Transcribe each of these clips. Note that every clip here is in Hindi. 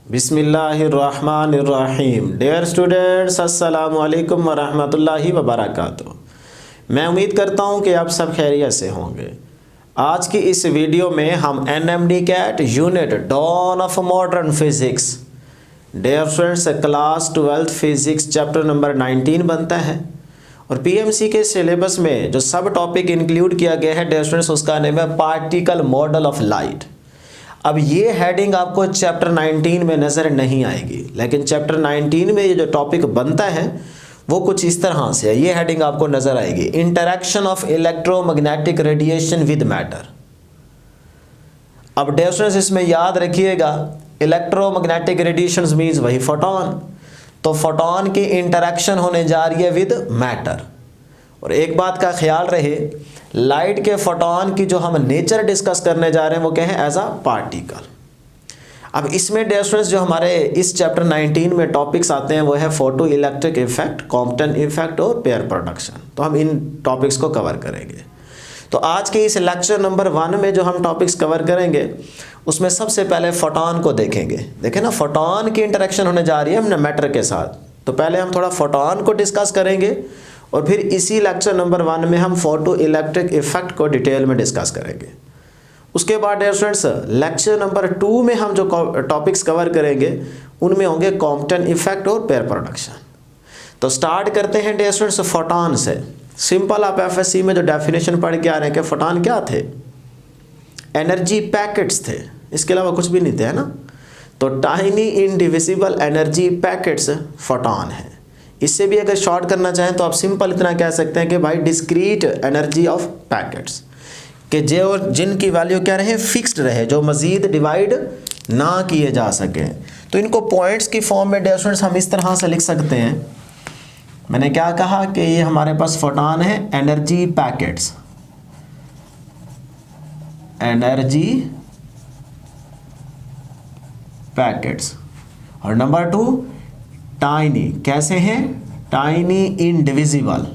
बिस्मिल्लाहिर्रहमानिर्रहीम। डियर स्टूडेंट्स, अस्सलामु अलैकुम वरहमतुल्लाहि वबरकातुहू। मैं उम्मीद करता हूँ कि आप सब खैरियत से होंगे। आज की इस वीडियो में हम एनएमडी कैट unit dawn of modern physics, dear students, class 12 physics chapter number 19 बनता है और पीएमसी के सिलेबस में जो सब टॉपिक इंक्लूड किया गया है डियर स्टूडेंट्स, उसका नेम है पार्टिकल मॉडल ऑफ लाइट। अब ये हेडिंग आपको चैप्टर 19 में नज़र नहीं आएगी, लेकिन चैप्टर 19 में ये जो टॉपिक बनता है वो कुछ इस तरह से है। ये हेडिंग आपको नज़र आएगी, interaction of electromagnetic radiation with matter. अब डियर स्टूडेंट्स, इसमें याद रखिएगा इलेक्ट्रोमैग्नेटिक रेडिएशंस मीन्स वही फोटोन, तो फोटोन की इंटरेक्शन होने जा रही है विद मैटर। और एक बात का ख्याल रहे, लाइट के फोटोन की जो हम नेचर डिस्कस करने जा रहे हैं वो क्या है, एज अ पार्टिकल। अब इसमें डियर स्टूडेंट्स जो हमारे इस चैप्टर 19 में टॉपिक्स आते हैं वो है photo electric effect, Compton effect और पेयर प्रोडक्शन। तो हम इन टॉपिक्स को कवर करेंगे। तो आज के इस लेक्चर नंबर 1 में जो हम टॉपिक्स कवर करेंगे उसमें सबसे पहले फोटोन को देखेंगे। देखें ना, फोटोन की इंटरेक्शन होने जा रही है हमने मैटर के साथ, तो पहले हम थोड़ा फोटोन को डिस्कस करेंगे और फिर इसी लेक्चर नंबर 1 में हम फोटो इलेक्ट्रिक इफेक्ट को डिटेल में डिस्कस करेंगे। उसके बाद डियर स्टूडेंट्स लेक्चर नंबर 2 में हम जो टॉपिक्स कवर करेंगे उनमें होंगे कॉम्पटन इफेक्ट और पेयर प्रोडक्शन। तो स्टार्ट करते हैं डियर स्टूडेंट्स फोटोन से। सिंपल, आप एफएससी में जो डेफिनेशन पढ़ के आ रहे हैं कि फोटोन क्या थे, एनर्जी पैकेट्स थे, इसके अलावा कुछ भी नहीं थे, है ना। तो tiny indivisible energy packets photon है। इससे भी अगर शॉर्ट करना चाहें तो आप सिंपल इतना कह सकते हैं कि भाई डिस्क्रीट एनर्जी ऑफ पैकेट्स, कि जो जिनकी वैल्यू क्या रहे, फिक्स्ड रहे, जो मज़ीद डिवाइड ना किए जा सके। तो इनको पॉइंट्स की फॉर्म में डियर स्टूडेंट्स हम इस तरह से लिख सकते हैं। मैंने क्या कहा कि ये हमारे पास फोटोन है, एनर्जी पैकेट्स, एनर्जी पैकेट्स। और नंबर 2 टाइनी, कैसे हैं, tiny indivisible,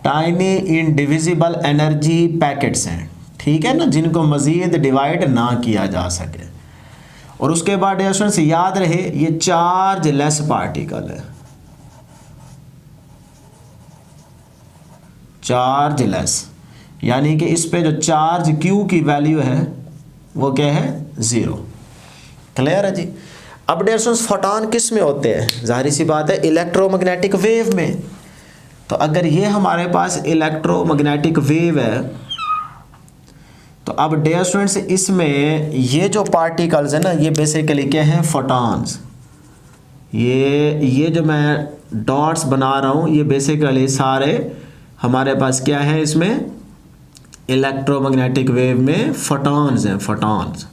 tiny indivisible energy packets हैं, ठीक है ना, जिनको मज़ीद डिवाइड ना किया जा सके। और उसके बाद डियर स्टूडेंट्स याद रहे ये चार्ज लेस पार्टिकल है, चार्ज लेस, यानी कि इस पे जो चार्ज Q की वैल्यू है वो क्या है, 0। क्लियर है जी। अब डियर स्टूडेंट्स फोटोन किस में होते हैं, जाहिर सी बात है इलेक्ट्रोमैग्नेटिक वेव में। तो अगर ये हमारे पास इलेक्ट्रोमैग्नेटिक वेव है तो अब डियर स्टूडेंट्स इसमें ये जो पार्टिकल्स है ना, ये बेसिकली क्या है, फोटॉन्स। ये जो मैं डॉट्स बना रहा हूँ ये बेसिकली सारे हमारे पास क्या है, इसमें इलेक्ट्रोमैग्नेटिक वेव में फोटॉन्स हैं, फोटॉन्स,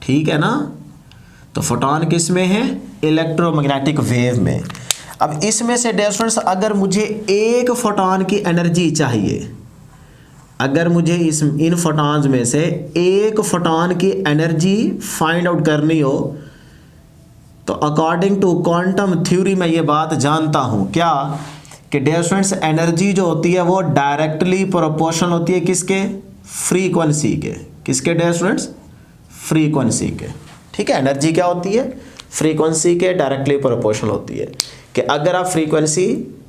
ठीक है ना। तो फोटॉन किस में है, इलेक्ट्रोमैग्नेटिक वेव में। अब इसमें से डियर स्टूडेंट्स अगर मुझे एक फोटॉन की एनर्जी चाहिए, अगर मुझे इन फोटॉन्स में से एक फोटॉन की एनर्जी फाइंड आउट करनी हो तो अकॉर्डिंग टू क्वांटम थ्योरी मैं ये बात जानता हूँ क्या, कि डियर स्टूडेंट्स एनर्जी जो होती है वो डायरेक्टली प्रोपोर्शनल होती है किसके, फ्रीक्वेंसी के। किसके डियर स्टूडेंट्स, फ्रीक्वेंसी के, ठीक है। एनर्जी क्या होती है, फ्रीक्वेंसी के डायरेक्टली प्रोपोर्शनल होती है, कि अगर आप फ्रीक्वेंसी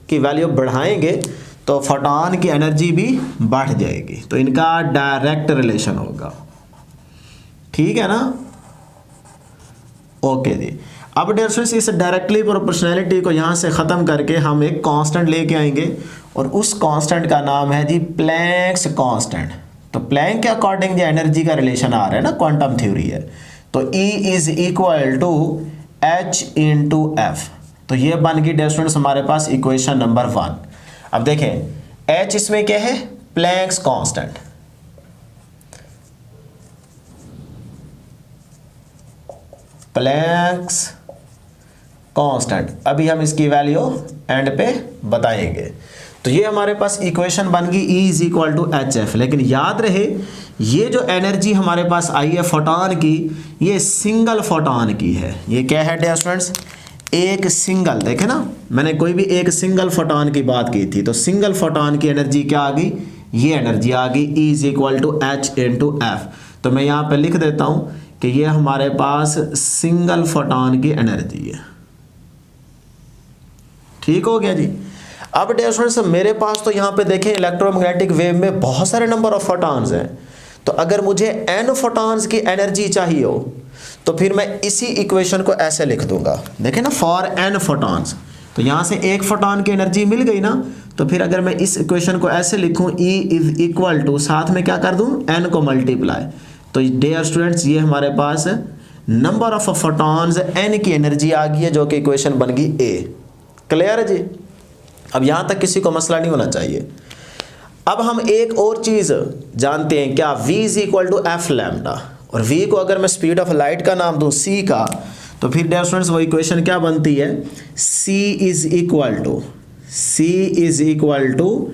की वैल्यू बढ़ाएंगे तो फोटॉन की एनर्जी भी बढ़ जाएगी। तो इनका डायरेक्ट रिलेशन होगा, ठीक है ना। ओके जी। अब डियर स्टूडेंट्स इस डायरेक्टली प्रोपोर्शनैलिटी को यहाँ से ख़त्म करके हम एक कांस्टेंट लेके आएंगे और उस कांस्टेंट का नाम है जी प्लैंक्स कांस्टेंट। तो प्लैंक के अकॉर्डिंग जो एनर्जी का रिलेशन आ रहा है ना, क्वांटम थ्योरी है, तो E is equal to H into F। तो ये बन गई डियर स्टूडेंट्स हमारे पास इक्वेशन नंबर 1। अब देखें H इसमें क्या है, प्लैंक्स कांस्टेंट, प्लैंक्स कांस्टेंट। अभी हम इसकी वैल्यू एंड पे बताएंगे। तो ये हमारे पास इक्वेशन बन गई E is equal to HF। लेकिन याद रहे ये जो एनर्जी हमारे पास आई है फोटॉन की, ये सिंगल फोटॉन की है। ये क्या है डियर स्टूडेंट्स, एक सिंगल, देखे ना मैंने कोई भी एक सिंगल फोटॉन की बात की थी, तो सिंगल फोटॉन की एनर्जी क्या आ गई, ये एनर्जी आ गई E is equal to h into f. तो मैं यहाँ पे लिख देता हूँ कि ये हमारे पास सिंगल फोटॉन की एनर्जी है। ठीक हो गया जी। अब डियर स्टूडेंट्स मेरे पास तो यहाँ पे देखें इलेक्ट्रोमैग्नेटिक वेव में बहुत सारे नंबर ऑफ फोटॉन्स हैं। तो अगर मुझे n फोटॉन्स की एनर्जी चाहिए हो तो फिर मैं इसी इक्वेशन को ऐसे लिख दूंगा, देखें ना, फॉर n फोटॉन्स। तो यहाँ से एक फोटॉन की एनर्जी मिल गई ना, तो फिर अगर मैं इस इक्वेशन को ऐसे लिखूँ E इज इक्वल टू, साथ में क्या कर दूँ, n को मल्टीप्लाई। तो डियर स्टूडेंट्स ये हमारे पास नंबर ऑफ फोटॉन्स n की एनर्जी आ गई है, जो कि इक्वेशन बन गई A। क्लियर है जी। अब यहाँ तक किसी को मसला नहीं होना चाहिए। अब हम एक और चीज़ जानते हैं, क्या, v is equal to F lambda. और v को अगर मैं स्पीड ऑफ लाइट का नाम दूँ c का, तो फिर डियर स्टूडेंट्स वो इक्वेशन क्या बनती है, c is equal to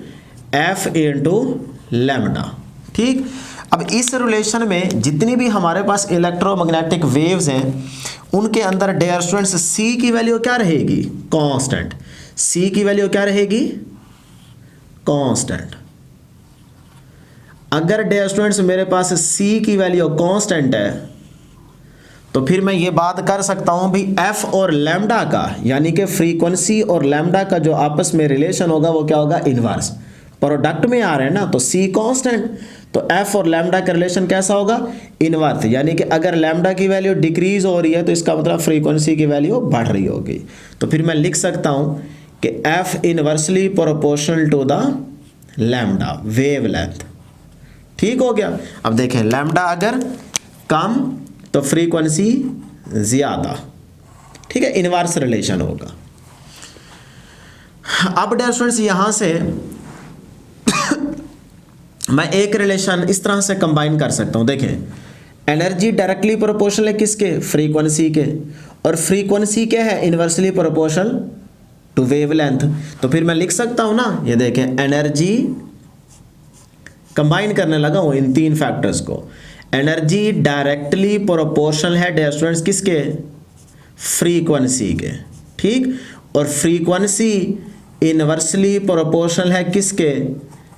f into lambda. ठीक। अब इस रिलेशन में जितनी भी हमारे पास इलेक्ट्रोमैग्नेटिक वेव्स हैं उनके अंदर डियर स्टूडेंट्स c की वैल्यू क्या रहेगी, कांस्टेंट। c की वैल्यू क्या रहेगी, कांस्टेंट। अगर डियर स्टूडेंट्स मेरे पास c की वैल्यू कांस्टेंट है तो फिर मैं ये बात कर सकता हूं भी f और लैम्डा का, यानी कि फ्रीक्वेंसी और लैम्डा का जो आपस में रिलेशन होगा वो क्या होगा, इनवर्स। प्रोडक्ट में आ रहे हैं ना, तो c कांस्टेंट, तो f और लैम्डा का रिलेशन कैसा होगा, इनवर्स। यानी कि अगर लैम्डा की वैल्यू डिक्रीज हो रही है तो इसका मतलब फ्रीक्वेंसी की वैल्यू बढ़ रही होगी। तो फिर मैं लिख सकता हूं कि f inversely proportional to the lambda wavelength. ठीक हो गया। अब देखें लैम्डा अगर कम तो फ्रीक्वेंसी ज्यादा, ठीक है, इनवर्स रिलेशन होगा। अब डियर स्टूडेंट्स यहां से मैं एक रिलेशन इस तरह से कंबाइन कर सकता हूं। देखें एनर्जी डायरेक्टली प्रोपोर्शनल है किसके, फ्रीक्वेंसी के, और फ्रीक्वेंसी क्या है, इनवर्सली प्रोपोर्शनल टू वेवलेंथ। तो फिर मैं लिख सकता हूं ना, ये देखें एनर्जी कंबाइन करने लगा हूं इन तीन फैक्टर्स को। एनर्जी डायरेक्टली प्रोपोर्शनल है डियर स्टूडेंट्स किसके, फ्रीक्वेंसी के। ठीक। और फ्रीक्वेंसी इनवर्सली प्रोपोर्शनल है किसके,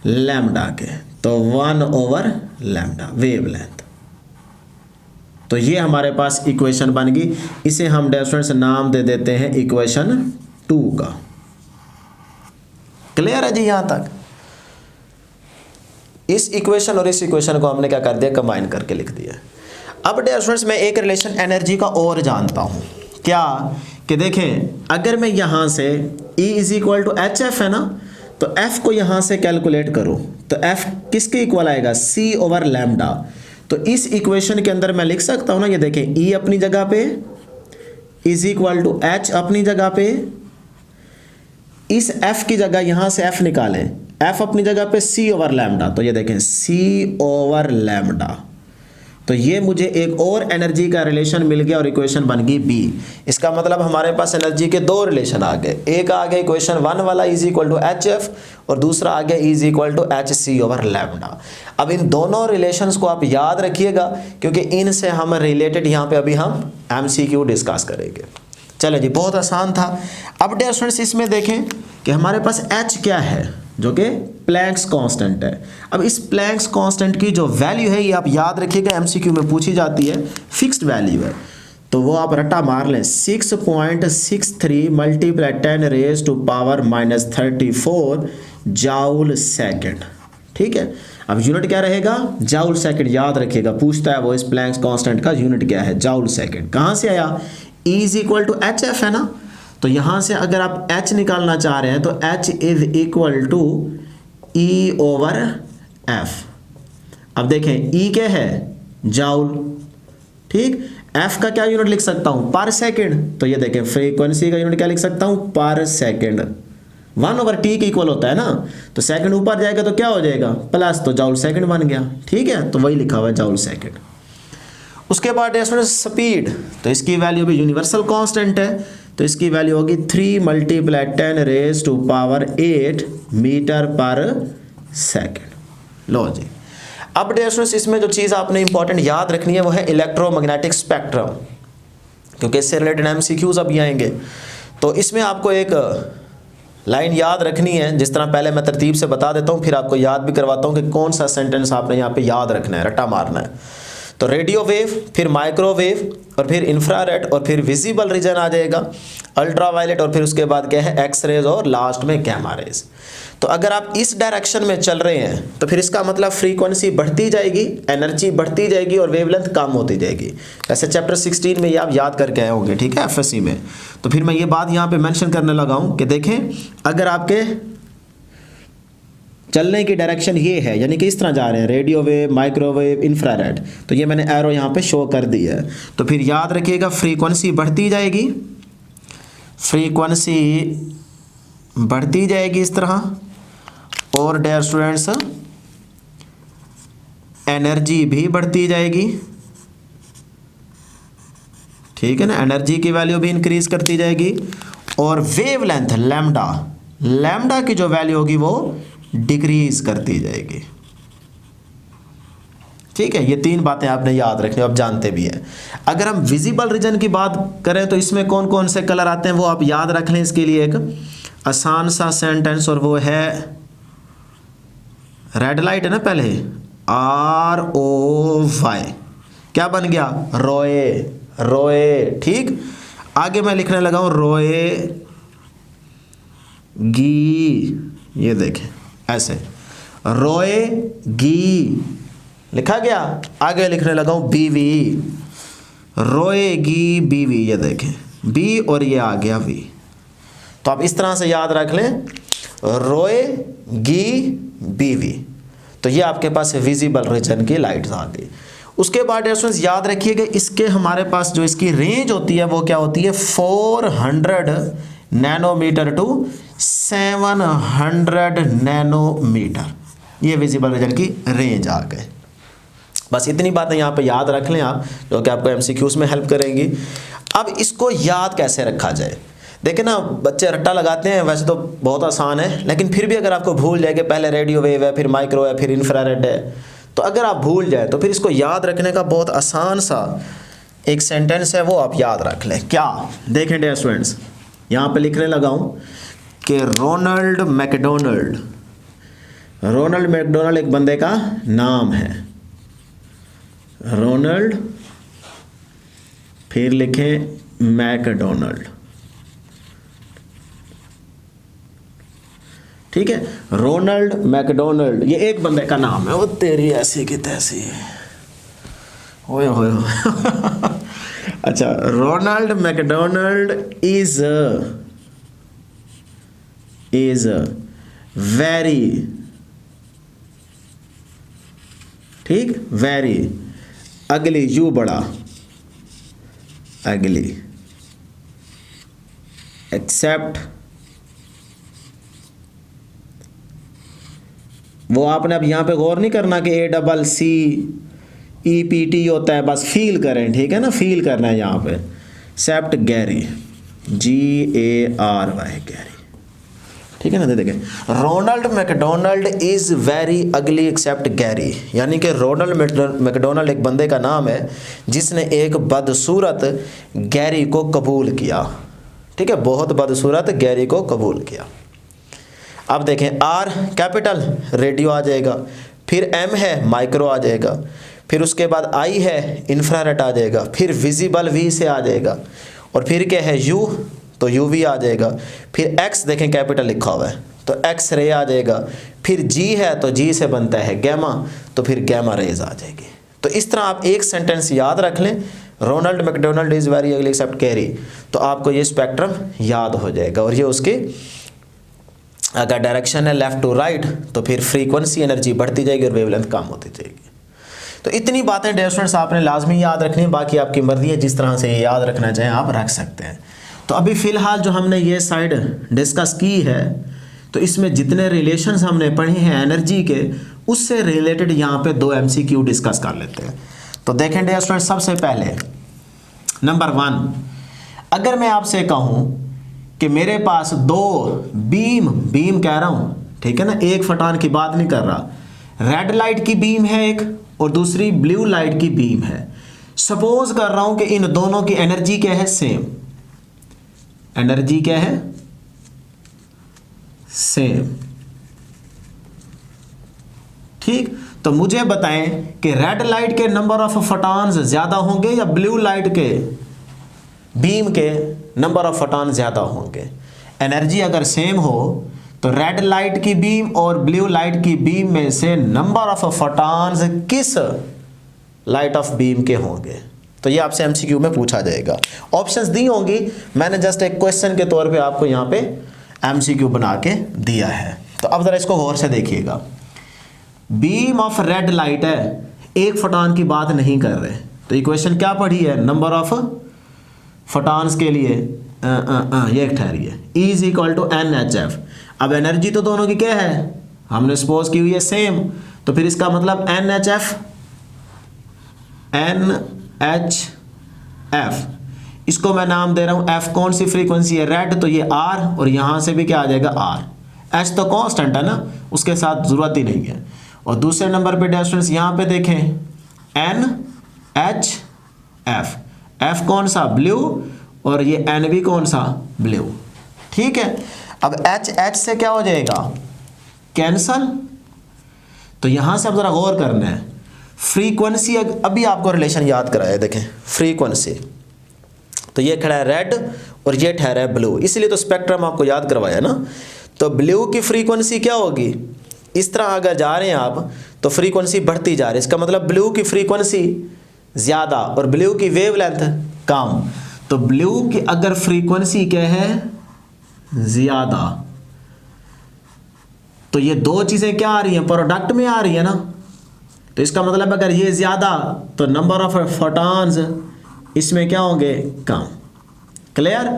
लैम्डा के। तो 1 लैम्डा वेवलेंथ। तो ये हमारे पास इक्वेशन बन गई। इसे हम डियर स्टूडेंट्स नाम दे देते हैं इक्वेशन 2 का। क्लियर है जी यहां तक। इस इक्वेशन और इस इक्वेशन को हमने क्या कर दिया, कंबाइन करके लिख दिया। अब डियर स्टूडेंट्स मैं एक रिलेशन एनर्जी का और जानता हूं, क्या, कि देखें अगर मैं यहां से E is equal to h f है ना, तो F को यहां से कैलकुलेट करूं तो F किसके इक्वल आएगा, C ओवर लैम्डा। तो इस इक्वेशन के अंदर मैं लिख सकता हूं ना, ये देखें E अपनी जगह पे इज इक्वल टू H अपनी जगह पे, इस F की जगह यहां से F निकालें, F अपनी जगह पे C ओवर लैम्डा। तो ये देखें C ओवर लैम्डा। तो ये मुझे एक और एनर्जी का रिलेशन मिल गया और इक्वेशन बन गई B। इसका मतलब हमारे पास एनर्जी के दो रिलेशन आ गए। एक आ गया इक्वेशन 1 वाला is equal to h f, और दूसरा आ गया is equal to h c over lambda. अब इन दोनों रिलेशंस को आप याद रखिएगा, क्योंकि इनसे हम रिलेटेड यहाँ पे अभी हम MCQ डिस्कस करेंगे। चले जी, बहुत आसान था। अब डियर स्टूडेंट्स इसमें देखें कि हमारे पास H क्या है, जो कि प्लैंक्स कांस्टेंट है। अब इस प्लैंक्स कांस्टेंट की जो वैल्यू है ये आप याद रखिएगा, MCQ में पूछी जाती है, फिक्स्ड वैल्यू है। तो वो आप रट्टा मार लें, 6.63 multiply 10 raise to power -34 joule second. ठीक है। अब यूनिट क्या रहेगा, जाउल सेकेंड। याद रखिएगा, पूछता है वो इस प्लैंक्स कांस्टेंट का यूनिट क्या है, जाउल सेकेंड। कहाँ से आया, E is equal to h f है ना, तो यहाँ से अगर आप H निकालना चाह रहे हैं तो H is equal to E over F। अब देखें E क्या है, जाउल। ठीक। F का क्या यूनिट लिख सकता हूँ, पर सेकेंड। तो ये देखें फ्रीक्वेंसी का यूनिट क्या लिख सकता हूँ, पर सेकेंड। 1/t के इक्वल होता है ना, तो सेकेंड ऊपर जाएगा तो क्या हो जाएगा, प्लस, तो जाउल सेकेंड बन गया। ठीक है, तो वही लिखा हुआ है जाउल सेकेंड। उसके बाद स्पीड, तो इसकी वैल्यू भी यूनिवर्सल कांस्टेंट है, तो इसकी वैल्यू होगी 3 multiply 10 raise to power 8 metre पर सेकेंड। लो जी। अब डियर स्टूडेंट्स इसमें जो चीज़ आपने इंपॉर्टेंट याद रखनी है वो है इलेक्ट्रोमैग्नेटिक स्पेक्ट्रम, क्योंकि इससे रिलेटेड MCQs अभी आएंगे। तो इसमें आपको एक लाइन याद रखनी है, जिस तरह पहले मैं तरतीब से बता देता हूँ, फिर आपको याद भी करवाता हूँ कि कौन सा सेंटेंस आपने यहाँ पे याद रखना है, रट्टा मारना है। तो रेडियो वेव, फिर माइक्रोवेव, और फिर इंफ्रारेड, और फिर विजिबल रीजन आ जाएगा, अल्ट्रावायलेट, और फिर उसके बाद क्या है एक्स रेज, और लास्ट में गैमा रेज। तो अगर आप इस डायरेक्शन में चल रहे हैं तो फिर इसका मतलब फ्रीक्वेंसी बढ़ती जाएगी, एनर्जी बढ़ती जाएगी और वेवलेंथ कम होती जाएगी। ऐसे चैप्टर 16 में ये आप याद करके आए होंगे, ठीक है, एफएससी में। तो फिर मैं ये बात यहाँ पे मेंशन करने लगा हूँ कि देखें, अगर आपके चलने की डायरेक्शन ये है, यानी कि इस तरह जा रहे हैं, रेडियो वेव, माइक्रोवेव, इंफ्रारेड, तो ये मैंने एरो यहाँ पे शो कर दी है। तो फिर याद रखिएगा फ्रीक्वेंसी बढ़ती जाएगी, फ्रीक्वेंसी बढ़ती जाएगी इस तरह, और डियर स्टूडेंट्स एनर्जी भी बढ़ती जाएगी, ठीक है ना, एनर्जी की वैल्यू भी इंक्रीज करती जाएगी, और वेवलेंथ लैम्डा, लैम्डा की जो वैल्यू होगी वो डिक्रीज करती जाएगी, ठीक है। ये तीन बातें आपने याद रखनी, आप जानते भी हैं। अगर हम विजिबल रीजन की बात करें तो इसमें कौन कौन से कलर आते हैं वो आप याद रख लें। इसके लिए एक आसान सा सेंटेंस, और वो है रेड लाइट है ना, पहले ROY, क्या बन गया, रोए, रोए, ठीक। आगे मैं लिखने लगा हूं रोए गी, ये देखें ऐसे, रोए गी लिखा गया। आगे लिखने लगा हूं बीवी, रोएगी बीवी, ये देखें बी और ये आ गया वी। तो आप इस तरह से याद रख लें, रोएगी बीवी। तो ये आपके पास विजिबल रीजन की लाइट्स आ गई। उसके बाद स्टूडेंट्स याद रखिएगा, इसके हमारे पास जो इसकी रेंज होती है वो क्या होती है, 400 नैनोमीटर टू 700 नैनोमीटर, ये विजिबल रीजन की रेंज आ गए। बस इतनी बातें यहाँ पे याद रख लें आप, जो कि आपको एमसीक्यूज में हेल्प करेंगी। अब इसको याद कैसे रखा जाए, देखिए ना, बच्चे रट्टा लगाते हैं, वैसे तो बहुत आसान है, लेकिन फिर भी अगर आपको भूल जाए कि पहले रेडियो वेव है, फिर माइक्रो है, फिर इंफ्रारेड है, तो अगर आप भूल जाए तो फिर इसको याद रखने का बहुत आसान सा एक सेंटेंस है, वो आप याद रख लें। क्या, देखें डियर स्टूडेंट्स, यहाँ पे लिखने लगा हूँ कि रोनाल्ड मैकडोनल्ड, रोनाल्ड मैकडोनल्ड एक बंदे का नाम है, रोनाल्ड, फिर लिखें मैकडोनल्ड, ठीक है, रोनाल्ड मैकडोनल्ड, ये एक बंदे का नाम है। वो तेरी ऐसी की तैसी, ओए होए अच्छा, रोनाल्ड मैकडोनल्ड इज वेरी, ठीक, वेरी अगली, यू बड़ा अगली, एक्सेप्ट, वो आपने अब यहाँ पे गौर नहीं करना कि ACCEPT होता है, बस फील करें, ठीक है ना, फील करना है यहाँ पे। एक्सेप्ट गैरी, GARY, गैरी, ठीक है ना। देखें, Ronald McDonald is very ugly except Gary, यानी कि रोनाल्ड मैकडोनल्ड एक बंदे का नाम है जिसने एक बदसूरत गैरी को कबूल किया, ठीक है, बहुत बदसूरत गैरी को कबूल किया। अब देखें, R कैपिटल रेडियो आ जाएगा, फिर M है माइक्रो आ जाएगा, फिर उसके बाद I है इंफ्रारेड आ जाएगा, फिर विजिबल V से आ जाएगा, और फिर क्या है U, तो UV आ जाएगा, फिर X देखें कैपिटल लिखा हुआ है तो X रे आ जाएगा, फिर G है तो G से बनता है गैमा, तो फिर गैमा रेज आ जाएगी। तो इस तरह आप एक सेंटेंस याद रख लें, Ronald McDonald is very ugly except Gary, तो आपको ये स्पेक्ट्रम याद हो जाएगा। और ये उसकी अगर डायरेक्शन है लेफ़्ट टू राइट तो फिर फ्रीक्वेंसी एनर्जी बढ़ती जाएगी और वेवलेंथ कम होती जाएगी। तो इतनी बातें डियर स्टूडेंट्स आपने लाजमी याद रखनी है, बाकी आपकी मर्जी है, जिस तरह से याद रखना चाहें आप रख सकते हैं। तो अभी फ़िलहाल जो हमने ये साइड डिस्कस की है, तो इसमें जितने रिलेशंस हमने पढ़े हैं एनर्जी के, उससे रिलेटेड यहाँ पे 2 MCQ डिस्कस कर लेते हैं। तो देखें डियर स्टूडेंट्स, सबसे पहले नंबर 1, अगर मैं आपसे कहूँ कि मेरे पास 2 बीम कह रहा हूँ, ठीक है ना, एक फोटॉन की बात नहीं कर रहा, रेड लाइट की बीम है एक और दूसरी ब्लू लाइट की बीम है। सपोज कर रहा हूँ कि इन दोनों की एनर्जी क्या है, सेम, एनर्जी क्या है सेम। ठीक, तो मुझे बताएं कि रेड लाइट के नंबर ऑफ फोटॉन्स ज्यादा होंगे या ब्लू लाइट के बीम के नंबर ऑफ फोटॉन ज्यादा होंगे। एनर्जी अगर सेम हो तो रेड लाइट की बीम और ब्लू लाइट की बीम में से नंबर ऑफ फोटॉन्स किस लाइट ऑफ बीम के होंगे। तो ये आपसे एमसीक्यू में पूछा जाएगा। ऑप्शंस दी होंगी, मैंने जस्ट एक क्वेश्चन के तौर पे आपको यहाँ पे एमसीक्यू बना के दिया है। तो अब जरा इसको गौर से देखिएगा। बीम ऑफ रेड लाइट है, एक फोटॉन की बात नहीं कर रहे, तो इक्वेशन क्या पढ़ी है, नंबर ऑफ फोटॉन्स के लिए ये ठहरी है, E is equal to NHF। अब एनर्जी तो दोनों की क्या है, हमने सपोज की हुई है सेम, तो फिर इसका मतलब NHF इसको मैं नाम दे रहा हूं F। कौन सी फ्रीक्वेंसी है, रेड, तो ये R, और यहां से भी क्या आ जाएगा R। H तो कांस्टेंट है ना, उसके साथ जरूरत ही नहीं है। और दूसरे नंबर पे डिस्टेंस यहां पे देखें NHF, F कौन सा, ब्लू, और ये N भी कौन सा, ब्लू। ठीक है, अब H से क्या हो जाएगा, कैंसल। तो यहां से अब जरा गौर करना है, फ्रीक्वेंसी अभी आपको रिलेशन याद कराया, देखें फ्रीक्वेंसी, तो ये खड़ा है रेड और ये ठहरा है ब्लू, इसलिए तो स्पेक्ट्रम आपको याद करवाया ना। तो ब्लू की फ्रीक्वेंसी क्या होगी, इस तरह अगर जा रहे हैं आप तो फ्रीक्वेंसी बढ़ती जा रही है, इसका मतलब ब्लू की फ्रीक्वेंसी ज़्यादा और ब्लू की वेवलेंथ कम। तो ब्लू की अगर फ्रीक्वेंसी क्या है, ज़्यादा, तो ये दो चीज़ें क्या आ रही हैं, प्रोडक्ट में आ रही है ना। तो इसका मतलब अगर ये ज़्यादा तो नंबर ऑफ फोटॉन्स इसमें क्या होंगे, कम। क्लियर।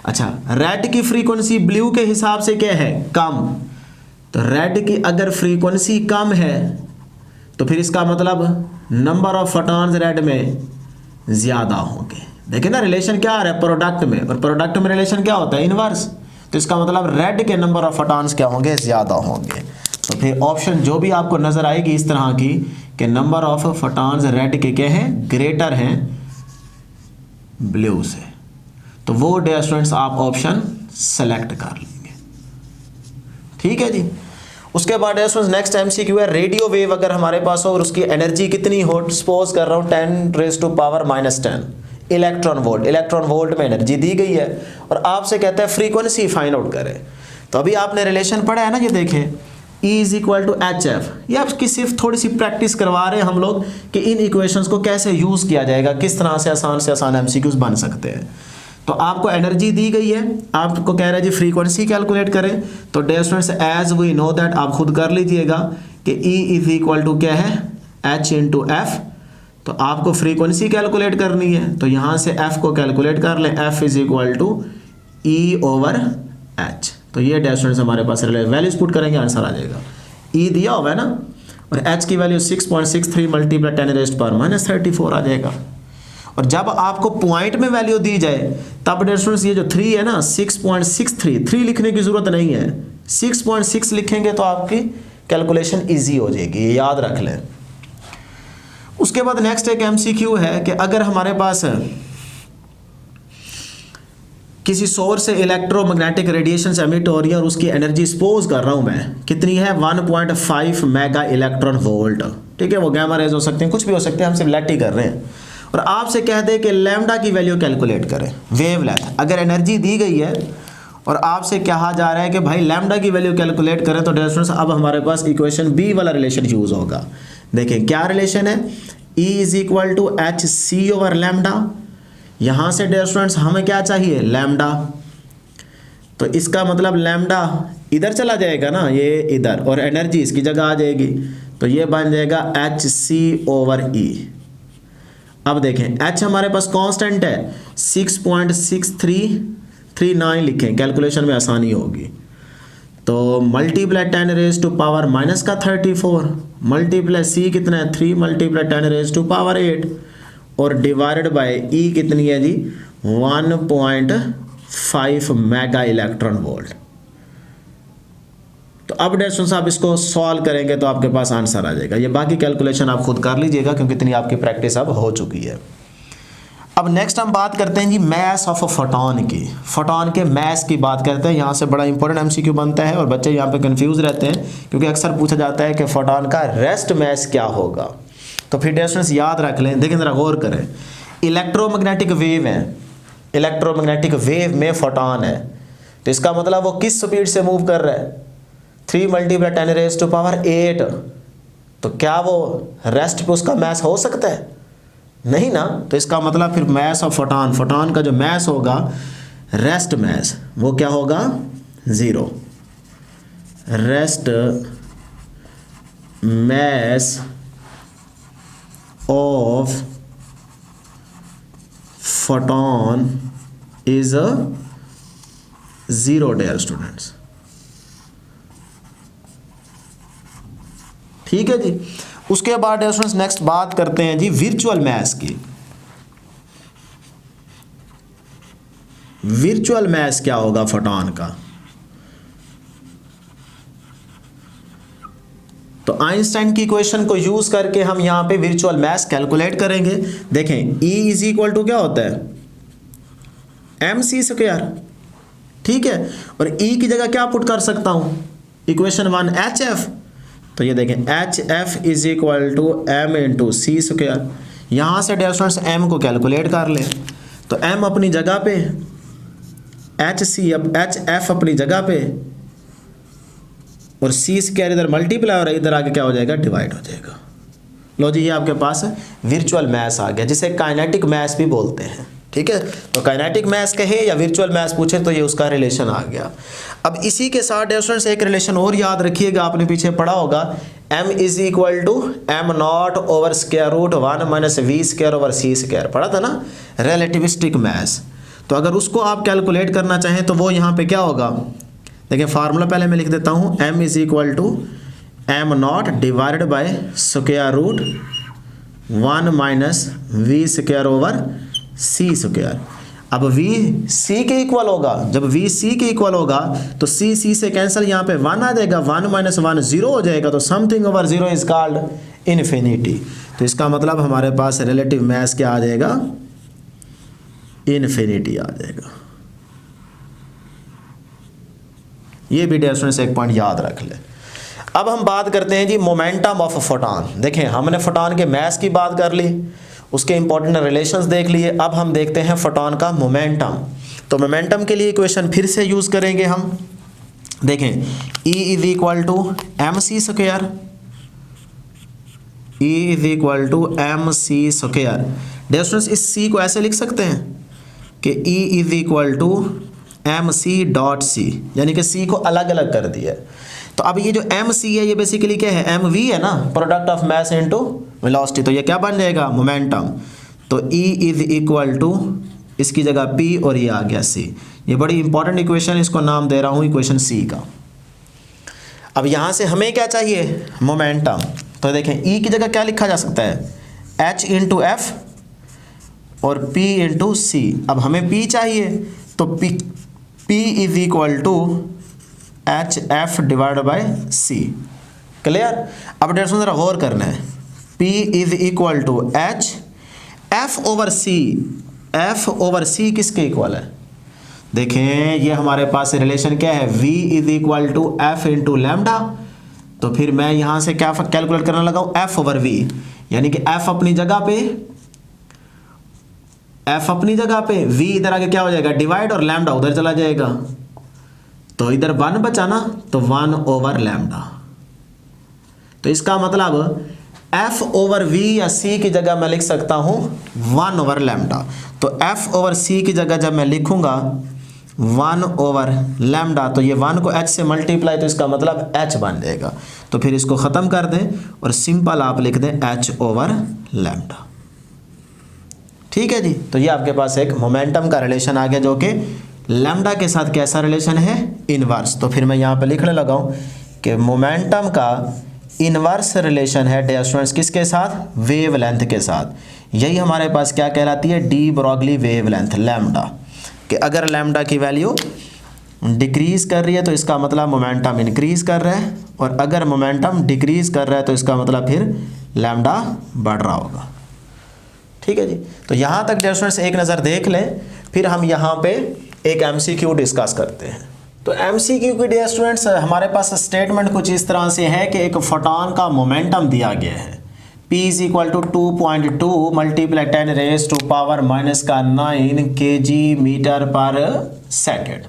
अच्छा, रेड की फ्रीक्वेंसी ब्लू के हिसाब से क्या है, कम। तो रेड की अगर फ्रीक्वेंसी कम है तो फिर इसका मतलब नंबर ऑफ फोटॉन्स रेड में ज़्यादा होंगे। देखिए ना, रिलेशन क्या आ रहा है, प्रोडक्ट में, और प्रोडक्ट में रिलेशन क्या होता है, इनवर्स। तो इसका मतलब रेड के नंबर ऑफ फोटॉन्स क्या होंगे, ज़्यादा होंगे। तो फिर ऑप्शन जो भी आपको नज़र आएगी इस तरह की कि नंबर ऑफ फोटॉन्स रेड के क्या हैं, ग्रेटर हैं ब्लू से, तो वो डियर स्टूडेंट्स आप ऑप्शन सेलेक्ट कर लेंगे। ठीक है जी। उसके बाद डियर स्टूडेंट्स नेक्स्ट एमसीक्यू है, रेडियो वेव अगर हमारे पास हो और उसकी एनर्जी कितनी हो, सपोज कर रहा हूँ 10⁻⁻10 इलेक्ट्रॉन वोल्ट। इलेक्ट्रॉन वोल्ट में एनर्जी दी गई है और आपसे कहता है फ्रीक्वेंसी फाइंड आउट करें। तो अभी आपने रिलेशन पढ़ा है ना, ये देखें E is equal to HF। ये आपकी सिर्फ थोड़ी सी प्रैक्टिस करवा रहे हैं हम लोग कि इन इक्वेशंस को कैसे यूज़ किया जाएगा, किस तरह से आसान एमसीक्यूज बन सकते हैं। तो आपको एनर्जी दी गई है, आपको कह रहा है जी फ्रीक्वेंसी कैलकुलेट करें। तो dear students as we know that आप खुद कर लीजिएगा कि E इज इक्वल टू क्या है, H इंटू F। तो आपको फ्रीक्वेंसी कैलकुलेट करनी है, तो यहाँ से F को कैलकुलेट कर लें, F is equal to E/H। तो ये डियर स्टूडेंट्स हमारे पास वैल्यूज पुट करेंगे, आंसर आ जाएगा। E दिया हुआ है ना, और H की वैल्यू 6.63 मल्टीप्लाई 10⁻⁻34 आ जाएगा। और जब आपको पॉइंट में वैल्यू दी जाए तब डियर स्टूडेंट्स ये जो 3 है ना, 6.63, 3 लिखने की जरूरत नहीं है, 6.6 लिखेंगे तो आपकी कैलकुलेशन इजी हो जाएगी, ये याद रख लें। उसके बाद नेक्स्ट एक एमसीक्यू है कि अगर हमारे पास किसी सोर्स से इलेक्ट्रोमैग्नेटिक रेडिएशन एमिट हो रही है और उसकी एनर्जी सपोज कर रहा हूं मैं, कितनी है, 1.5 मेगा इलेक्ट्रॉन वोल्ट। ठीक है, वो गैमा रेज हो सकते हैं, कुछ भी हो सकते हैं, हम सिर्फ लेट ही कर रहे हैं। और आपसे कह दे कि लैम्डा की वैल्यू कैलकुलेट करें, वेवलेंथ। अगर एनर्जी दी गई है और आपसे कहा जा रहा है कि भाई लैम्डा की वैल्यू कैलकुलेट करें, तो डियर स्टूडेंट्स अब हमारे पास इक्वेशन बी वाला रिलेशन यूज होगा। देखिए क्या रिलेशन है, E इज इक्वल टू HC/लैम्डा। यहाँ से डियर स्टूडेंट्स हमें क्या चाहिए, लैम्डा। तो इसका मतलब लैम्डा इधर चला जाएगा ना, ये इधर, और एनर्जी इसकी जगह आ जाएगी, तो ये बन जाएगा HC/E। अब देखें H हमारे पास कांस्टेंट है, 6.6339 लिखें, कैलकुलेशन में आसानी होगी। तो मल्टीप्लाई 10⁻⁻34 मल्टीप्लाई C कितना है, 3 मल्टीप्लाई 10⁻8 और डिवाइडेड बाय E कितनी है जी, 1.5 मेगा इलेक्ट्रॉन वोल्ट। तो अब डेस्टोन साहब इसको सॉल्व करेंगे तो आपके पास आंसर आ जाएगा। ये बाकी कैलकुलेशन आप खुद कर लीजिएगा क्योंकि इतनी आपकी प्रैक्टिस अब हो चुकी है। अब नेक्स्ट हम बात करते हैं जी मैस ऑफ अ फोटॉन की। फोटॉन के मैस की बात करते हैं। यहाँ से बड़ा इंपॉर्टेंट एमसीक्यू बनता है और बच्चे यहाँ पे कंफ्यूज रहते हैं क्योंकि अक्सर पूछा जाता है कि फोटॉन का रेस्ट मैस क्या होगा। तो फिर स्टूडेंट्स याद रख लें, देखें ज़रा गौर करें, इलेक्ट्रोमैग्नेटिक वेव है, इलेक्ट्रोमैग्नेटिक वेव में फोटॉन है, तो इसका मतलब वो किस स्पीड से मूव कर रहा है, 3 × 10⁸ तो क्या वो रेस्ट पे उसका मैस हो सकता है? नहीं ना। तो इसका मतलब फिर मैस ऑफ फोटॉन, फोटॉन का जो मैस होगा रेस्ट मैस, वो क्या होगा? 0। Rest mass of photon is 0 dear students. ठीक है जी। उसके बाद स्टूडेंट्स नेक्स्ट बात करते हैं जी वर्चुअल मैस की। वर्चुअल मैस क्या होगा फोटॉन का? तो आइंस्टाइन की इक्वेशन को यूज करके हम यहां पे वर्चुअल मैस कैलकुलेट करेंगे। देखें E = क्या होता है? mc²। ठीक है, और E की जगह क्या पुट कर सकता हूं? Equation 1 HF। तो ये देखें HF = m × c²। यहाँ से डियर स्टूडेंट्स m को कैलकुलेट कर लें। तो m अपनी जगह पे, HF अपनी जगह पे, और c² इधर मल्टीप्लाई और इधर आके क्या हो जाएगा? डिवाइड हो जाएगा। लो जी, ये आपके पास वर्चुअल मैस आ गया, जिसे काइनेटिक मैस भी बोलते हैं। ठीक है, तो काइनेटिक मैस कहे या वर्चुअल मैस पूछे तो ये उसका रिलेशन आ गया। अब इसी के साथ स्टूडेंट्स एक रिलेशन और याद रखिएगा, आपने पीछे पढ़ा होगा, m = m0/√1 - v²/c², पढ़ा था ना, रिलेटिविस्टिक मैस। तो अगर उसको आप कैलकुलेट करना चाहें तो वो यहाँ पे क्या होगा? देखिए फार्मूला पहले मैं लिख देता हूँ, m = m0 / √1 - v²/c²। अब v c के इक्वल होगा, जब v c के इक्वल होगा तो c से कैंसिल, यहाँ पे 1 आ जाएगा, 1 - 1 0 हो जाएगा, तो something over 0 is called infinity. तो इसका मतलब हमारे पास रिलेटिव मैस क्या आ जाएगा? इन्फिनिटी आ जाएगा। ये भी डियर स्टूडेंट्स एक पॉइंट याद रख ले। अब हम बात करते हैं जी मोमेंटम ऑफ फोटॉन। देखें हमने फोटॉन के मैस की बात कर ली, उसके इंपॉर्टेंट रिलेशंस देख लिए। अब हम देखते हैं फोटॉन का मोमेंटम। तो मोमेंटम के लिए इक्वेशन फिर से यूज करेंगे हम। देखें E = mc², E = mc²। Dear students इस c को ऐसे लिख सकते हैं कि E = mc.c, यानी कि c को अलग अलग कर दिया। तो अब ये जो mc है ये बेसिकली क्या है? mv है ना, product of mass into velocity. तो ये क्या बन जाएगा? मोमेंटम। तो E = इसकी जगह p और ये आ गया c। ये बड़ी इंपॉर्टेंट इक्वेशन, इसको नाम दे रहा हूँ इक्वेशन c का। अब यहाँ से हमें क्या चाहिए? मोमेंटम। तो देखें E की जगह क्या लिखा जा सकता है? h × f और p × c। अब हमें p चाहिए, तो p = HF/c। क्लियर? अब डेट ज़रा गौर करना है, P = HF/c। F/c किसके इक्वल है? देखें ये हमारे पास रिलेशन क्या है? V = F × lambda. तो फिर मैं यहाँ से क्या कैलकुलेट करने लगा हूँ? F/v, यानी कि F अपनी जगह पे, V इधर आके क्या हो जाएगा? डिवाइड, और लैम्डा उधर चला जाएगा, तो इधर 1 बचा ना, तो 1/λ। तो इसका मतलब F/v या c की जगह मैं लिख सकता हूँ 1/λ। तो F/c की जगह जब मैं लिखूंगा 1/λ, तो ये 1 को h से मल्टीप्लाई, तो इसका मतलब h बन जाएगा। तो फिर इसको ख़त्म कर दें और सिंपल आप लिख दें h/λ। ठीक है जी। तो ये आपके पास एक मोमेंटम का रिलेशन आ गया, जो कि लैम्डा के साथ कैसा रिलेशन है? इनवर्स। तो फिर मैं यहाँ पे लिखने लगा हूँ कि मोमेंटम का इनवर्स रिलेशन है डियर स्टूडेंट्स किसके साथ? वेवलेंथ के साथ। यही हमारे पास क्या कहलाती है? De Broglie wavelength, lambda. कि अगर लैम्डा की वैल्यू डिक्रीज कर रही है तो इसका मतलब मोमेंटम इंक्रीज कर रहा है, और अगर मोमेंटम डिक्रीज कर रहा है तो इसका मतलब फिर लैम्डा बढ़ रहा होगा। ठीक है जी। तो यहाँ तक डियर स्टूडेंट्स एक नज़र देख लें, फिर हम यहाँ पे एक MCQ डिस्कस करते हैं। तो MCQ की डियर स्टूडेंट्स हमारे पास स्टेटमेंट कुछ इस तरह से है कि एक फोटॉन का मोमेंटम दिया गया है P is equal to 2.2 multiply 10 raise to power minus का 9 kg मीटर पर सेकेंड,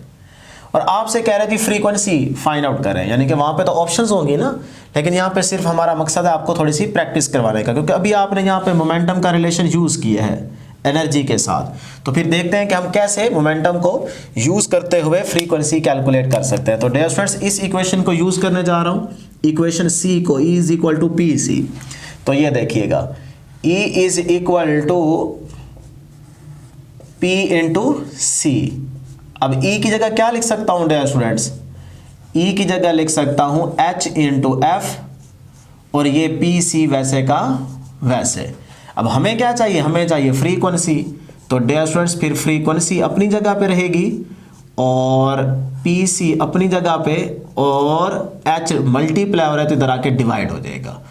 और आपसे कह रहे थे फ्रीक्वेंसी फाइंड आउट करें, यानी कि वहाँ पे तो ऑप्शंस होंगी ना, लेकिन यहाँ पे सिर्फ हमारा मकसद है आपको थोड़ी सी प्रैक्टिस करवाने का, क्योंकि अभी आपने यहाँ पे मोमेंटम का रिलेशन यूज़ किया है एनर्जी के साथ। तो फिर देखते हैं कि हम कैसे मोमेंटम को यूज़ करते हुए फ्रीक्वेंसी कैलकुलेट कर सकते हैं। तो डियर स्टूडेंट्स इस इक्वेशन को यूज़ करने जा रहा हूँ, इक्वेशन C को, E is equal to PC। तो ये देखिएगा E is equal to P into C। अब E की जगह क्या लिख सकता हूँ डियर स्टूडेंट्स, E की जगह लिख सकता हूँ H इंटू F, और ये PC वैसे का वैसे। अब हमें क्या चाहिए, हमें चाहिए फ्रीक्वेंसी। तो डियर स्टूडेंट्स फिर फ्रीक्वेंसी अपनी जगह पे रहेगी और PC अपनी जगह पे, और H मल्टीप्लाई हो रहा है तो इधर आके डिवाइड हो जाएगा।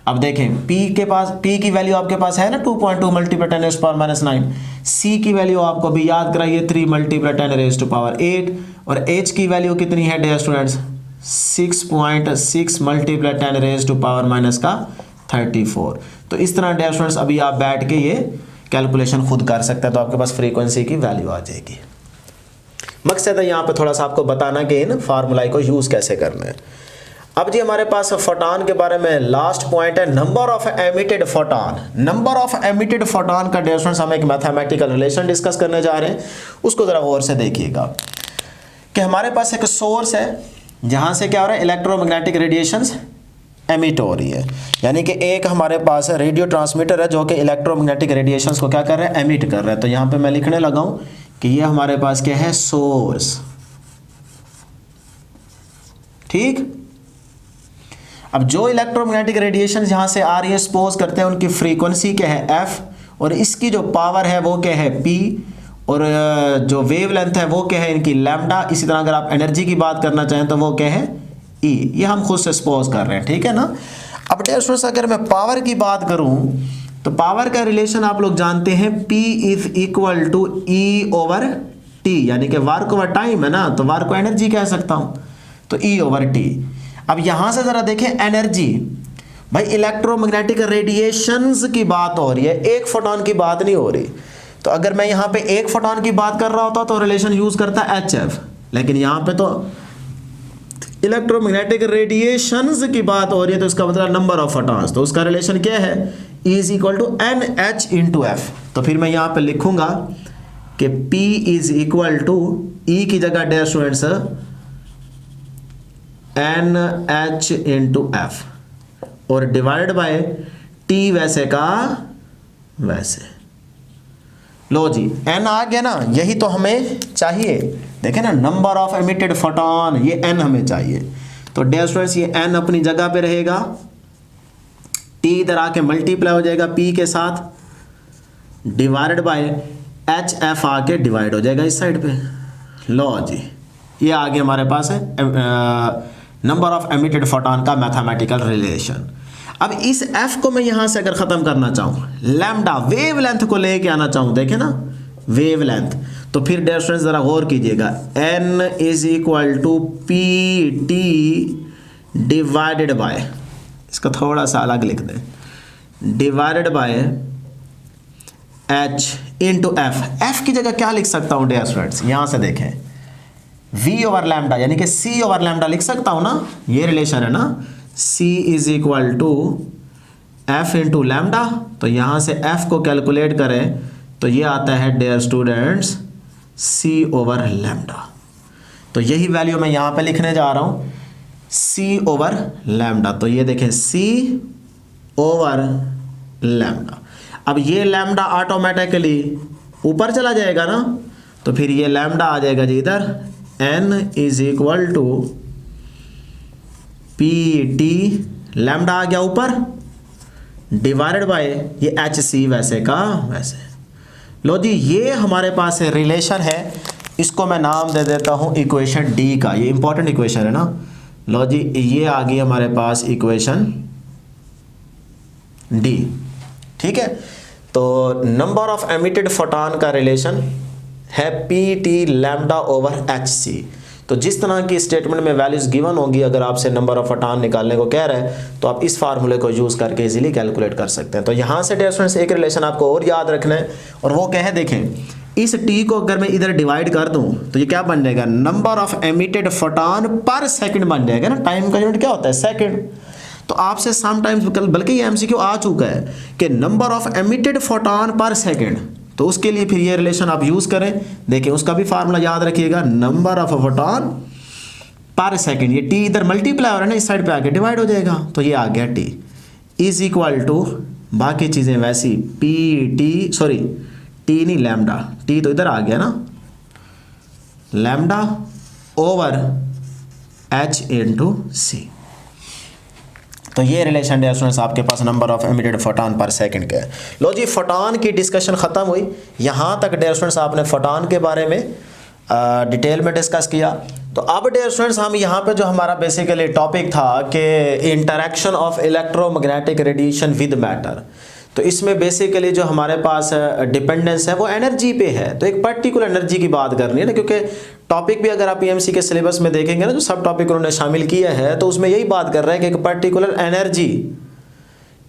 अब देखें P के पास, P की वैल्यू आपके पास है ना 2.2 multiply 10 raise to power minus 9, C की वैल्यू आपको भी याद कराइए 3 मल्टीप्लाई 10 रेज़ टू पावर 8, और H की वैल्यू कितनी है dear students 6.6 multiply 10 raise to power minus का 34। तो इस तरह डियर स्टूडेंट्स अभी आप बैठ के ये कैलकुलेशन खुद कर सकते हैं, तो आपके पास फ्रीक्वेंसी की वैल्यू आ जाएगी। मकसद है यहाँ पे थोड़ा सा आपको बताना कि इन फार्मूला को यूज़ कैसे करना है। अब जी हमारे पास फोटॉन के बारे में लास्ट पॉइंट है number of emitted photon. Number of emitted photon का डियर स्टूडेंट्स हम एक मैथमेटिकल रिलेशन डिस्कस करने जा रहे हैं, उसको ज़रा गौर से देखिएगा कि हमारे पास एक सोर्स है जहाँ से क्या हो रहा है, इलेक्ट्रोमैग्नेटिक रेडिएशंस एमिट हो रही है, यानी कि एक हमारे पास रेडियो ट्रांसमीटर है जो कि इलेक्ट्रोमैग्नेटिक रेडिएशंस को क्या कर रहा है, एमिट कर रहा है। तो यहाँ पे मैं लिखने लगा हूँ कि ये हमारे पास क्या है, सोर्स। ठीक, अब जो इलेक्ट्रोमैग्नेटिक रेडिएशन यहाँ से आ रही है, सपोज करते हैं उनकी फ्रीक्वेंसी क्या है F, और इसकी जो पावर है वो क्या है P, और जो वेव लेंथ है वो क्या है इनकी लैम्डा। इसी तरह अगर आप एनर्जी की बात करना चाहें तो वो क्या है E। ये हम खुद से सपोज कर रहे हैं, ठीक है ना। अब डियर स्टूडेंट्स अगर मैं पावर की बात करूं तो पावर का रिलेशन आप लोग जानते हैं, P is equal to E over T, यानी कि वर्क ओवर टाइम है ना, तो वर्क को एनर्जी कह सकता हूं, तो E ओवर T। अब यहां से जरा देखें एनर्जी, भाई इलेक्ट्रोमैग्नेटिक रेडिएशंस की बात हो रही है, एक फोटॉन की बात नहीं हो रही। तो अगर मैं यहाँ पे एक फोटॉन की बात कर रहा होता तो रिलेशन यूज करता HF, लेकिन यहाँ पे तो इलेक्ट्रोमैग्नेटिक रेडिएशंस की बात हो रही है, तो इसका मतलब नंबर ऑफ फोटॉन्स, तो उसका रिलेशन क्या है, E is equal to NH into F। तो फिर मैं यहाँ पे लिखूंगा कि P is equal to E की जगह dear students NH into F, और डिवाइड बाय T वैसे का वैसे। लो जी N आ गया ना, यही तो हमें चाहिए। देखें ना, नंबर ऑफ एमिटेड फोटॉन, ये N हमें चाहिए। तो डियर स्टूडेंट्स ये N अपनी जगह पे रहेगा, T इधर आके मल्टीप्लाई हो जाएगा P के साथ, डिवाइडेड बाय HF आके डिवाइड हो जाएगा इस साइड पे। लो जी ये आगे हमारे पास है नंबर ऑफ एमिटेड फोटॉन का मैथमेटिकल रिलेशन। अब इस F को मैं यहां से अगर खत्म करना चाहूं, लैम्डा वेव लेंथ को लेके आना चाहूं, देखें ना वेव लेंथ, तो फिर डियर स्टूडेंट्स जरा गौर कीजिएगा, N is equal to PT divided by, इसका थोड़ा सा अलग लिख दें, divided by H into F। F की जगह क्या लिख सकता हूं डियर स्टूडेंट्स, यहां से देखें V ओवर लैम्डा, यानी कि C ओवर लैम्डा लिख सकता हूं ना, ये रिलेशन है ना, C is equal to F into lambda. तो यहां से F को कैलकुलेट करें तो ये आता है dear students C over lambda. तो यही वैल्यू मैं यहां पे लिखने जा रहा हूं, C ओवर लैम्डा। तो ये देखें C ओवर लैम्डा। अब ये लैम्डा ऑटोमेटिकली ऊपर चला जाएगा ना, तो फिर ये लैम्डा आ जाएगा जी इधर, N is equal to PT, lambda आ गया ऊपर, डिवाइडेड बाय ये HC वैसे का वैसे। लो जी ये हमारे पास रिलेशन है, इसको मैं नाम दे देता हूं इक्वेशन D का, ये इंपॉर्टेंट इक्वेशन है ना। लो जी ये आ गई हमारे पास इक्वेशन D, ठीक है। तो नंबर ऑफ एमिटेड फोटॉन का रिलेशन है P T lambda over H C. तो जिस तरह की स्टेटमेंट में वैल्यूज गिवन होगी, अगर आपसे नंबर ऑफ फोटॉन निकालने को कह रहा है तो आप इस फार्मूले को यूज़ करके इजीली कैलकुलेट कर सकते हैं। तो यहाँ से डियर स्टूडेंट्स एक रिलेशन आपको और याद रखना है, और वो क्या है देखें, इस टी को अगर मैं इधर डिवाइड कर दूं तो ये क्या बन जाएगा, नंबर ऑफ एमिटेड फोटॉन पर सेकंड बन जाएगा ना। टाइम का यूनिट क्या होता है, सेकंड। तो आपसे समटाइम्स बल्कि ये एमसीक्यू आ चुका है कि नंबर ऑफ एमिटेड फोटॉन पर सेकंड, तो उसके लिए फिर ये रिलेशन आप यूज करें। देखिए उसका भी फार्मूला याद रखिएगा, नंबर ऑफ फोटॉन पर सेकंड, ये टी इधर मल्टीप्लाई हो रहा है ना, इस साइड पे आके डिवाइड हो जाएगा, तो ये आ गया टी इज इक्वल टू बाकी चीजें वैसी पी टी, सॉरी टी नहीं लैम्डा, टी तो इधर आ गया ना, लैम्डा ओवर एच इंटू सी। तो ये रिलेशन डियर स्टूडेंट्स आपके पास नंबर ऑफ एमिटेड फोटॉन पर सेकंड का है। लो जी, फोटॉन की डिस्कशन ख़त्म हुई। यहाँ तक डियर स्टूडेंट्स आपने फोटॉन के बारे में डिटेल में डिस्कस किया। तो अब डियर स्टूडेंट्स हम यहाँ पे जो हमारा बेसिकली टॉपिक था कि interaction of electromagnetic radiation with matter, तो इसमें बेसिकली जो हमारे पास डिपेंडेंस है वो एनर्जी पे है। तो एक पर्टिकुलर एनर्जी की बात करनी है ना, क्योंकि टॉपिक भी अगर आप पीएमसी के सिलेबस में देखेंगे ना, जो सब टॉपिक उन्होंने शामिल किया है, तो उसमें यही बात कर रहे हैं कि एक पर्टिकुलर एनर्जी,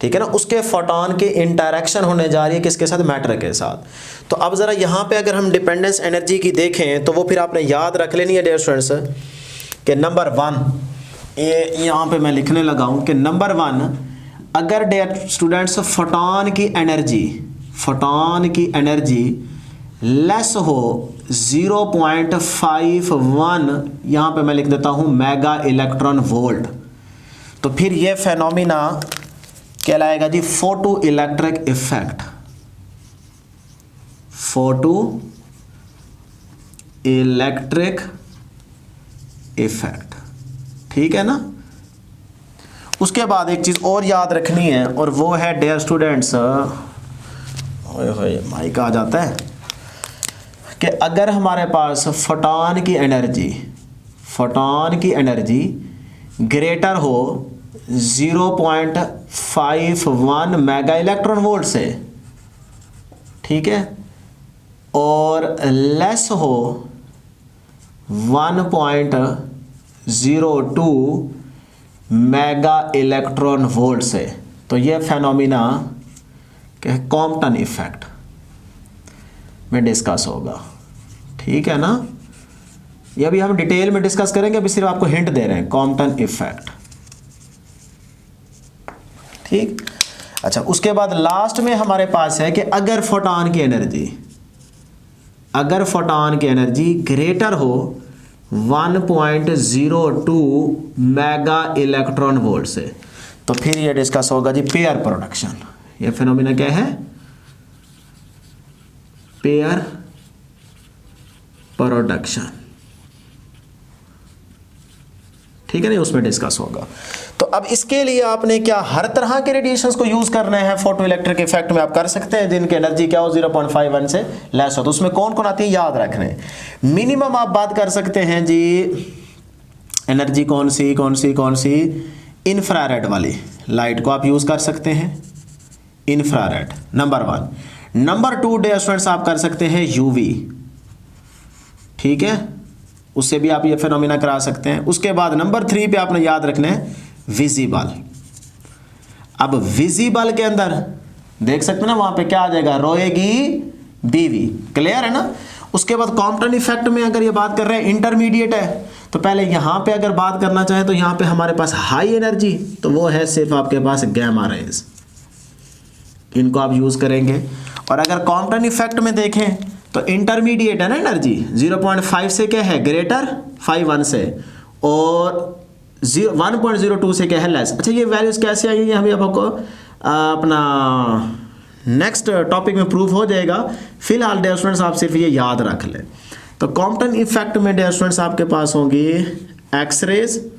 ठीक है ना, उसके फोटॉन की इंटरेक्शन होने जा रही है किसके साथ, मैटर के साथ। तो अब ज़रा यहाँ पे अगर हम डिपेंडेंस एनर्जी की देखें तो वो फिर आपने याद रख लेनी है डियर स्टूडेंट्स कि नंबर 1, ये यहाँ पे मैं लिखने लगा हूँ कि नंबर 1, अगर डियर स्टूडेंट्स फोटॉन की एनर्जी लेस हो 0.51, यहाँ पे मैं लिख देता हूँ मेगा इलेक्ट्रॉन वोल्ट, तो फिर ये फेनोमिना कहलाएगा जी photoelectric effect. Photoelectric effect, ठीक है ना। उसके बाद एक चीज़ और याद रखनी है, और वो है डियर स्टूडेंट्स, माइक आ जाता है, कि अगर हमारे पास फोटॉन की एनर्जी ग्रेटर हो 0.51 मेगा इलेक्ट्रॉन वोल्ट से, ठीक है, और लेस हो 1.02 मेगा इलेक्ट्रॉन वोल्ट से, तो ये फेनोमिना क्या, कॉम्पटन इफेक्ट में डिस्कस होगा, ठीक है ना। ये भी हम डिटेल में डिस्कस करेंगे, अभी सिर्फ आपको हिंट दे रहे हैं, कॉम्पटन इफेक्ट, ठीक। अच्छा, उसके बाद लास्ट में हमारे पास है कि अगर फोटॉन की एनर्जी ग्रेटर हो 1.02 मेगा इलेक्ट्रॉन वोल्ट से, तो फिर ये डिस्कस होगा जी पेयर प्रोडक्शन। ये फिनोमिना क्या है, पेयर प्रोडक्शन, ठीक है ना, उसमें डिस्कस होगा। तो अब इसके लिए आपने क्या हर तरह के रेडिएशंस को यूज करना है फोटो इलेक्ट्रिक इफेक्ट में, आप कर सकते हैं जिनकी एनर्जी क्या हो 0.51 से लेस हो। तो उसमें कौन कौन आती है याद रखने, मिनिमम आप बात कर सकते हैं जी, एनर्जी कौन सी, इंफ्रारेड वाली लाइट को आप यूज कर सकते हैं, infrared number 1। Number 2 dear students आप कर सकते हैं यूवी, ठीक है, उससे भी आप ये फिनोमिना करा सकते हैं। उसके बाद नंबर 3 पे आपने याद रखना है विजिबल। अब विजिबल के अंदर देख सकते हैं ना, वहां पे क्या आ जाएगा, रोएगी बीवी, क्लियर है ना। उसके बाद कॉम्पटन इफेक्ट में अगर ये बात कर रहे हैं इंटरमीडिएट है, तो पहले यहां पे अगर बात करना चाहे तो यहां पे हमारे पास हाई एनर्जी, तो वो है सिर्फ आपके पास गामा रेज, इनको आप यूज करेंगे। और अगर कॉम्पटन इफेक्ट में देखें तो इंटरमीडिएट है ना एनर्जी, 0.5 से क्या है ग्रेटर, 51 से, और 1.02 से क्या है लेस। अच्छा, ये वैल्यूज कैसे आई हैं हमें आपको अपना नेक्स्ट टॉपिक में प्रूव हो जाएगा। फिलहाल डियर स्टूडेंट्स आप सिर्फ ये याद रख लें। तो कॉम्पटन इफेक्ट में डियर स्टूडेंट्स आपके पास होंगी एक्स रेज,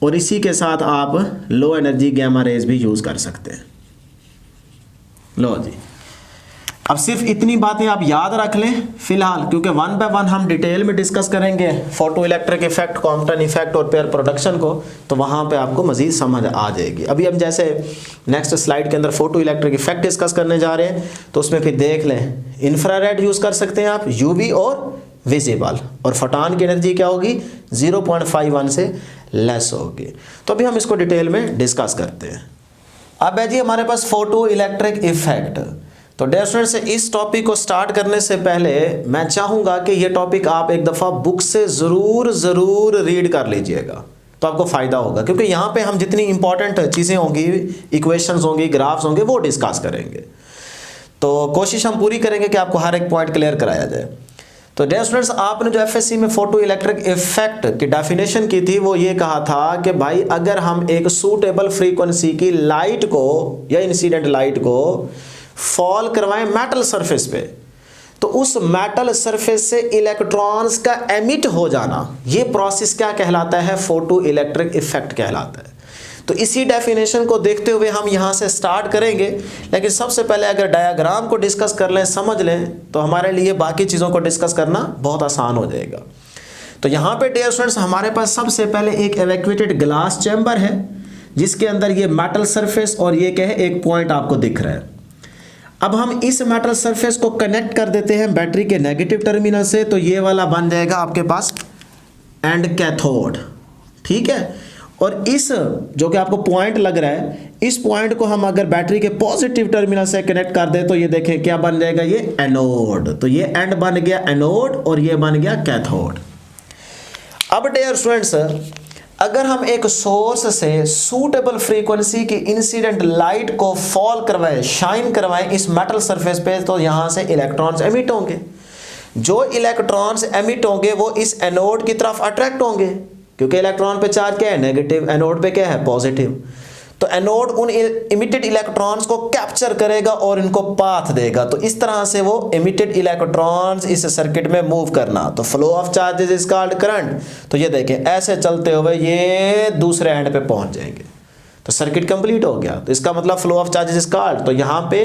और इसी के साथ आप लो एनर्जी गामा रेज भी यूज कर सकते हैं। लो जी, अब सिर्फ इतनी बातें आप याद रख लें फिलहाल, क्योंकि वन बाय वन हम डिटेल में डिस्कस करेंगे photo electric effect, Compton effect और पेयर प्रोडक्शन को, तो वहाँ पे आपको मजीद समझ आ जाएगी। अभी हम जैसे नेक्स्ट स्लाइड के अंदर फोटो इलेक्ट्रिक इफेक्ट डिस्कस करने जा रहे हैं, तो उसमें फिर देख लें इंफ्रारेड यूज़ कर सकते हैं आप, यूवी और विजिबल, और फोटॉन की एनर्जी क्या होगी 0.51 से लेस होगी। तो अभी हम इसको डिटेल में डिस्कस करते हैं। अब है जी हमारे पास फोटो इलेक्ट्रिक इफेक्ट। तो डियर स्टूडेंट्स, इस टॉपिक को स्टार्ट करने से पहले मैं चाहूँगा कि ये टॉपिक आप एक दफ़ा बुक से ज़रूर रीड कर लीजिएगा, तो आपको फ़ायदा होगा, क्योंकि यहाँ पे हम जितनी इंपॉर्टेंट चीज़ें होंगी, इक्वेशंस होंगी, ग्राफ्स होंगे, वो डिस्कस करेंगे। तो कोशिश हम पूरी करेंगे कि आपको हर एक पॉइंट क्लियर कराया जाए। तो डियर स्टूडेंट्स, आपने जो एफएससी में फोटो इलेक्ट्रिक इफेक्ट की डेफिनेशन की थी, वो ये कहा था कि भाई अगर हम एक सूटेबल फ्रीक्वेंसी की लाइट को या इंसिडेंट लाइट को फॉल करवाएं मेटल सरफेस पे, तो उस मेटल सरफेस से इलेक्ट्रॉन्स का एमिट हो जाना, ये प्रोसेस क्या कहलाता है, फोटो इलेक्ट्रिक इफेक्ट कहलाता है। तो इसी डेफिनेशन को देखते हुए हम यहाँ से स्टार्ट करेंगे, लेकिन सबसे पहले अगर डायग्राम को डिस्कस कर लें, समझ लें, तो हमारे लिए बाकी चीज़ों को डिस्कस करना बहुत आसान हो जाएगा। तो यहाँ पे डियर स्टूडेंट्स, हमारे पास सबसे पहले एक एवैक्यूएटेड ग्लास चैम्बर है, जिसके अंदर ये मेटल सरफेस और ये क्या है, एक पॉइंट आपको दिख रहा है। अब हम इस मेटल सरफेस को कनेक्ट कर देते हैं बैटरी के नेगेटिव टर्मिनल से, तो ये वाला बन जाएगा आपके पास एंड कैथोड, ठीक है। और इस जो कि आपको पॉइंट लग रहा है, इस पॉइंट को हम अगर बैटरी के पॉजिटिव टर्मिनल से कनेक्ट कर दें, तो ये देखें क्या बन जाएगा, ये एनोड। तो ये एंड बन गया एनोड और ये बन गया कैथोड। अब डियर स्टूडेंट्स, अगर हम एक सोर्स से सूटेबल फ्रीक्वेंसी की इंसिडेंट लाइट को फॉल करवाएं, शाइन करवाएं इस मेटल सरफेस पे, तो यहां से इलेक्ट्रॉन्स एमिट होंगे। जो इलेक्ट्रॉन्स एमिट होंगे वो इस एनोड की तरफ अट्रैक्ट होंगे, क्योंकि इलेक्ट्रॉन पे चार्ज क्या है, नेगेटिव, एनोड पे क्या है, पॉजिटिव। तो एनोड उन इमिटेड इलेक्ट्रॉन्स को कैप्चर करेगा और इनको पाथ देगा। तो इस तरह से वो इमिटेड इलेक्ट्रॉन्स इस सर्किट में मूव करना, तो flow of charges is called current. तो ये देखें ऐसे चलते हुए ये दूसरे एंड पे पहुंच जाएंगे, तो सर्किट कंप्लीट हो गया। तो इसका मतलब flow of charges is called. तो यहाँ पे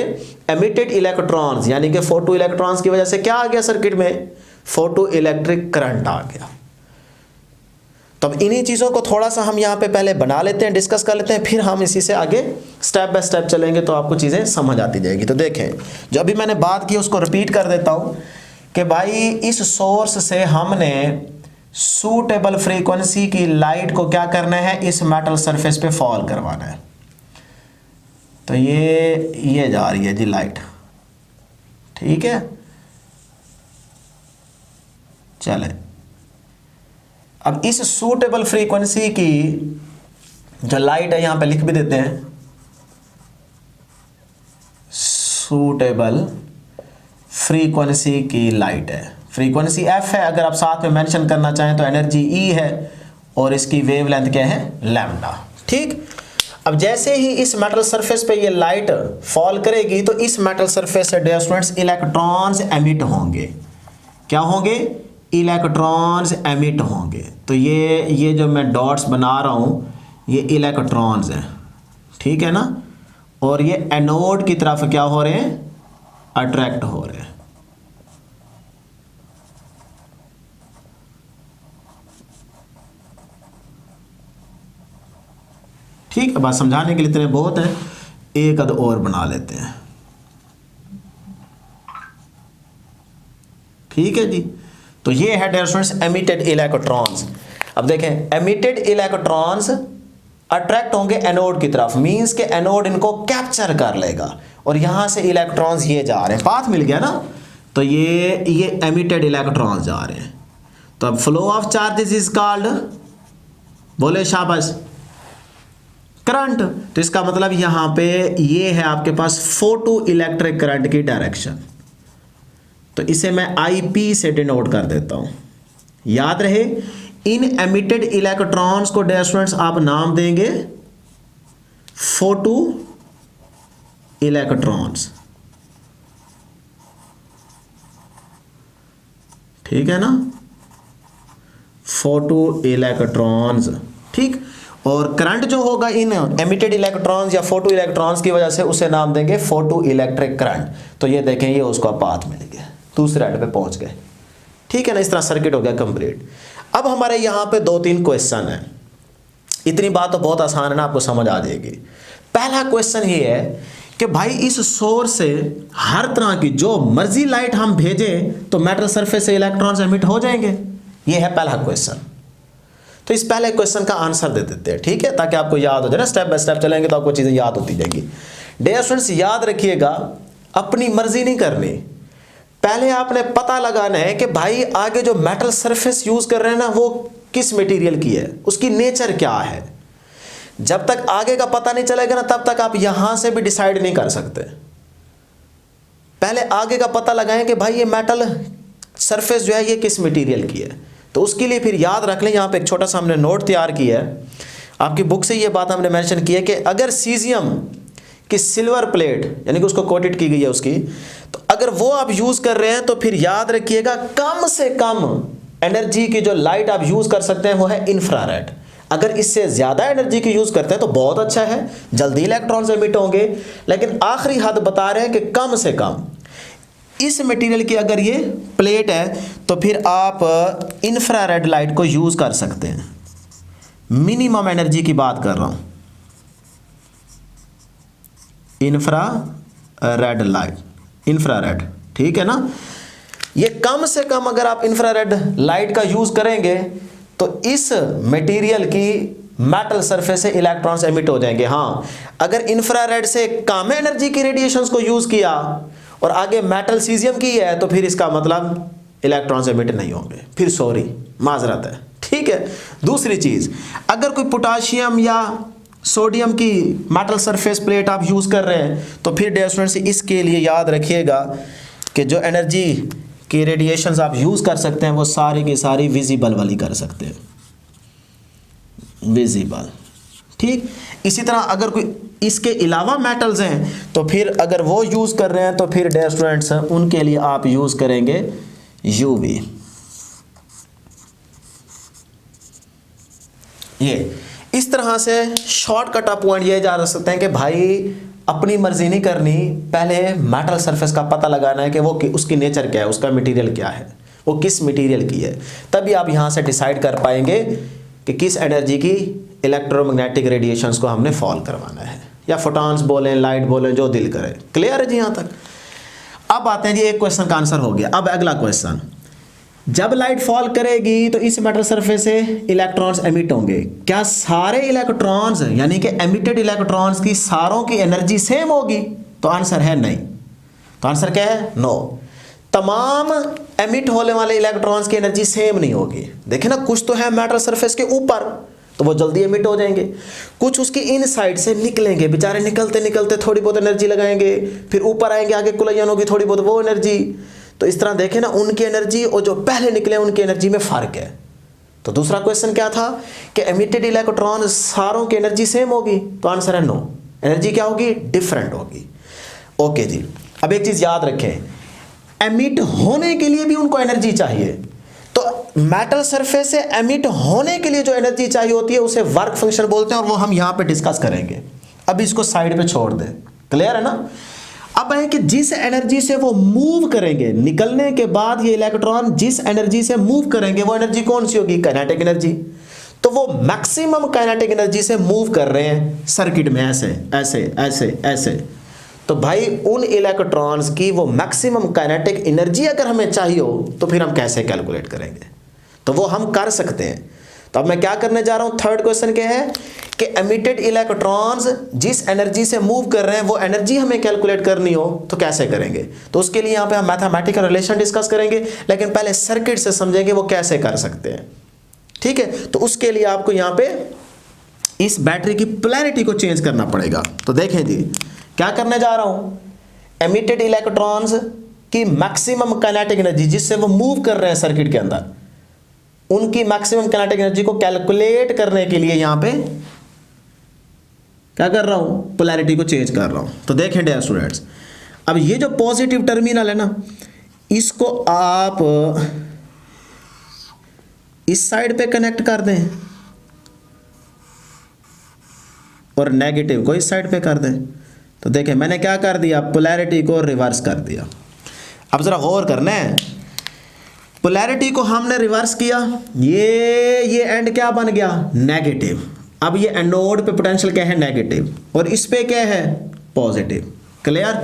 एमिटेड इलेक्ट्रॉन्स यानी कि फोटो इलेक्ट्रॉन्स की वजह से क्या आ गया सर्किट में, फोटो इलेक्ट्रिक करंट आ गया। तो अब इन्हीं चीज़ों को थोड़ा सा हम यहाँ पे पहले बना लेते हैं, डिस्कस कर लेते हैं, फिर हम इसी से आगे स्टेप बाय स्टेप चलेंगे, तो आपको चीज़ें समझ आती जाएगी। तो देखें, जो अभी मैंने बात की उसको रिपीट कर देता हूँ कि भाई इस सोर्स से हमने सूटेबल फ्रीक्वेंसी की लाइट को क्या करना है, इस मेटल सरफेस पे फॉल करवाना है। तो ये जा रही है जी लाइट, ठीक है। चले, अब इस सूटेबल फ्रीक्वेंसी की जो लाइट है यहां पे लिख भी देते हैं, सूटेबल फ्रीक्वेंसी की लाइट है। फ्रीक्वेंसी एफ है, अगर आप साथ में मेंशन करना चाहें तो एनर्जी ई है, और इसकी वेवलेंथ क्या है, लैम्डा, ठीक। अब जैसे ही इस मेटल सरफेस पे ये लाइट फॉल करेगी, तो इस मेटल सरफेस से डियर स्टूडेंट्स इलेक्ट्रॉन्स एमिट होंगे। क्या होंगे, इलेक्ट्रॉन्स एमिट होंगे। तो ये जो मैं डॉट्स बना रहा हूँ ये इलेक्ट्रॉन्स हैं, ठीक है ना, और ये एनोड की तरफ क्या हो रहे हैं, अट्रैक्ट हो रहे हैं। ठीक है, बात समझाने के लिए इतने बहुत है, एक अद और बना लेते हैं, ठीक है जी। तो ये है डियर स्टूडेंट्स एमिटेड इलेक्ट्रॉन्स। अब देखें, एमिटेड इलेक्ट्रॉन्स अट्रैक्ट होंगे एनोड की तरफ, मींस के एनोड इनको कैप्चर कर लेगा, और यहां से इलेक्ट्रॉन्स ये जा रहे हैं, पाथ मिल गया ना। तो ये एमिटेड इलेक्ट्रॉन्स जा रहे हैं। तो अब flow of charges is called, बोले शाबाश, करंट। तो इसका मतलब यहां पे ये है आपके पास फोटो इलेक्ट्रिक करंट की डायरेक्शन। तो इसे मैं IP से डिनोट कर देता हूं। याद रहे, इन एमिटेड इलेक्ट्रॉन्स को डियर स्टूडेंट्स आप नाम देंगे फोटो इलेक्ट्रॉन्स, ठीक है ना, फोटो इलेक्ट्रॉन्स, ठीक। और करंट जो होगा इन एमिटेड इलेक्ट्रॉन्स या फोटो इलेक्ट्रॉन्स की वजह से उसे नाम देंगे फोटो इलेक्ट्रिक करंट। तो ये देखें ये उसको पाथ मिल गया, दूसरे एंड पे पहुंच गए। ठीक है ना, इस तरह सर्किट हो गया कंप्लीट। अब हमारे यहाँ पे 2-3 क्वेश्चन है, इतनी बात तो बहुत आसान है ना, आपको समझ आ जाएगी। पहला क्वेश्चन ये है कि भाई इस सोर्स से हर तरह की जो मर्जी लाइट हम भेजें तो मेटल सरफेस से इलेक्ट्रॉन्स एमिट हो जाएंगे। ये है पहला क्वेश्चन। तो इस पहले क्वेश्चन का आंसर दे देते हैं, ठीक है, ताकि आपको याद हो जाए ना, स्टेप बाय स्टेप चलेंगे तो आपको चीजें याद होती जाएंगी। डियर स्टूडेंट्स, याद रखिएगा अपनी मर्जी नहीं करनी, पहले आपने पता लगाना है कि भाई आगे जो मेटल सरफेस यूज कर रहे हैं ना वो किस मटेरियल की है, उसकी नेचर क्या है। जब तक आगे का पता नहीं चलेगा ना तब तक आप यहां से भी डिसाइड नहीं कर सकते। पहले आगे का पता लगाएं कि भाई ये मेटल सरफेस जो है ये किस मटेरियल की है। तो उसके लिए फिर याद रख लें, यहाँ पे एक छोटा सा हमने नोट तैयार किया है, आपकी बुक से ये बात हमने मेंशन की है कि अगर सीजियम की सिल्वर प्लेट यानी कि उसको कोटेड की गई है उसकी, तो अगर वो आप यूज कर रहे हैं तो फिर याद रखिएगा कम से कम एनर्जी की जो लाइट आप यूज कर सकते हैं वो है इंफ्रारेड। अगर इससे ज्यादा एनर्जी की यूज करते हैं तो बहुत अच्छा है, जल्दी इलेक्ट्रॉन्स एमिट होंगे, लेकिन आखिरी हद बता रहे हैं कि कम से कम इस मटेरियल की अगर ये प्लेट है तो फिर आप इंफ्रारेड लाइट को यूज कर सकते हैं। मिनिमम एनर्जी की बात कर रहा हूं, इंफ्रारेड लाइट, इंफ्रारेड, ठीक है ना। ये कम से कम अगर आप इंफ्रारेड लाइट का यूज करेंगे तो इस मटेरियल की मेटल सरफेस से इलेक्ट्रॉन्स एमिट हो जाएंगे। हाँ, अगर इंफ्रारेड से कम एनर्जी की रेडिएशंस को यूज किया और आगे मेटल सीजियम की है तो फिर इसका मतलब इलेक्ट्रॉन्स एमिट नहीं होंगे, फिर सॉरी माजरत है, ठीक है। दूसरी चीज, अगर कोई पोटाशियम या सोडियम की मेटल सरफेस प्लेट आप यूज कर रहे हैं तो फिर डियर स्टूडेंट्स इसके लिए याद रखिएगा कि जो एनर्जी की रेडिएशंस आप यूज कर सकते हैं वो सारी की सारी विजिबल वाली कर सकते हैं, विजिबल, ठीक। इसी तरह अगर कोई इसके अलावा मेटल्स हैं तो फिर अगर वो यूज कर रहे हैं तो फिर डियर स्टूडेंट्स उनके लिए आप यूज करेंगे यूवी। ये इस तरह से शॉर्टकट आप पॉइंट ये जा सकते हैं कि भाई अपनी मर्जी नहीं करनी, पहले मेटल सरफेस का पता लगाना है कि वो उसकी नेचर क्या है, उसका मटेरियल क्या है, वो किस मटेरियल की है, तभी आप यहां से डिसाइड कर पाएंगे कि किस एनर्जी की इलेक्ट्रोमैग्नेटिक रेडिएशंस को हमने फॉल करवाना है, या फोटॉन्स बोलें, लाइट बोलें, जो दिल करे। क्लियर है जी यहां तक। अब आते हैं जी, एक क्वेश्चन का आंसर हो गया। अब अगला क्वेश्चन, जब लाइट फॉल करेगी तो इस मेटल सरफेस से इलेक्ट्रॉन्स एमिट होंगे, क्या सारे इलेक्ट्रॉन्स यानी कि एमिटेड इलेक्ट्रॉन्स की सारों की एनर्जी सेम होगी? तो आंसर है नहीं। तो आंसर क्या है? नो। तमाम एमिट होने वाले इलेक्ट्रॉन्स की एनर्जी सेम नहीं होगी। देखिए ना, कुछ तो है मेटल सरफेस के ऊपर तो वो जल्दी एमिट हो जाएंगे, कुछ उसकी इन साइड से निकलेंगे, बेचारे निकलते निकलते थोड़ी बहुत एनर्जी लगाएंगे, फिर ऊपर आएंगे, आगे कुलयन होगी थोड़ी बहुत वो एनर्जी। तो इस तरह देखें ना, उनकी एनर्जी और जो पहले निकले उनकी एनर्जी में फर्क है। तो दूसरा क्वेश्चन क्या था कि एमिटेड इलेक्ट्रॉन सारों की एनर्जी सेम होगी? तो आंसर है नो, एनर्जी क्या होगी? डिफरेंट होगी। ओके जी, अब एक चीज याद रखें, एमिट होने के लिए भी उनको एनर्जी चाहिए। तो मेटल सरफेस से एमिट होने के लिए जो एनर्जी चाहिए होती है उसे वर्क फंक्शन बोलते हैं, और वो हम यहां पे डिस्कस करेंगे। अब इसको साइड पे छोड़ दें, क्लियर है ना। अब है कि जिस एनर्जी से वो मूव करेंगे, निकलने के बाद ये इलेक्ट्रॉन जिस एनर्जी से मूव करेंगे वो एनर्जी कौन सी होगी? Kinetic energy. तो वो मैक्सिमम काइनेटिक एनर्जी से मूव कर रहे हैं सर्किट में, ऐसे ऐसे ऐसे ऐसे। तो भाई उन इलेक्ट्रॉन्स की वो मैक्सिमम काइनेटिक एनर्जी अगर हमें चाहिए हो तो फिर हम कैसे कैलकुलेट करेंगे? तो वो हम कर सकते हैं। तो अब मैं क्या करने जा रहा हूं, थर्ड क्वेश्चन क्या है कि एमिटेड इलेक्ट्रॉन्स जिस एनर्जी से मूव कर रहे हैं वो एनर्जी हमें कैलकुलेट करनी हो तो कैसे करेंगे? तो उसके लिए यहां पे हम मैथमेटिकल रिलेशन डिस्कस करेंगे, लेकिन पहले सर्किट से समझेंगे वो कैसे कर सकते हैं, ठीक है। तो उसके लिए आपको यहां पे इस बैटरी की पोलैरिटी को चेंज करना पड़ेगा। तो देखें जी, क्या करने जा रहा हूं, एमिटेड इलेक्ट्रॉन्स की मैक्सिमम काइनेटिक एनर्जी जिससे वो मूव कर रहे हैं सर्किट के अंदर, उनकी मैक्सिमम काइनेटिक एनर्जी को कैलकुलेट करने के लिए यहां पे क्या कर रहा हूं, पोलैरिटी को चेंज कर रहा हूं। तो देखें डियर स्टूडेंट्स, अब ये जो पॉजिटिव टर्मिनल है ना, इसको आप इस साइड पे कनेक्ट कर दें, और नेगेटिव को इस साइड पे कर दें। तो देखें मैंने क्या कर दिया, पोलैरिटी को रिवर्स कर दिया। अब ज़रा गौर करना है, पोलैरिटी को हमने रिवर्स किया, ये एंड क्या बन गया, नेगेटिव। अब ये एनोड पे पोटेंशियल क्या है, नेगेटिव, और इस पे क्या है, पॉजिटिव। क्लियर।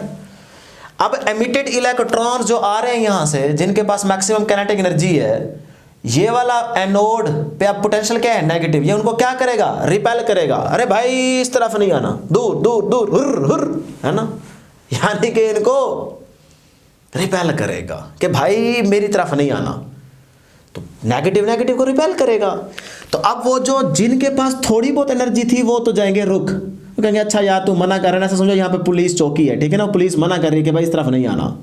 अब एमिटेड इलेक्ट्रॉन जो आ रहे हैं यहां से, जिनके पास मैक्सिमम काइनेटिक एनर्जी है, ये वाला एनोड पे अब पोटेंशियल क्या है, नेगेटिव। ये उनको क्या करेगा, रिपेल करेगा। अरे भाई इस तरफ नहीं आना, दूर दूर दूर, हुर हुर, है ना, यानी कि इनको रिपेल करेगा कि भाई मेरी तरफ नहीं आना। तो नेगेटिव नेगेटिव को रिपेल करेगा। तो अब वो जो जिनके पास थोड़ी बहुत एनर्जी थी वो तो जाएंगे रुक, वो कहेंगे अच्छा यार तू मना कर रहा है, ऐसा समझो यहाँ पे पुलिस चौकी है, ठीक है ना, पुलिस मना कर रही है कि भाई इस तरफ नहीं आना।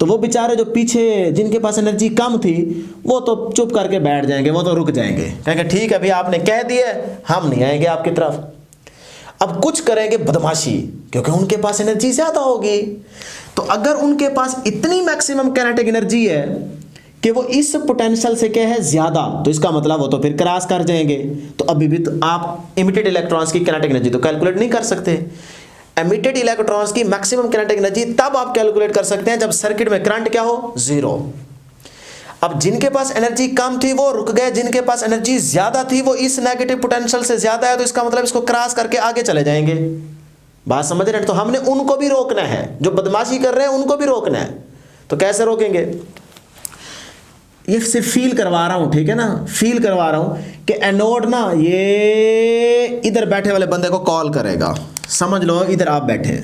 तो वो बेचारे जो पीछे जिनके पास एनर्जी कम थी वो तो चुप करके बैठ जाएंगे, वो तो रुक जाएंगे, कहेंगे ठीक है भाई आपने कह दिया, हम नहीं आएंगे आपकी तरफ। अब कुछ करेंगे बदमाशी, क्योंकि उनके पास एनर्जी ज्यादा होगी। तो अगर उनके पास इतनी मैक्सिमम काइनेटिक एनर्जी है कि वो इस पोटेंशियल से क्या है ज्यादा, तो इसका मतलब वो तो फिर क्रॉस कर जाएंगे। तो अभी भी तो आप इमिटेड इलेक्ट्रॉन्स की काइनेटिक एनर्जी तो कैलकुलेट नहीं कर सकते। एमिटेड इलेक्ट्रॉन्स की मैक्सिमम काइनेटिक एनर्जी तब आप कैलकुलेट कर सकते हैं जब सर्किट में करंट क्या हो, जीरो। अब जिनके पास एनर्जी कम थी वो रुक गए, जिनके पास एनर्जी ज्यादा थी वो इस नेगेटिव पोटेंशियल से ज्यादा है, तो इसका मतलब इसको क्रॉस करके आगे चले जाएंगे। बात समझ रहे हैं। तो हमने उनको भी रोकना है, जो बदमाशी कर रहे हैं उनको भी रोकना है। तो कैसे रोकेंगे, ये सिर्फ फील करवा रहा हूं, ठीक है ना, फील करवा रहा हूं कि एनोड ना ये इधर बैठे वाले बंदे को कॉल करेगा, समझ लो इधर आप बैठे,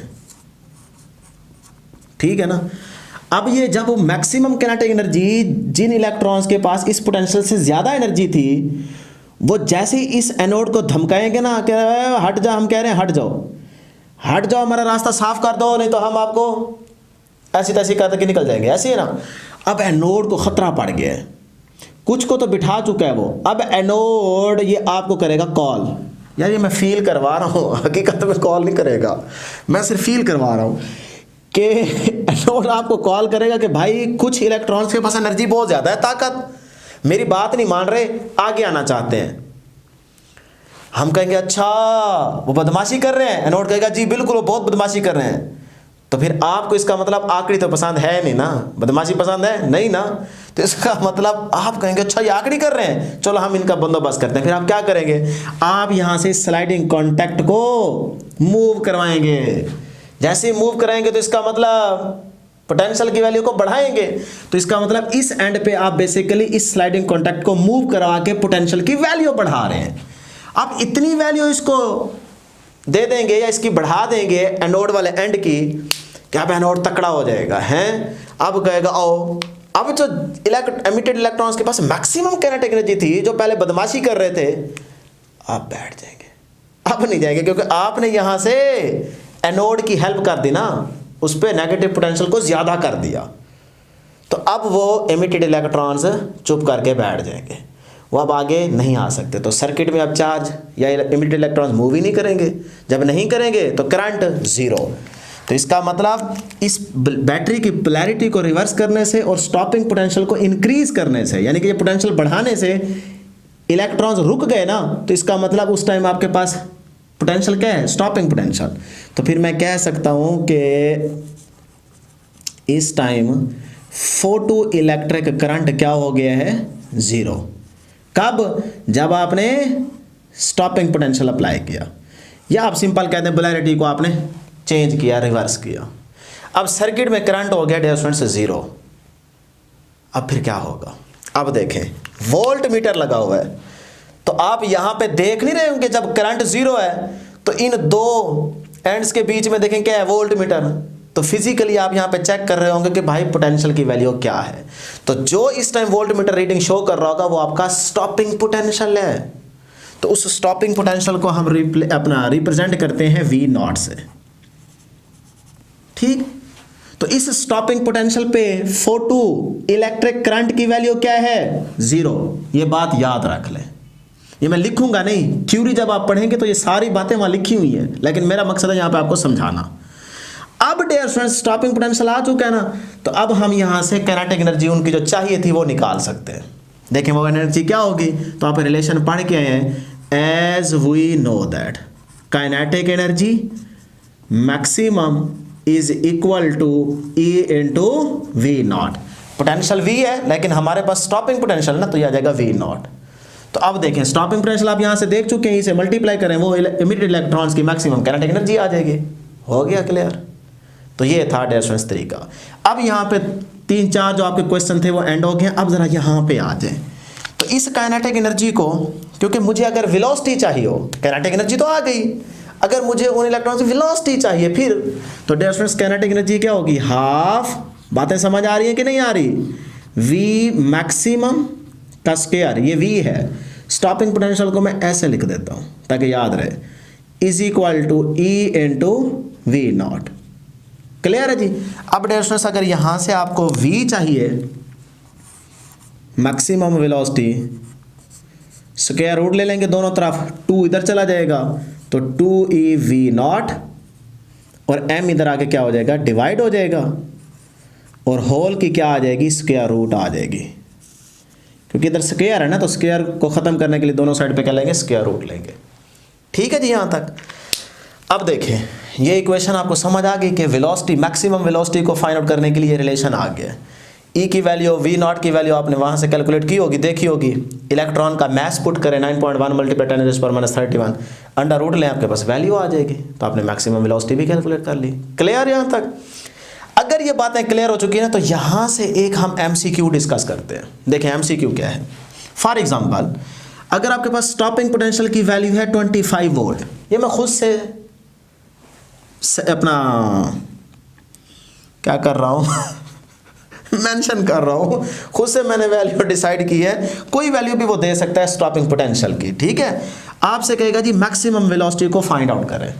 ठीक है ना। अब ये जब मैक्सिमम काइनेटिक एनर्जी जिन इलेक्ट्रॉन्स के पास इस पोटेंशियल से ज्यादा एनर्जी थी, वो जैसे ही इस एनोड को धमकाएंगे ना, कह रहे हैं हट जा, हम कह रहे हैं हट जाओ, हट जाओ, हमारा रास्ता साफ कर दो, नहीं तो हम आपको ऐसी तैसी कर के निकल जाएंगे, ऐसे है ना। अब एनोड को खतरा पड़ गया है, कुछ को तो बिठा चुका है वो। अब एनोड ये आपको करेगा कॉल। यार ये मैं फील करवा रहा हूँ, हकीकत में कॉल नहीं करेगा, मैं सिर्फ फील करवा रहा हूँ कि एनोड आपको कॉल करेगा कि भाई कुछ इलेक्ट्रॉन्स के पास एनर्जी बहुत ज़्यादा है, ताकत, मेरी बात नहीं मान रहे, आगे आना चाहते हैं। हम कहेंगे अच्छा वो बदमाशी कर रहे हैं, एनोड कहेगा जी बिल्कुल वो बहुत बदमाशी कर रहे हैं। तो फिर आपको इसका मतलब आखिरी तो पसंद है नहीं ना, बदमाशी पसंद है नहीं ना, तो इसका मतलब आप कहेंगे अच्छा ये आखिरी कर रहे हैं, चलो हम इनका बंदोबस्त करते हैं। फिर आप क्या करेंगे, आप यहां से स्लाइडिंग कॉन्टैक्ट को मूव करवाएंगे। जैसे ही मूव कराएंगे तो इसका मतलब पोटेंशियल की वैल्यू को बढ़ाएंगे, तो इसका मतलब इस एंड पे आप बेसिकली इस स्लाइडिंग कॉन्टैक्ट को मूव करवा के पोटेंशियल की वैल्यू बढ़ा रहे हैं। आप इतनी वैल्यू इसको दे देंगे या इसकी बढ़ा देंगे एनोड वाले एंड की, क्या अब एनोड तकड़ा हो जाएगा हैं। अब कहेगा ओ, अब जो एमिटेड इलेक्ट्रॉन्स के पास मैक्सिमम काइनेटिक एनर्जी थी, जो पहले बदमाशी कर रहे थे, आप बैठ जाएंगे, अब नहीं जाएंगे, क्योंकि आपने यहां से एनोड की हेल्प कर दी ना, उस पर नेगेटिव पोटेंशियल को ज्यादा कर दिया। तो अब वो एमिटेड इलेक्ट्रॉन्स चुप करके बैठ जाएंगे, वो अब आगे नहीं आ सकते। तो सर्किट में अब चार्ज या इमिटेड इलेक्ट्रॉन्स मूव ही नहीं करेंगे। जब नहीं करेंगे तो करंट जीरो। तो इसका मतलब इस बैटरी की पोलैरिटी को रिवर्स करने से और स्टॉपिंग पोटेंशियल को इंक्रीज करने से, यानी कि ये पोटेंशियल बढ़ाने से इलेक्ट्रॉन्स रुक गए ना, तो इसका मतलब उस टाइम आपके पास पोटेंशियल क्या है, स्टॉपिंग पोटेंशियल। तो फिर मैं कह सकता हूं कि इस टाइम फोटो इलेक्ट्रिक करंट क्या हो गया है, जीरो। कब, जब आपने स्टॉपिंग पोटेंशियल अप्लाई किया, या आप सिंपल कहते हैं पोलैरिटी को आपने चेंज किया, रिवर्स किया। अब सर्किट में करंट हो गया डियर स्टूडेंट्स जीरो। अब फिर क्या होगा, अब देखें वोल्ट मीटर लगा हुआ है, तो आप यहां पे देख नहीं रहे होंगे जब करंट जीरो है तो इन दो एंड्स के बीच में देखें क्या है, वोल्ट मीटर। तो फिजिकली आप यहां पे चेक कर रहे होंगे कि भाई पोटेंशियल की वैल्यू क्या है। तो जो इस time volt meter reading show कर रहा होगा वो आपका स्टॉपिंग पोटेंशियल है। तो उस स्टॉपिंग पोटेंशियल को हम अपना रिप्रेजेंट करते हैं वी नॉट से, ठीक। तो इस स्टॉपिंग पोटेंशियल पे फोटो इलेक्ट्रिक करंट की वैल्यू क्या है, जीरो। ये बात याद रख लें, ये मैं लिखूंगा नहीं, थ्योरी जब आप पढ़ेंगे तो ये सारी बातें वहां लिखी हुई है, लेकिन मेरा मकसद है यहां पे आपको समझाना। अब डियर स्टूडेंट्स स्टॉपिंग पोटेंशियल आ चुका है ना, तो अब हम यहां से काइनेटिक एनर्जी उनकी जो चाहिए थी वो निकाल सकते हैं। देखें वो एनर्जी क्या होगी, तो आप रिलेशन पढ़ के आए हैं, as we know that kinetic energy maximum is equal to E into V naught. Potential V है लेकिन हमारे पास स्टॉपिंग पोटेंशियल ना, तो यह आ जाएगा V नॉट। तो अब देखें स्टॉपिंग पोटेंशियल आप यहां से देख चुके हैं, इसे मल्टीप्लाई करें वो इमिटेड इलेक्ट्रॉन्स की मैक्सिमम काइनेटिक एनर्जी आ जाएगी। हो गया क्लियर? तो ये था डियर स्टूडेंट्स तरीका। अब यहाँ पे 3-4 जो आपके क्वेश्चन थे वो एंड हो गए। अब जरा यहाँ पे आ जाए। तो इस काइनेटिक एनर्जी को, क्योंकि मुझे अगर वेलोसिटी चाहिए हो, काइनेटिक एनर्जी तो आ गई, अगर मुझे उन इलेक्ट्रॉन्स की वेलोसिटी चाहिए फिर, तो डियर स्टूडेंट्स काइनेटिक एनर्जी क्या होगी? हाफ, बातें समझ आ रही है कि नहीं आ रही? V मैक्सिमम का स्क्वायर, ये V है। स्टॉपिंग पोटेंशियल को मैं ऐसे लिख देता हूं ताकि याद रहे, is equal to E into V naught. Clear है जी? अब डियर स्टूडेंट्स अगर यहां से आपको V चाहिए मैक्सिमम वेलोसिटी, स्क्वायर रूट ले लेंगे दोनों तरफ, 2 इधर चला जाएगा तो 2ev नॉट, और m इधर आके क्या हो जाएगा? डिवाइड हो जाएगा, और होल की क्या आ जाएगी? स्क्वायर रूट आ जाएगी। क्योंकि इधर स्क्वायर है ना, तो स्क्वायर को ख़त्म करने के लिए दोनों साइड पे क्या लेंगे? स्क्वायर रूट लेंगे। ठीक है जी यहाँ तक? अब देखें ये इक्वेशन आपको समझ आ गई कि वेलोसिटी, मैक्सिमम वेलोसिटी को फाइंड आउट करने के लिए रिलेशन आ गया। E की वैल्यू, V नॉट की वैल्यू आपने वहाँ से कैलकुलेट की होगी, देखी होगी। इलेक्ट्रॉन का मास पुट करें 9.1 मल्टीप्लाई 10⁻³ अंडर रूट लें, आपके पास वैल्यू आ जाएगी। तो आपने मैक्सिमम वेलोसिटी भी कैलकुलेट कर ली। क्लियर यहाँ तक? अगर ये बातें क्लियर हो चुकी हैं तो यहाँ से एक हम MCQ डिस्कस करते हैं। देखें MCQ क्या है। फॉर एग्जाम्पल अगर आपके पास स्टॉपिंग पोटेंशियल की वैल्यू है 25 वोल्ट, ये मैं खुद से अपना क्या कर रहा हूँ मेंशन कर रहा हूँ, खुद से मैंने वैल्यू डिसाइड की है, कोई वैल्यू भी वो दे सकता है स्टॉपिंग पोटेंशियल की। ठीक है? आपसे कहेगा जी मैक्सिमम वेलोसिटी को फाइंड आउट करें,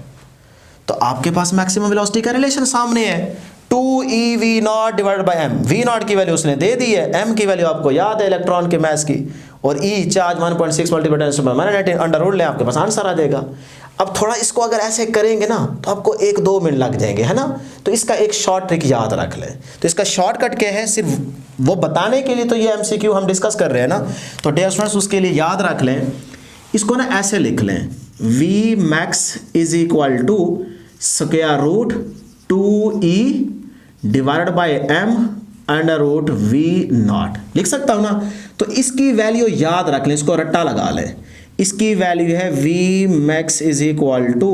तो आपके पास मैक्सिमम वेलोसिटी का रिलेशन सामने है, 2ev not divided by m। v not की वैल्यू उसने दे दी है, m की वैल्यू आपको याद है इलेक्ट्रॉन के मास की, और E charge 1.6 multiply 10⁻⁻⁰ under root लें, आपके पास आंसर आ जाएगा। अब थोड़ा इसको अगर ऐसे करेंगे ना तो आपको 1-2 मिनट लग जाएंगे, है ना? तो इसका एक शॉर्ट ट्रिक याद रख लें। तो इसका शॉर्टकट क्या है, सिर्फ वो बताने के लिए तो ये MCQ हम डिस्कस कर रहे हैं ना, तो डियर स्टूडेंट्स उसके लिए याद रख लें, इसको ना ऐसे लिख लें, V max is equal to square root 2E divided by m under root V naught. लिख सकता हूं ना? तो इसकी वैल्यू याद रख लें, इसको रट्टा लगा लें। इसकी वैल्यू है V max is equal to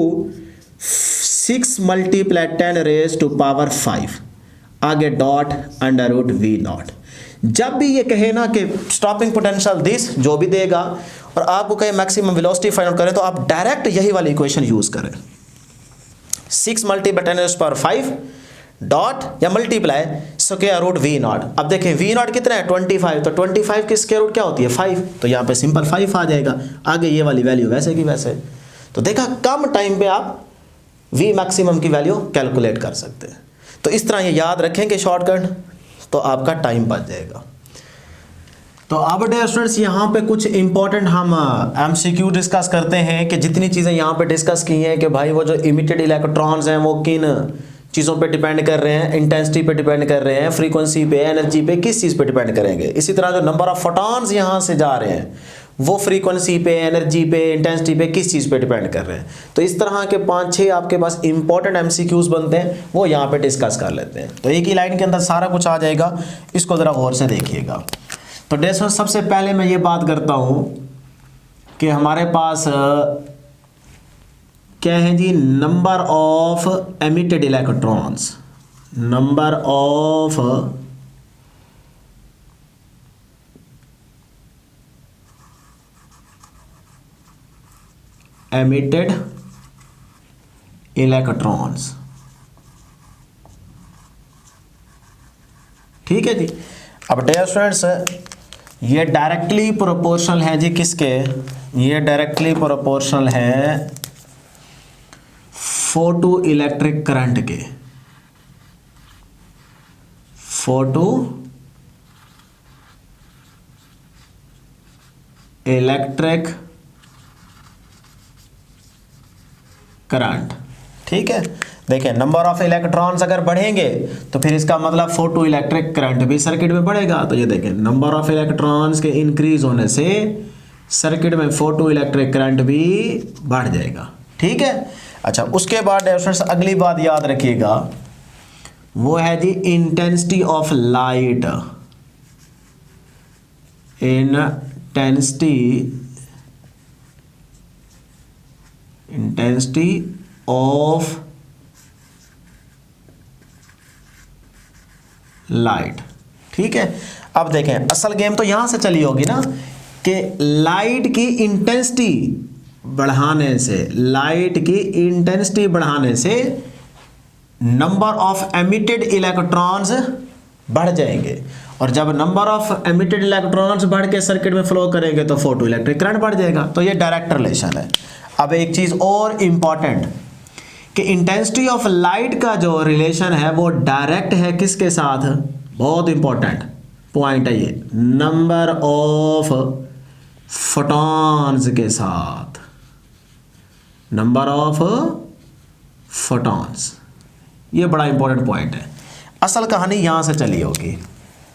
6 multiply 10⁻⁵, आगे dot under root V naught. जब भी ये कहे ना कि स्टॉपिंग पोटेंशियल दिस, जो भी देगा, और आपको कहे मैक्सिमम वेलोसिटी फाइंड आउट करें, तो आप डायरेक्ट यही वाली इक्वेशन यूज करें, 6 मल्टीप्लाई 10⁵ डॉट या multiply square root V naught. अब देखें V नॉट कितना है? 25, तो 25 की स्क्वायर रूट क्या होती है? 5, तो यहाँ पे सिंपल 5 आ जाएगा, आगे ये वाली वैल्यू वैसे की वैसे। तो देखा, कम टाइम पे आप V मैक्सिमम की वैल्यू कैलकुलेट कर सकते हैं। तो इस तरह ये याद रखेंगे शॉर्टकट, तो आपका टाइम बच जाएगा। तो अब डियर स्टूडेंट्स यहाँ पे कुछ इंपॉर्टेंट हम MCQ डिस्कस करते हैं कि जितनी चीज़ें यहाँ पे डिस्कस की हैं कि भाई वो जो इमिटेड इलेक्ट्रॉन्स हैं वो किन चीज़ों पे डिपेंड कर रहे हैं, इंटेंसिटी पे डिपेंड कर रहे हैं, फ्रीक्वेंसी पे, एनर्जी पे, किस चीज़ पे डिपेंड करेंगे। इसी तरह जो नंबर ऑफ फोटॉन्स यहाँ से जा रहे हैं वो फ्रीक्वेंसी पे, एनर्जी पे, इंटेंसिटी पे, किस चीज़ पे डिपेंड कर रहे हैं। तो इस तरह के 5-6 आपके पास इंपॉर्टेंट MCQs बनते हैं, वो यहाँ पे डिस्कस कर लेते हैं। तो एक ही लाइन के अंदर सारा कुछ आ जाएगा, इसको ज़रा गौर से देखिएगा। तो डेस्टर सबसे पहले मैं ये बात करता हूँ कि हमारे पास क्या है जी, number of emitted electrons, number of emitted electrons. ठीक है जी। अब डियर स्टूडेंट्स ये डायरेक्टली प्रोपोर्शनल है जी किसके? ये डायरेक्टली प्रोपोर्शनल है फोटो इलेक्ट्रिक करंट के, फोटो इलेक्ट्रिक करंट। ठीक है, देखिए नंबर ऑफ इलेक्ट्रॉन्स अगर बढ़ेंगे तो फिर इसका मतलब फोटो इलेक्ट्रिक करंट भी सर्किट में बढ़ेगा। तो ये देखें नंबर ऑफ इलेक्ट्रॉन्स के इंक्रीज होने से सर्किट में फोटो इलेक्ट्रिक करंट भी बढ़ जाएगा। ठीक है। अच्छा, उसके बाद स्टूडेंट्स अगली बात याद रखिएगा, वो है जी intensity of light. Intensity of light. ठीक है, अब देखें असल गेम तो यहां से चली होगी ना कि लाइट की इंटेंसिटी बढ़ाने से नंबर ऑफ एमिटेड इलेक्ट्रॉन्स बढ़ जाएंगे, और जब नंबर ऑफ एमिटेड इलेक्ट्रॉन्स बढ़ के सर्किट में फ्लो करेंगे तो फोटो इलेक्ट्रिक करंट बढ़ जाएगा। तो ये डायरेक्ट रिलेशन है। अब एक चीज और इंपॉर्टेंट कि इंटेंसिटी ऑफ लाइट का जो रिलेशन है वो डायरेक्ट है किसके साथ, बहुत इंपॉर्टेंट पॉइंट है ये, नंबर ऑफ फोटॉन्स के साथ। नंबर ऑफ फोटॉन्स, ये बड़ा इंपॉर्टेंट पॉइंट है। असल कहानी यहां से चली होगी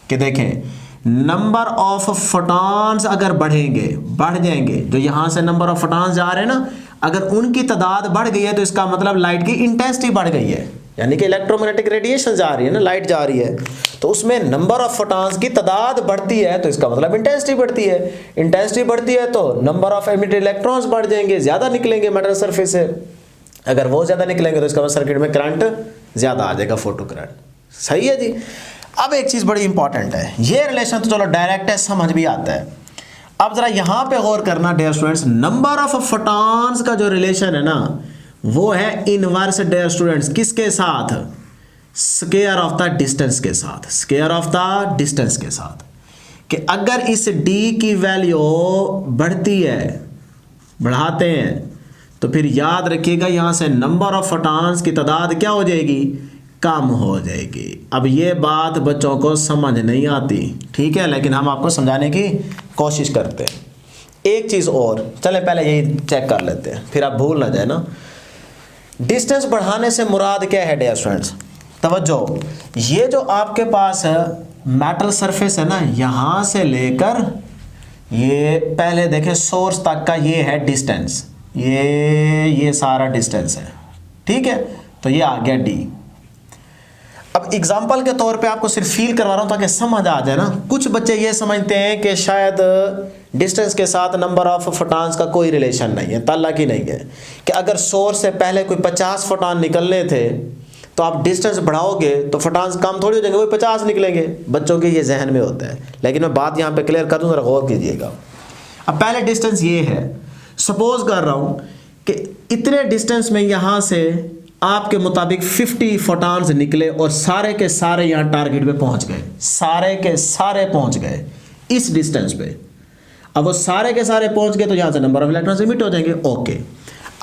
कि देखें नंबर ऑफ फोटॉन्स अगर बढ़ जाएंगे, जो यहां से नंबर ऑफ फोटॉन्स जा रहे हैं ना, अगर उनकी तादाद बढ़ गई है तो इसका मतलब लाइट की इंटेंसिटी बढ़ गई है, यानी कि इलेक्ट्रोमैग्नेटिक रेडिएशन जा रही है ना, लाइट जा रही है, तो उसमें नंबर ऑफ फोटॉन्स की तादाद बढ़ती है तो इसका मतलब इंटेंसिटी बढ़ती है। इंटेंसिटी बढ़ती है तो नंबर ऑफ एमिटेड इलेक्ट्रॉन्स बढ़ जाएंगे, ज्यादा निकलेंगे मेटल सरफेस से। अगर वो ज्यादा निकलेंगे तो इसका मतलब सर्किट में करंट ज्यादा आ जाएगा, फोटो करंट। सही है जी। अब एक चीज बड़ी इंपॉर्टेंट है, ये रिलेशन तो चलो डायरेक्ट है, समझ भी आता है। अब जरा यहां पे गौर करना dear students, number of photons का जो रिलेशन है ना वो है इनवर्स डियर स्टूडेंट्स, किसके साथ, स्क्वायर ऑफ द डिस्टेंस के साथ। स्क्वायर ऑफ द डिस्टेंस के साथ कि अगर इस d की वैल्यू बढ़ती है, बढ़ाते हैं, तो फिर याद रखिएगा यहां से नंबर ऑफ फोटॉन्स की तादाद क्या हो जाएगी, कम हो जाएगी। अब ये बात बच्चों को समझ नहीं आती, ठीक है, लेकिन हम आपको समझाने की कोशिश करते हैं। एक चीज और, चले पहले यही चेक कर लेते हैं, फिर आप भूल ना जाए ना। डिस्टेंस बढ़ाने से मुराद क्या है डियर स्टूडेंट्स, तवज्जो, ये जो आपके पास मेटल सरफेस है ना, यहां से लेकर ये पहले देखें सोर्स तक का ये है डिस्टेंस, ये सारा डिस्टेंस है, ठीक है। तो ये आ गया d। अब एग्जाम्पल के तौर पे आपको सिर्फ फील करवा रहा हूं ताकि समझ आ जाए ना। कुछ बच्चे ये समझते हैं कि शायद डिस्टेंस के साथ नंबर ऑफ फोटॉन्स का कोई रिलेशन नहीं है, ताल्लुक ही नहीं है, कि अगर सोर्स से पहले कोई 50 फोटॉन निकलने थे तो आप डिस्टेंस बढ़ाओगे तो फोटॉन्स कम थोड़ी हो जाएंगे, वही 50 निकलेंगे। बच्चों के ये जहन में होता है, लेकिन मैं बात यहाँ पे क्लियर कर दूँ, जरा गौर कीजिएगा। अब पहले डिस्टेंस ये है, सपोज कर रहा हूँ कि इतने डिस्टेंस में यहाँ से आपके मुताबिक 50 फोटॉन्स निकले और सारे के सारे यहाँ टारगेट पे पहुँच गए, सारे के सारे पहुँच गए इस डिस्टेंस पे। अब वो सारे के सारे पहुँच गए तो यहाँ से नंबर ऑफ इलेक्ट्रॉन्स इमिट हो जाएंगे, ओके।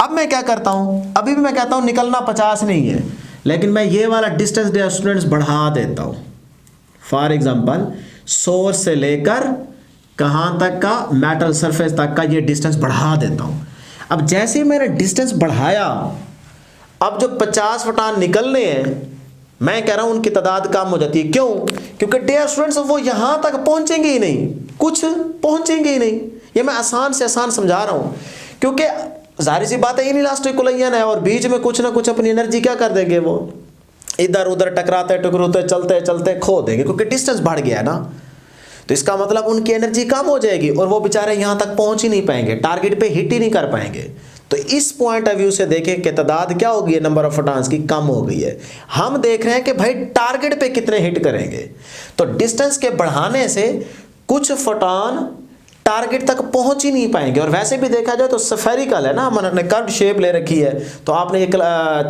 अब मैं क्या करता हूँ, अभी भी मैं कहता हूँ निकलना 50 नहीं है, लेकिन मैं ये वाला डिस्टेंस डियर स्टूडेंट्स बढ़ा देता हूँ। फॉर एग्जाम्पल सोर्स से लेकर कहाँ तक का, मेटल सरफेस तक का ये डिस्टेंस बढ़ा देता हूँ। अब जैसे ही मैंने डिस्टेंस बढ़ाया, अब जो 50 फोटॉन निकलने हैं, मैं कह रहा हूं उनकी तादाद कम हो जाती है। क्यों? क्योंकि डियर स्टूडेंट्स वो यहां तक पहुंचेंगे ही नहीं, कुछ पहुंचेंगे ही नहीं। ये मैं आसान से आसान समझा रहा हूं, क्योंकि जाहिर सी बात है इनइलास्टिक कुलैयन है और बीच में कुछ ना कुछ अपनी एनर्जी क्या कर देंगे, वो इधर उधर टकराते टकराते चलते चलते खो देंगे, क्योंकि डिस्टेंस बढ़ गया है ना। तो इसका मतलब उनकी एनर्जी कम हो जाएगी और वो बेचारे यहां तक पहुंच ही नहीं पाएंगे, टारगेट पे हिट ही नहीं कर पाएंगे। तो इस पॉइंट ऑफ व्यू से देखें कि तादाद क्या हो गई है, नंबर ऑफ फोटॉन्स की कम हो गई है। हम देख रहे हैं कि भाई टारगेट पे कितने हिट करेंगे। तो डिस्टेंस के बढ़ाने से कुछ फोटॉन टारगेट तक पहुंच ही नहीं पाएंगे। और वैसे भी देखा जाए तो स्फेरिकल है ना, हमने कर्व शेप ले रखी है। तो आपने एक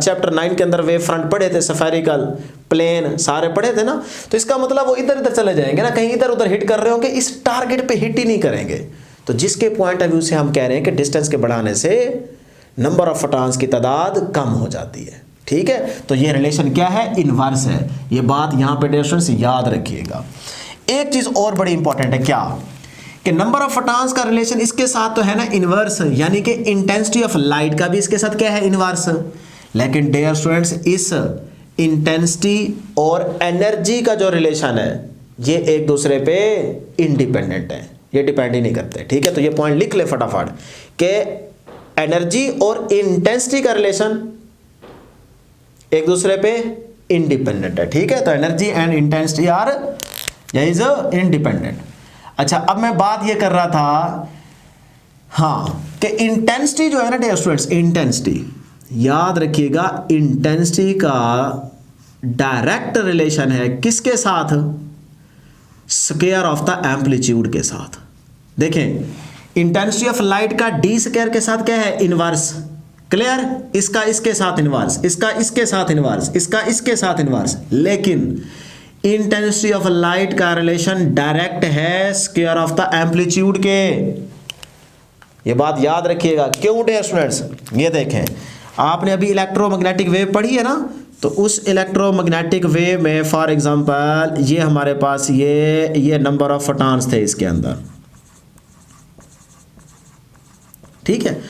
चैप्टर 9 के अंदर वेव फ्रंट पढ़े थे, स्फेरिकल प्लेन सारे पढ़े थे ना। तो इसका मतलब वो इधर इधर चले जाएंगे ना, कहीं इधर उधर हिट कर रहे होंगे, इस टारगेट पे हिट ही नहीं करेंगे। तो जिसके पॉइंट ऑफ व्यू से हम कह रहे हैं कि डिस्टेंस के बढ़ाने से नंबर ऑफ फोटॉन्स की तादाद कम हो जाती है, ठीक है। तो ये रिलेशन क्या है, इनवर्स है। ये बात यहाँ पे डियर स्टूडेंट्स याद रखिएगा। एक चीज और बड़ी इंपॉर्टेंट है, क्या कि नंबर ऑफ फोटॉन्स का रिलेशन इसके साथ तो है ना इनवर्स, यानी कि इंटेंसिटी ऑफ लाइट का भी इसके साथ क्या है, इनवर्स। लेकिन डियर स्टूडेंट्स इस इंटेंसिटी और एनर्जी का जो रिलेशन है ये एक दूसरे पे इंडिपेंडेंट है, ये डिपेंड ही नहीं करते, ठीक है। तो ये पॉइंट लिख ले फटाफट कि एनर्जी और इंटेंसिटी का रिलेशन एक दूसरे पे इंडिपेंडेंट है, ठीक है। तो energy and intensity are is independent. अच्छा, अब मैं बात ये कर रहा था हाँ कि इंटेंसिटी जो है ना डियर स्टूडेंट्स, इंटेंसिटी याद रखिएगा, इंटेंसिटी का डायरेक्ट रिलेशन है किसके साथ? स्क्वायर ऑफ द एम्पलीट्यूड के साथ। देखें, इंटेंसिटी ऑफ लाइट का डी स्क्वायर के साथ क्या है? इनवर्स। क्लियर? इसका इसके साथ इनवर्स, इसका इसके साथ इनवर्स, इसका इसके साथ इनवर्स। लेकिन इंटेंसिटी ऑफ लाइट का रिलेशन डायरेक्ट है स्क्वायर ऑफ द एम्पलीट्यूड के। ये बात याद रखिएगा। क्यों डियर स्टूडेंट्स? ये देखें, आपने अभी इलेक्ट्रोमैग्नेटिक वेव पढ़ी है ना, तो उस इलेक्ट्रोमैग्नेटिक वेव में फॉर एग्जांपल ये हमारे पास ये नंबर ऑफ फोटॉन्स थे इसके अंदर, ठीक है।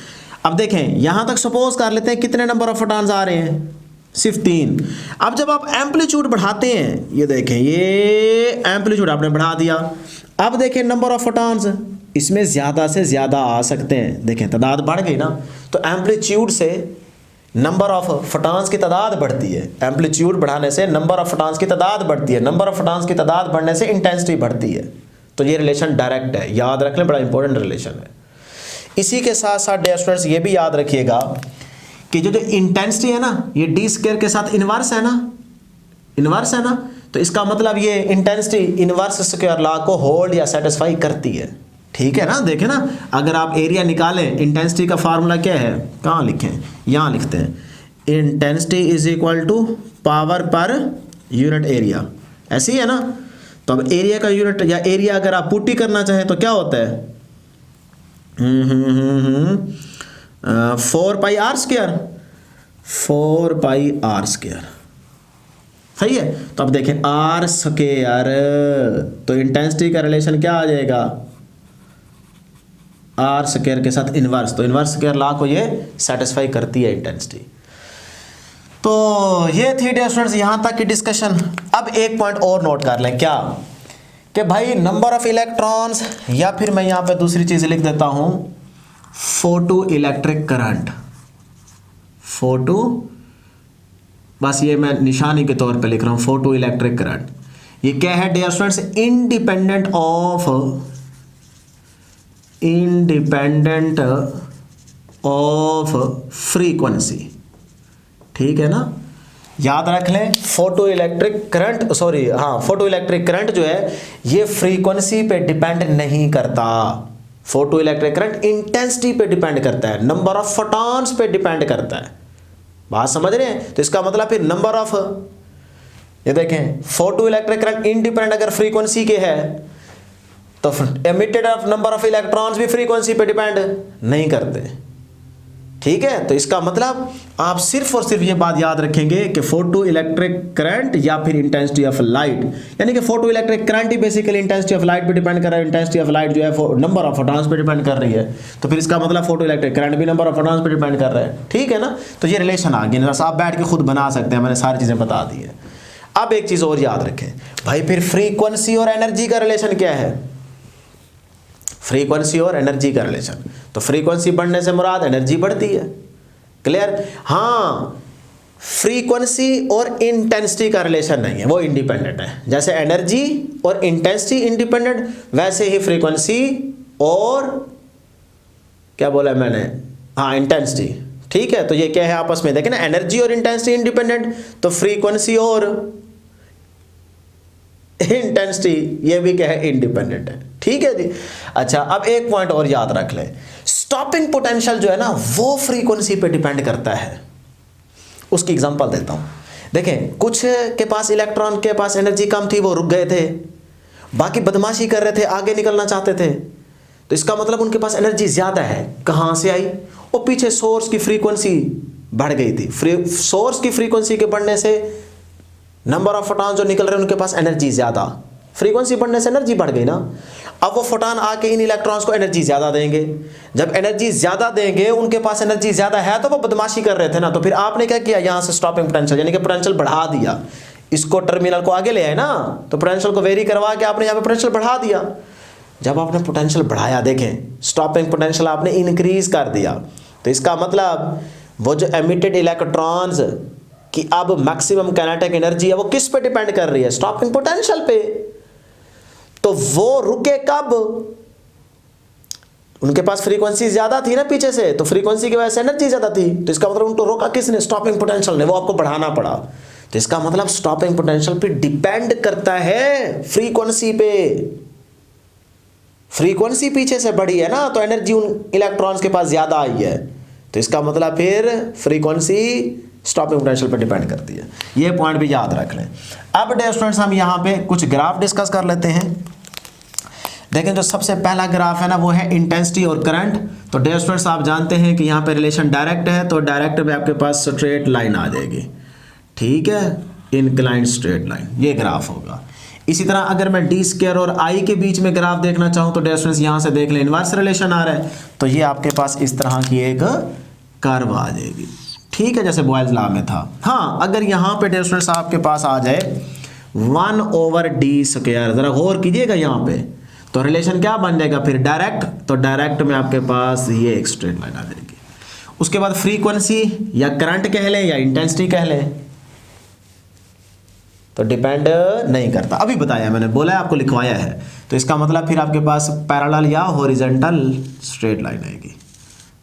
अब देखें, यहां तक सपोज कर लेते हैं कितने नंबर ऑफ फोटॉन्स आ रहे हैं? सिर्फ 3। अब जब आप एम्पलीट्यूड बढ़ाते हैं, ये देखें, ये एम्पलीट्यूड आपने बढ़ा दिया। अब देखें नंबर ऑफ फोटॉन्स, इसमें ज्यादा से ज्यादा आ सकते हैं। देखें तादाद बढ़ गई ना, तो एम्पलीट्यूड से नंबर ऑफ फोटॉन्स की तादाद बढ़ती है। एम्पलीट्यूड बढ़ाने से नंबर ऑफ फोटॉन्स की तादाद बढ़ती है, नंबर ऑफ फोटॉन्स की तादाद बढ़ने से इंटेंसिटी बढ़ती है। तो ये रिलेशन डायरेक्ट है, याद रख लें, बड़ा इंपॉर्टेंट रिलेशन है। इसी के साथ साथ डियर स्टूडेंट्स ये भी याद रखिएगा कि जो इंटेंसिटी है ना, ये डी स्क्वायर के साथ इनवर्स है ना, इनवर्स है ना, तो इसका मतलब ये इंटेंसिटी इनवर्स स्क्वायर लॉ को होल्ड या सेटिस्फाई करती है, ठीक है ना। देखें ना, अगर आप एरिया निकालें, इंटेंसिटी का फार्मूला क्या है? कहाँ लिखें? यहाँ लिखते हैं, intensity is equal to power per unit area, ऐसे ही है ना। तो अब एरिया का यूनिट या एरिया अगर आप पुट्टी करना चाहें तो क्या होता है? 4 pi r square, 4 pi r square, सही है। तो अब देखें आर स्क्वायर, तो इंटेंसिटी का रिलेशन क्या आ जाएगा? आर स्क्वायर के साथ इनवर्स, तो इनवर्स स्क्वायर लॉ को ये सेटिस्फाई करती है इंटेंसिटी। तो ये थी डियर स्टूडेंट्स यहां तक की डिस्कशन। अब एक पॉइंट और नोट कर लें, क्या कि भाई नंबर ऑफ इलेक्ट्रॉन्स, या फिर मैं यहां पे दूसरी चीज लिख देता हूं, फोटो इलेक्ट्रिक करंट। फोटो, बस ये मैं निशानी के तौर पे लिख रहा हूं, फोटो इलेक्ट्रिक करंट। ये क्या है dear students? Independent of frequency, ठीक है ना। याद रख लें, photo electric current, photo electric current जो है ये फ्रीक्वेंसी पे डिपेंड नहीं करता। फोटो इलेक्ट्रिक करंट इंटेंसिटी पे डिपेंड करता है, नंबर ऑफ फोटॉन्स पे डिपेंड करता है। बात समझ रहे हैं? तो इसका मतलब फिर नंबर ऑफ, ये देखें, फोटो इलेक्ट्रिक करंट इंडिपेंडेंट अगर फ्रीक्वेंसी के है तो emitted of number of electrons भी फ्रीक्वेंसी पे डिपेंड नहीं करते, ठीक है। तो इसका मतलब आप सिर्फ और सिर्फ ये बात याद रखेंगे कि फोटो इलेक्ट्रिक करंट या फिर इंटेंसिटी ऑफ लाइट, यानी कि photo electric current he basically intensity of light पे डिपेंड कर रहा है, इंटेंसिटी ऑफ लाइट जो है नंबर ऑफ फोटॉन्स पे डिपेंड कर रही है। तो फिर इसका मतलब फोटो इलेक्ट्रिक करंट भी नंबर ऑफ फोटॉन्स पे डिपेंड कर रहा है, ठीक है ना। तो ये रिलेशन आ गया, आप बैठ के खुद बना सकते हैं, मैंने सारी चीजें बता दी है। अब एक चीज और याद रखें भाई, फिर फ्रीक्वेंसी और एनर्जी का रिलेशन क्या है? फ्रीक्वेंसी और एनर्जी का रिलेशन, तो फ्रीक्वेंसी बढ़ने से मुराद एनर्जी बढ़ती है, क्लियर। हाँ, फ्रीक्वेंसी और इंटेंसिटी का रिलेशन नहीं है, वो इंडिपेंडेंट है। जैसे एनर्जी और इंटेंसिटी इंडिपेंडेंट, वैसे ही फ्रीक्वेंसी और क्या बोला मैंने, हाँ, इंटेंसिटी, ठीक है। तो ये क्या है आपस में, देखें ना, एनर्जी और इंटेंसिटी इंडिपेंडेंट, तो फ्रीक्वेंसी और इंटेंसिटी ये भी क्या है, इंडिपेंडेंट है, ठीक है जी। अच्छा, अब एक पॉइंट और याद रख लें, स्टॉपिंग पोटेंशियल जो है ना वो फ्रीक्वेंसी पे डिपेंड करता है। उसकी एग्जांपल देता हूं, देखें, कुछ के पास इलेक्ट्रॉन के पास एनर्जी कम थी, वो रुक गए थे, बाकी बदमाशी कर रहे थे, आगे निकलना चाहते थे, तो इसका मतलब उनके पास एनर्जी ज्यादा है। कहां से आई? वो पीछे सोर्स की फ्रीक्वेंसी बढ़ गई थी, सोर्स की फ्रीक्वेंसी के बढ़ने से नंबर ऑफ फोटॉन जो निकल रहे हैं उनके पास एनर्जी ज्यादा, फ्रीक्वेंसी बढ़ने से एनर्जी बढ़ गई ना। अब वो फोटॉन आके इन इलेक्ट्रॉन्स को एनर्जी ज्यादा देंगे, जब एनर्जी ज्यादा देंगे, उनके पास एनर्जी ज्यादा है तो वो बदमाशी कर रहे थे ना, तो फिर आपने क्या किया, यहां से स्टॉपिंग पोटेंशियल यानी कि पोटेंशियल बढ़ा दिया, इसको टर्मिनल को आगे ले आए ना, तो पोटेंशियल को वेरी करवा के आपने यहां पे पोटेंशियल बढ़ा दिया। जब आपने पोटेंशियल बढ़ाया, देखें, स्टॉपिंग पोटेंशियल आपने इंक्रीज कर दिया, तो इसका मतलब वो जो एमिटेड इलेक्ट्रॉन्स कि अब मैक्सिमम काइनेटिक एनर्जी है वो किस पे डिपेंड कर रही है? स्टॉपिंग पोटेंशियल पे। तो वो रुके कब? उनके पास फ्रीक्वेंसी ज्यादा थी ना पीछे से, तो फ्रीक्वेंसी की वजह से एनर्जी ज्यादा थी, तो इसका मतलब उनको रोका किसने? स्टॉपिंग पोटेंशियल ने, वो आपको बढ़ाना पड़ा। तो इसका मतलब स्टॉपिंग पोटेंशियल पे डिपेंड करता है फ्रीक्वेंसी पे। फ्रीक्वेंसी पीछे से बढ़ी है ना, तो एनर्जी उन इलेक्ट्रॉन्स के पास ज्यादा आई है, तो इसका मतलब फिर फ्रीक्वेंसी स्टॉपिंग पोटेंशियल पे डिपेंड करती है। ये पॉइंट भी याद रख लें। अब डियर स्टूडेंट्स हम यहाँ पे कुछ ग्राफ डिस्कस कर लेते हैं। देखें जो सबसे पहला ग्राफ है ना वो है इंटेंसिटी और करंट। तो डियर स्टूडेंट्स आप जानते हैं कि यहाँ पे रिलेशन डायरेक्ट है, तो डायरेक्ट में आपके पास स्ट्रेट लाइन आ जाएगी, ठीक है, इनक्लाइंड स्ट्रेट लाइन, ये ग्राफ होगा। इसी तरह अगर मैं डी स्क्वायर और आई के बीच में ग्राफ देखना चाहूँ तो डियर स्टूडेंट्स यहाँ से देख लें इनवर्स रिलेशन आ रहा है, तो ये आपके पास इस तरह की एक कर्व आ जाएगी, ठीक है, जैसे बॉयल्स लॉ में था। हाँ, अगर यहाँ पे डियर स्टूडेंट्स आपके पास आ जाए 1/d², जरा गौर कीजिएगा यहाँ पे, तो रिलेशन क्या बन जाएगा फिर? डायरेक्ट। तो डायरेक्ट में आपके पास ये एक स्ट्रेट लाइन आ जाएगी। उसके बाद फ्रीक्वेंसी या करंट कह लें या इंटेंसिटी कह लें, तो डिपेंड नहीं करता, अभी बताया मैंने, बोला है आपको, लिखवाया है। तो इसका मतलब फिर आपके पास पैरेलल या हॉरिजॉन्टल स्ट्रेट लाइन आएगी।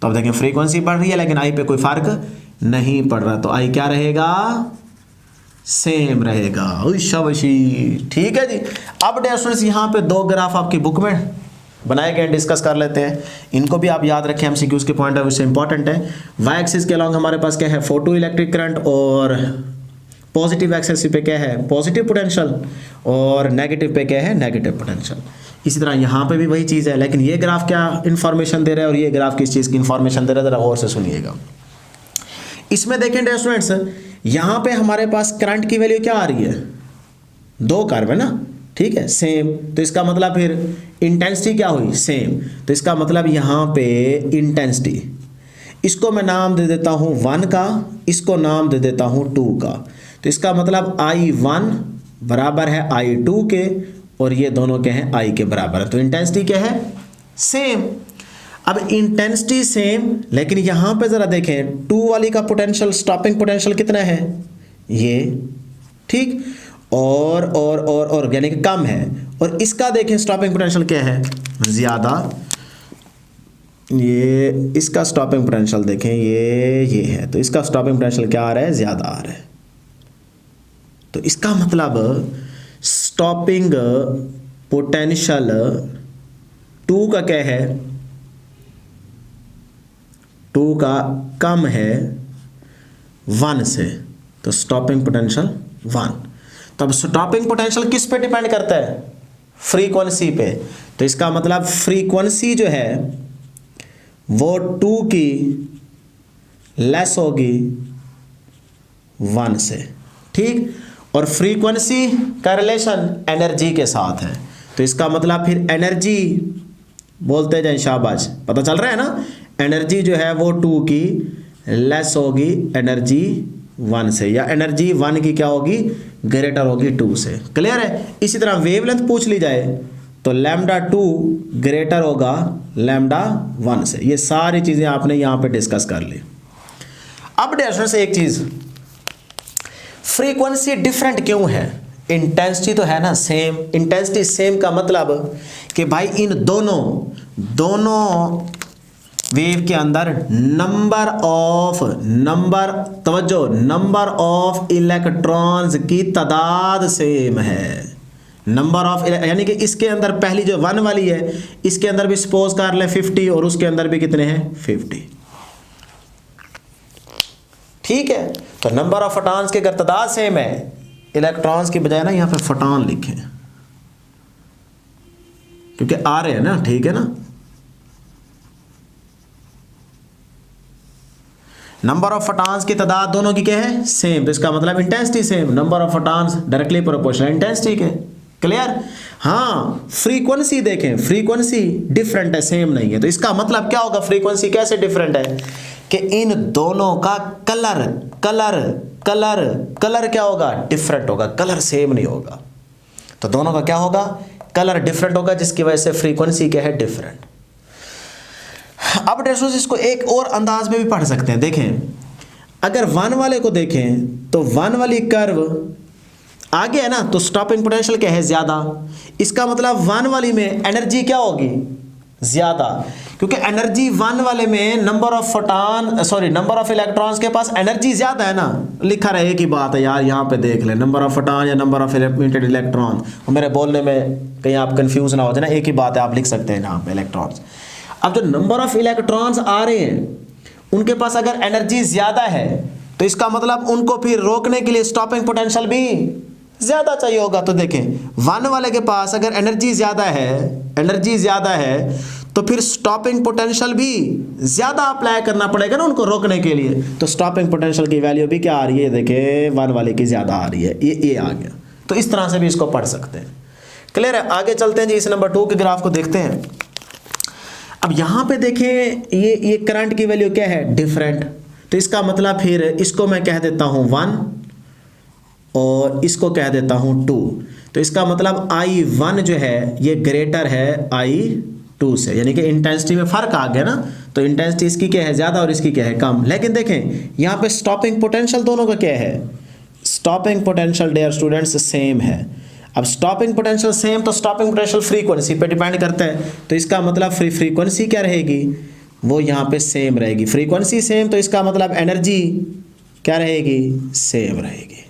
तो अब देखें फ्रीक्वेंसी बढ़ रही है लेकिन आई पे कोई फर्क नहीं पड़ रहा, तो आई क्या रहेगा? सेम रहेगा। शाबाशी, ठीक है जी। अब डियर स्टूडेंट्स यहाँ पे दो ग्राफ आपकी बुक में बनाए गए, डिस्कस कर लेते हैं। इनको भी आप याद रखें, एमसीक्यूज के पॉइंट ऑफ व्यू से इंपॉर्टेंट है। वाई एक्सिस के अलॉन्ग हमारे पास क्या है? फोटो इलेक्ट्रिक करंट, और पॉजिटिव एक्सिस पे क्या है? पॉजिटिव पोटेंशियल, और नेगेटिव पे क्या है? Negative potential. इसी तरह यहाँ पे भी वही चीज़ है, लेकिन ये ग्राफ क्या इन्फॉर्मेशन दे रहा है और ये ग्राफ किस चीज़ की इन्फॉर्मेशन दे रहा है, जरा और से सुनिएगा। इसमें देखें डियर स्टूडेंट्स, यहाँ पे हमारे पास करंट की वैल्यू क्या आ रही है? 2 कर्व है ना, ठीक है, सेम। तो इसका मतलब फिर इंटेंसिटी क्या हुई? सेम। तो इसका मतलब यहाँ पे इंटेंसिटी, इसको मैं नाम दे देता हूँ 1 का, इसको नाम दे देता हूँ 2 का। तो इसका मतलब I1 बराबर है I2 के, और ये दोनों क्या हैं? I के बराबर है। तो इंटेंसिटी क्या है? सेम। अब इंटेंसिटी सेम, लेकिन यहां पे जरा देखें 2 वाली का पोटेंशियल, स्टॉपिंग पोटेंशियल कितना है? ये, ठीक, और यानी कि कम है। और इसका देखें स्टॉपिंग पोटेंशियल क्या है? ज्यादा। ये इसका स्टॉपिंग पोटेंशियल देखें, ये है, तो इसका स्टॉपिंग पोटेंशियल क्या आ रहा है? ज्यादा आ रहा है। तो इसका मतलब स्टॉपिंग पोटेंशियल 2 का क्या है? 2 का कम है 1 से, तो स्टॉपिंग पोटेंशियल 1। तब स्टॉपिंग पोटेंशियल किस पे डिपेंड करता है? फ्रीक्वेंसी पे। तो इसका मतलब फ्रीक्वेंसी जो है वो 2 की लेस होगी 1 से, ठीक। और फ्रीक्वेंसी का रिलेशन एनर्जी के साथ है, तो इसका मतलब फिर एनर्जी बोलते जाए, शाबाश, पता चल रहा है ना? एनर्जी जो है वो 2 की लेस होगी एनर्जी 1 से, या एनर्जी 1 की क्या होगी? ग्रेटर होगी 2 से। क्लियर है? इसी तरह वेवलेंथ पूछ ली जाए तो λ2 ग्रेटर होगा λ1 से। ये सारी चीजें आपने यहां पे डिस्कस कर ली। अब डियर से एक चीज, फ्रीक्वेंसी डिफरेंट क्यों है? इंटेंसिटी तो है ना सेम। इंटेंसिटी सेम का मतलब कि भाई इन दोनों वेव के अंदर नंबर ऑफ इलेक्ट्रॉन्स की तादाद सेम है। नंबर ऑफ, यानी कि इसके अंदर पहली जो 1 वाली है, इसके अंदर भी सपोज कर ले 50, और उसके अंदर भी कितने हैं? 50, ठीक है। तो नंबर ऑफ फोटॉन्स की अगर तादाद सेम है, इलेक्ट्रॉन्स की बजाय ना यहाँ पे फोटॉन लिखें, क्योंकि आ रहे हैं ना, ठीक है ना। नंबर ऑफ फोटॉन्स की तादाद दोनों की क्या है? सेम। तो इसका मतलब intensity same. Number of photons directly proportional intensity के। क्लियर? हाँ। फ्रीक्वेंसी देखें, फ्रीक्वेंसी डिफरेंट है, सेम नहीं है। तो इसका मतलब क्या होगा? फ्रीक्वेंसी कैसे डिफरेंट है कि इन दोनों का कलर क्या होगा? डिफरेंट होगा, कलर सेम नहीं होगा। तो दोनों का क्या होगा? कलर डिफरेंट होगा, जिसकी वजह से फ्रीक्वेंसी क्या है? डिफरेंट। अब डेस्टोस इसको एक और अंदाज में भी पढ़ सकते हैं। देखें, अगर 1 वाले को देखें तो 1 वाली कर्व आगे है ना, तो स्टॉपिंग पोटेंशियल क्या है, ज़्यादा। इसका मतलब 1 वाली में एनर्जी क्या होगी, ज़्यादा, क्योंकि एनर्जी 1 वाले में नंबर ऑफ इलेक्ट्रॉन्स के पास एनर्जी ज़्यादा है ना। लिखा रहे की बात है यार, यहाँ पे देख लें, नंबर ऑफ फोटॉन या नंबर ऑफ इमिटेड इलेक्ट्रॉन। मेरे बोलने में कहीं आप कंफ्यूज ना हो जाए ना, एक ही बात है, आप लिख सकते हैं यहाँ पे इलेक्ट्रॉन्स। अब जो नंबर ऑफ इलेक्ट्रॉन्स आ रहे हैं उनके पास अगर एनर्जी ज़्यादा है तो इसका मतलब उनको फिर रोकने के लिए स्टॉपिंग पोटेंशियल भी ज़्यादा चाहिए होगा। तो देखें 1 वाले के पास अगर एनर्जी ज़्यादा है तो फिर स्टॉपिंग पोटेंशियल भी ज़्यादा अप्लाई करना पड़ेगा ना उनको रोकने के लिए। तो स्टॉपिंग पोटेंशियल की वैल्यू भी क्या आ रही है, देखें 1 वाले की ज़्यादा आ रही है, ये आ गया। तो इस तरह से भी इसको पढ़ सकते हैं। क्लियर है? आगे चलते हैं जी, इस नंबर 2 के ग्राफ को देखते हैं। अब यहाँ पे देखें ये करंट की वैल्यू क्या है, डिफरेंट। तो इसका मतलब फिर इसको मैं कह देता हूँ 1 और इसको कह देता हूँ 2। तो इसका मतलब I1 जो है ये ग्रेटर है I2 से, यानी कि इंटेंसिटी में फ़र्क आ गया ना। तो इंटेंसिटी इसकी क्या है, ज़्यादा, और इसकी क्या है, कम। लेकिन देखें यहाँ पे स्टॉपिंग पोटेंशियल दोनों का क्या है, stopping potential dear students same है। अब स्टॉपिंग पोटेंशियल सेम तो स्टॉपिंग पोटेंशियल फ्रीक्वेंसी पे डिपेंड करता है। तो इसका मतलब फ्रीक्वेंसी क्या रहेगी, वो यहाँ पे सेम रहेगी। फ्रीक्वेंसी सेम तो इसका मतलब एनर्जी क्या रहेगी, सेम रहेगी।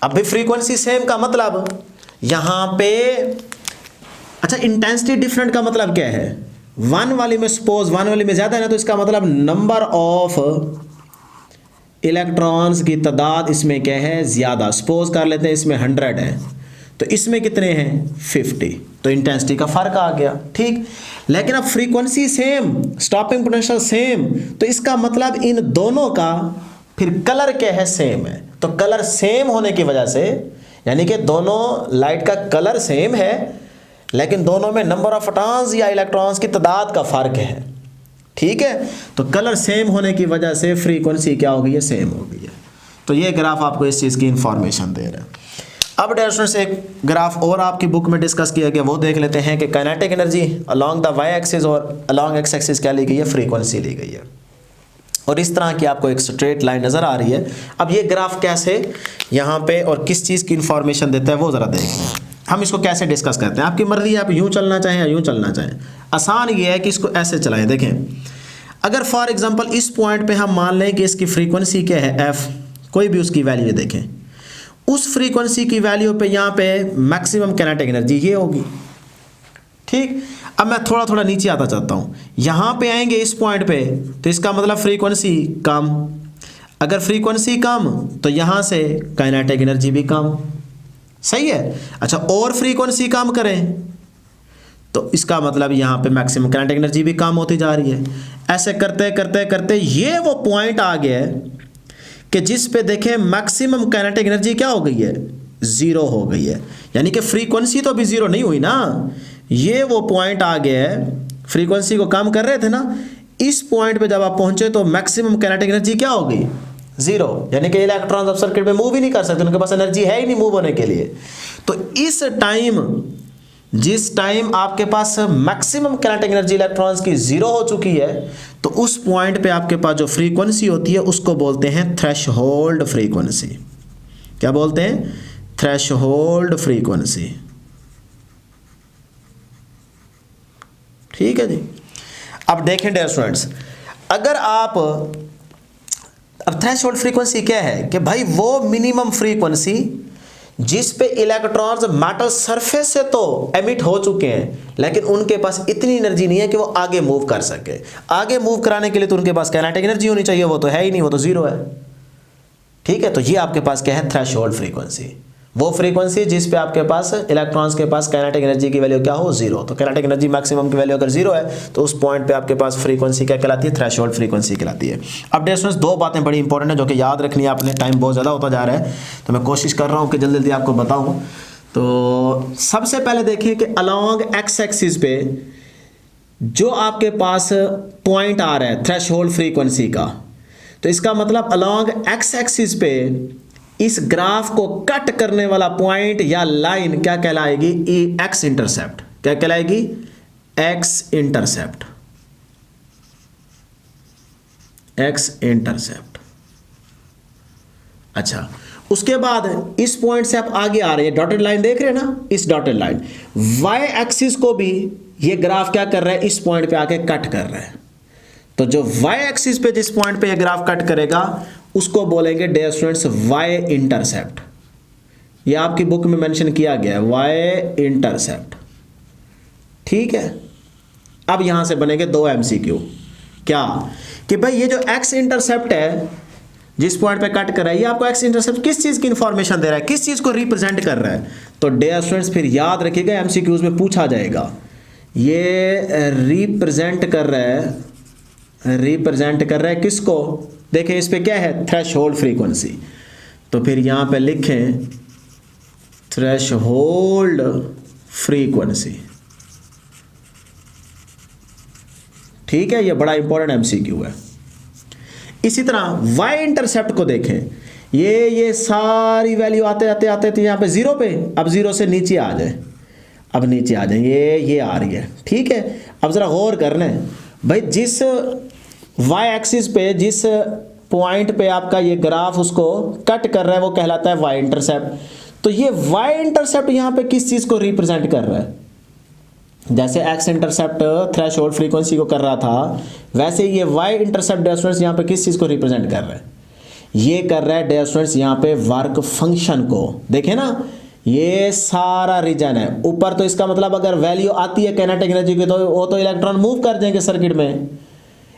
अब भी फ्रीक्वेंसी सेम का मतलब यहाँ पे, अच्छा इंटेंसिटी डिफरेंट का मतलब क्या है, 1 वाली में सपोज 1 वाली में ज़्यादा है ना, तो इसका मतलब नंबर ऑफ इलेक्ट्रॉन्स की तादाद इसमें क्या है, ज़्यादा। सपोज कर लेते हैं इसमें 100 है तो इसमें कितने हैं, 50। तो इंटेंसिटी का फ़र्क आ गया, ठीक। लेकिन अब frequency same, stopping potential same, तो इसका मतलब इन दोनों का फिर कलर क्या है, सेम है। तो कलर सेम होने की वजह से, यानी कि दोनों लाइट का कलर सेम है लेकिन दोनों में नंबर ऑफ फोटॉन्स या इलेक्ट्रॉन्स की तादाद का फ़र्क है, ठीक है। तो कलर सेम होने की वजह से फ्रीक्वेंसी क्या हो गई है, सेम हो गई है। तो ये ग्राफ आपको इस चीज़ की इंफॉर्मेशन दे रहा है। अब डियर स्टूडेंट्स एक ग्राफ और आपकी बुक में डिस्कस किया गया, वो देख लेते हैं कि kinetic energy along the Y axis और अलोंग एक्स एक्सिस क्या ली गई है, फ्रीक्वेंसी ली गई है। और इस तरह की आपको एक स्ट्रेट लाइन नज़र आ रही है। अब ये ग्राफ कैसे यहाँ पे और किस चीज़ की इंफॉर्मेशन देता है वो ज़रा देख लें। हम इसको कैसे डिस्कस करते हैं, आपकी मर्ज़ी है, आप यूँ चलना चाहें या यूँ चलना चाहें। आसान ये है कि इसको ऐसे चलाएं। देखें, अगर फॉर एग्जांपल इस पॉइंट पे हम मान लें कि इसकी फ्रीक्वेंसी क्या है, एफ, कोई भी उसकी वैल्यू देखें, उस फ्रीक्वेंसी की वैल्यू पे यहाँ पे मैक्सिमम काइनेटिक एनर्जी ये होगी, ठीक। अब मैं थोड़ा थोड़ा नीचे आता चाहता हूँ, यहाँ पे आएंगे इस पॉइंट पे, तो इसका मतलब फ्रीक्वेंसी कम। अगर फ्रीक्वेंसी कम तो यहाँ से काइनेटिक एनर्जी भी कम, सही है। अच्छा, और फ्रीक्वेंसी कम करें तो इसका मतलब यहाँ पे मैक्सिमम काइनेटिक एनर्जी भी कम होती जा रही है। ऐसे करते करते करते ये वो पॉइंट आ गया है कि जिस पे देखें मैक्सिमम काइनेटिक एनर्जी क्या हो गई है, ज़ीरो हो गई है। यानी कि फ्रीक्वेंसी तो अभी ज़ीरो नहीं हुई ना, ये वो पॉइंट आ गया है, फ्रीक्वेंसी को कम कर रहे थे ना, इस पॉइंट पे जब आप पहुंचे तो मैक्सिमम काइनेटिक एनर्जी क्या हो गई, ज़ीरो। यानी कि इलेक्ट्रॉन्स अब सर्किट में मूव ही नहीं कर सकते, उनके पास एनर्जी है ही नहीं मूव होने के लिए। तो इस टाइम, जिस टाइम आपके पास मैक्सिमम काइनेटिक एनर्जी इलेक्ट्रॉन्स की ज़ीरो हो चुकी है, तो उस पॉइंट पे आपके पास जो फ्रीक्वेंसी होती है उसको बोलते हैं थ्रेशहोल्ड फ्रीक्वेंसी। क्या बोलते हैं, थ्रेशहोल्ड फ्रीक्वेंसी, ठीक है जी। अब देखें डियर स्टूडेंट्स, अगर आप, अब थ्रेशहोल्ड फ्रीक्वेंसी क्या है कि भाई वो मिनिमम फ्रीक्वेंसी जिस पे इलेक्ट्रॉन्स मेटल सरफेस से तो एमिट हो चुके हैं लेकिन उनके पास इतनी एनर्जी नहीं है कि वो आगे मूव कर सके। आगे मूव कराने के लिए तो उनके पास काइनेटिक एनर्जी होनी चाहिए, वो तो है ही नहीं, वो तो ज़ीरो है, ठीक है। तो ये आपके पास क्या है, थ्रेशहोल्ड फ्रीक्वेंसी, वो फ्रीक्वेंसी जिस पे आपके पास इलेक्ट्रॉन्स के पास काइनेटिक एनर्जी की वैल्यू क्या हो, ज़ीरो। तो काइनेटिक एनर्जी मैक्सिमम की वैल्यू अगर ज़ीरो है तो उस पॉइंट पे आपके पास फ्रीक्वेंसी क्या कहलाती है, थ्रेशहोल्ड फ्रीक्वेंसी कहलाती है। अब डियर स्टूडेंट्स दो बातें बड़ी इंपॉर्टेंट है जो कि याद रखनी है आपने, टाइम बहुत ज़्यादा होता जा रहा है तो मैं कोशिश कर रहा हूँ कि जल्दी जल्दी आपको बताऊँ। तो सबसे पहले देखिए कि अलॉन्ग एक्स एक्सिस पे जो आपके पास पॉइंट आ रहा है थ्रेशहोल्ड फ्रीक्वेंसी का, तो इसका मतलब अलॉन्ग एक्स एक्सिस पे इस ग्राफ को कट करने वाला पॉइंट या लाइन क्या कहलाएगी, एक्स इंटरसेप्ट। क्या कहलाएगी, एक्स इंटरसेप्ट, एक्स इंटरसेप्ट। अच्छा, उसके बाद इस पॉइंट से आप आगे आ रहे हैं, डॉटेड लाइन देख रहे हैं ना, इस डॉटेड लाइन वाई एक्सिस को भी ये ग्राफ क्या कर रहा है, इस पॉइंट पे आके कट कर रहा है। तो जो वाई एक्सिस पे जिस पॉइंट पे ये ग्राफ कट करेगा उसको बोलेंगे डियर स्टूडेंट्स वाई इंटरसेप्ट। ये आपकी बुक में मेंशन किया गया है वाई इंटरसेप्ट, ठीक है। अब यहां से बनेंगे दो एमसीक्यू, क्या कि भाई ये जो एक्स इंटरसेप्ट है जिस पॉइंट पे कट कर रहा है, ये आपको एक्स इंटरसेप्ट किस चीज की इंफॉर्मेशन दे रहा है, किस चीज को रिप्रेजेंट कर रहा है। तो डियर स्टूडेंट्स फिर याद रखिएगा, एमसीक्यूज में पूछा जाएगा, ये रिप्रेजेंट कर रहा है किसको। देखें इस पे क्या है, थ्रेशोल्ड फ्रीक्वेंसी। तो फिर यहां पे लिखें थ्रेशोल्ड फ्रीक्वेंसी, ठीक है। ये बड़ा इंपॉर्टेंट एमसीक्यू है। इसी तरह वाई इंटरसेप्ट को देखें, ये सारी वैल्यू आते तो यहाँ पे जीरो पे, अब जीरो से नीचे आ जाए, अब नीचे आ जाए, ये आ रही है, ठीक है। अब जरा गौर कर लें भाई, जिस वाई एक्सिस पे जिस पॉइंट पे आपका ये ग्राफ उसको कट कर रहा है वो कहलाता है वाई इंटरसेप्ट। तो ये वाई इंटरसेप्ट यहाँ पे किस चीज को रिप्रेजेंट कर रहा है, जैसे एक्स इंटरसेप्ट थ्रेशोल्ड फ्रीक्वेंसी को कर रहा था, वैसे ये वाई इंटरसेप्ट डियर स्टूडेंट्स यहाँ पे किस चीज को रिप्रेजेंट कर रहा है, ये कर रहा है डियर स्टूडेंट्स यहाँ पे वर्क फंक्शन को। देखें ना, ये सारा रीजन है ऊपर, तो इसका मतलब अगर वैल्यू आती है काइनेटिक एनर्जी की तो वो तो इलेक्ट्रॉन मूव कर जाएंगे सर्किट में।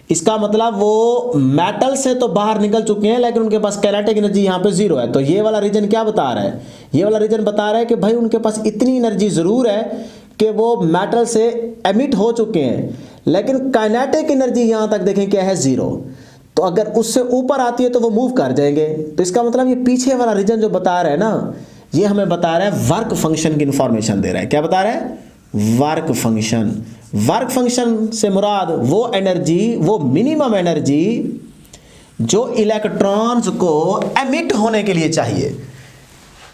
इसका मतलब वो मेटल से तो बाहर निकल चुके हैं लेकिन उनके पास काइनेटिक एनर्जी यहाँ पे जीरो है। तो ये वाला रीजन क्या बता रहा है, ये वाला रीजन बता रहा है कि भाई उनके पास इतनी एनर्जी जरूर है कि वो मेटल से एमिट हो चुके हैं, लेकिन काइनेटिक एनर्जी यहाँ तक देखें क्या है, जीरो। तो अगर उससे ऊपर आती है तो वो मूव कर जाएंगे। तो इसका मतलब ये पीछे वाला रीजन जो बता रहा है ना, ये हमें बता रहा है वर्क फंक्शन की इंफॉर्मेशन दे रहा है। क्या बता रहा है, वर्क फंक्शन। वर्क फंक्शन से मुराद वो एनर्जी, वो मिनिमम एनर्जी जो इलेक्ट्रॉन्स को एमिट होने के लिए चाहिए।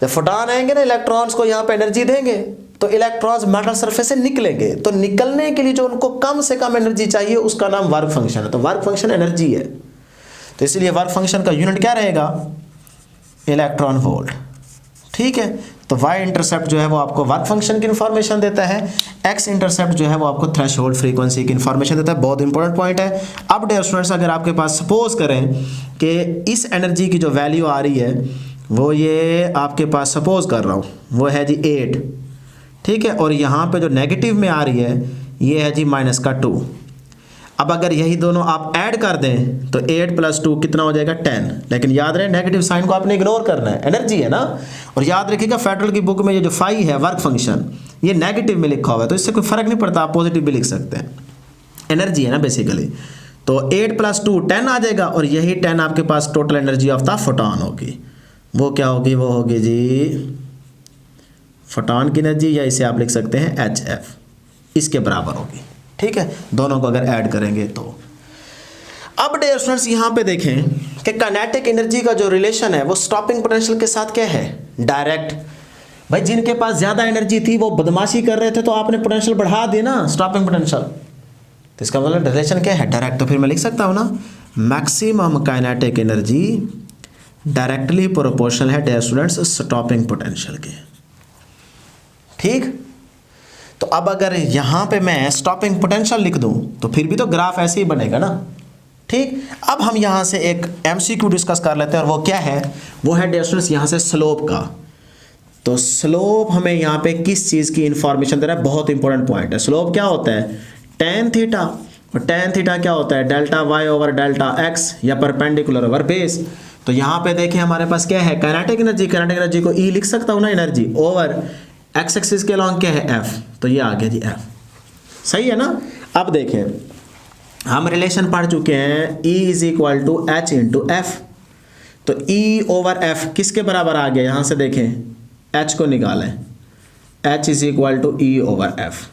जब फोटॉन आएंगे ना, इलेक्ट्रॉन्स को यहाँ पे एनर्जी देंगे तो इलेक्ट्रॉन्स मेटल सरफेस से निकलेंगे, तो निकलने के लिए जो उनको कम से कम एनर्जी चाहिए उसका नाम वर्क फंक्शन है। तो वर्क फंक्शन एनर्जी है, तो इसलिए वर्क फंक्शन का यूनिट क्या रहेगा, इलेक्ट्रॉन वोल्ट, ठीक है। तो वाई इंटरसेप्ट जो है वो आपको वर्क फंक्शन की इंफॉर्मेशन देता है, एक्स इंटरसेप्ट जो है वो आपको थ्रेशोल्ड फ्रीक्वेंसी की इंफॉर्मेशन देता है। बहुत इंपॉर्टेंट पॉइंट है। अब डियर स्टूडेंट्स, अगर आपके पास सपोज करें कि इस एनर्जी की जो वैल्यू आ रही है वो ये आपके पास सपोज कर रहा हूँ वो है जी 8, ठीक है, और यहाँ पे जो नेगेटिव में आ रही है ये है जी -2। अब अगर यही दोनों आप ऐड कर दें तो 8 + 2 कितना हो जाएगा, 10। लेकिन याद रहे नेगेटिव साइन को आपने इग्नोर करना है, एनर्जी है ना। और याद रखिएगा फेडरल की बुक में ये जो फाई है वर्क फंक्शन, ये नेगेटिव में लिखा हुआ है, तो इससे कोई फर्क नहीं पड़ता, आप पॉजिटिव भी लिख सकते हैं, एनर्जी है ना बेसिकली। तो 8 + 2 10 आ जाएगा, और यही 10 आपके पास total energy of the photon होगी। वो क्या होगी, वो होगी जी फोटॉन की एनर्जी, या इसे आप लिख सकते हैं HF, इसके बराबर होगी, ठीक है, दोनों को अगर ऐड करेंगे तो। अब डियर स्टूडेंट्स यहाँ पे देखें कि काइनेटिक एनर्जी का जो रिलेशन है वो स्टॉपिंग पोटेंशियल के साथ क्या है, डायरेक्ट। भाई जिनके पास ज़्यादा एनर्जी थी वो बदमाशी कर रहे थे तो आपने पोटेंशियल बढ़ा दी ना, स्टॉपिंग पोटेंशियल, तो इसका मतलब रिलेशन क्या है, डायरेक्ट। तो फिर मैं लिख सकता हूँ ना, maximum kinetic energy directly proportional है डियर स्टूडेंट्स स्टॉपिंग पोटेंशियल के, ठीक। तो अब अगर यहाँ पे मैं स्टॉपिंग पोटेंशियल लिख दूँ तो फिर भी तो ग्राफ ऐसे ही बनेगा ना, ठीक। अब हम यहाँ से एक एमसीक्यू डिस्कस कर लेते हैं, और वो क्या है, वो है डियर स्टूडेंट्स यहाँ से स्लोप का। तो स्लोप हमें यहाँ पे किस चीज़ की इंफॉर्मेशन दे रहा है, बहुत इंपॉर्टेंट पॉइंट है। स्लोप क्या होता है, tan थीटा, और tan थीटा क्या होता है, Δy/Δx या परपेंडिकुलर ओवर बेस। तो यहाँ पे देखें हमारे पास क्या है, काइनेटिक एनर्जी, काइनेटिक एनर्जी को E लिख सकता हूँ ना, एनर्जी ओवर एक्स एक्सिस के अलॉन्ग क्या है, F, तो ये आ गया जी F, सही है ना। अब देखें हम रिलेशन पढ़ चुके हैं, E = H × F। तो E/F किसके बराबर आ गया, यहाँ से देखें H को निकालें, H = E/F।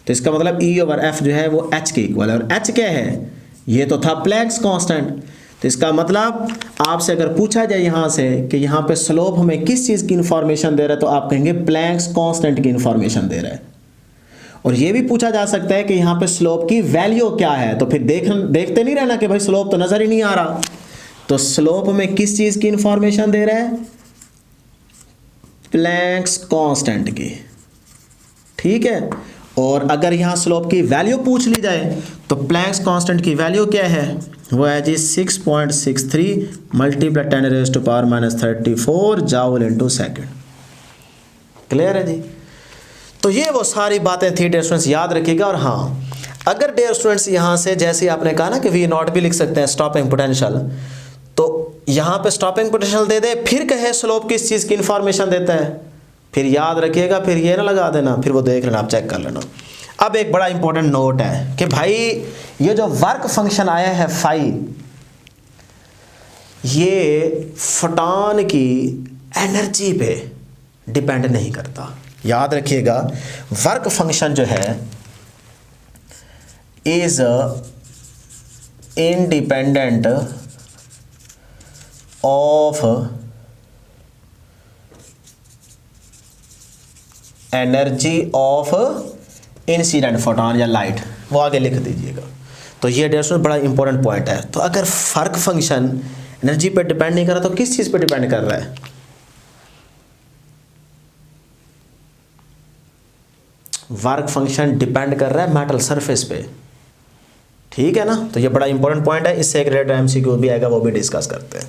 तो इसका मतलब E/F जो है वो H के इक्वल है, और H क्या है, ये तो था प्लैंक्स कांस्टेंट। तो इसका मतलब आपसे अगर पूछा जाए यहाँ से कि यहाँ पे स्लोप हमें किस चीज़ की इंफॉर्मेशन दे रहा है, तो आप कहेंगे प्लैंक्स कांस्टेंट की इंफॉर्मेशन दे रहा है। और ये भी पूछा जा सकता है कि यहाँ पे स्लोप की वैल्यू क्या है, तो फिर देखते नहीं रहना कि भाई स्लोप तो नजर ही नहीं आ रहा। तो स्लोप में किस चीज की इंफॉर्मेशन दे रहा है? प्लैंक्स कांस्टेंट की, ठीक है। और अगर यहाँ स्लोप की वैल्यू पूछ ली जाए तो प्लैंक्स कांस्टेंट की वैल्यू क्या है? वो है जी 6.63 multiply 10⁻⁻34 joule into second. Clear है जी? तो ये वो सारी बातें थी डियर स्टूडेंट्स, याद रखिएगा। और हाँ, अगर डियर स्टूडेंट्स यहाँ से जैसे आपने कहा ना कि वी नॉट भी लिख सकते हैं स्टॉपिंग पोटेंशियल, तो यहाँ पे स्टॉपिंग पोटेंशियल दे दे फिर कहे स्लोप किस चीज़ की इंफॉर्मेशन देता है, फिर याद रखिएगा, फिर ये ना लगा देना, फिर वो देख लेना, आप चेक कर लेना। अब एक बड़ा इंपॉर्टेंट नोट है कि भाई ये जो वर्क फंक्शन आया है फाई, ये फोटॉन की एनर्जी पे डिपेंड नहीं करता। याद रखिएगा, वर्क फंक्शन जो है is independent of energy of incident photon या लाइट, वो आगे लिख दीजिएगा। तो ये डियर स्टूडेंट बड़ा इंपॉर्टेंट पॉइंट है। तो अगर वर्क फंक्शन एनर्जी पे डिपेंड नहीं कर रहा तो किस चीज पे डिपेंड कर रहा है? वर्क फंक्शन डिपेंड कर रहा है मेटल सरफेस पे, ठीक है ना। तो ये बड़ा इंपॉर्टेंट पॉइंट है, इससे एक रिलेटेड एमसीक्यू भी आएगा, वो भी डिस्कस करते हैं।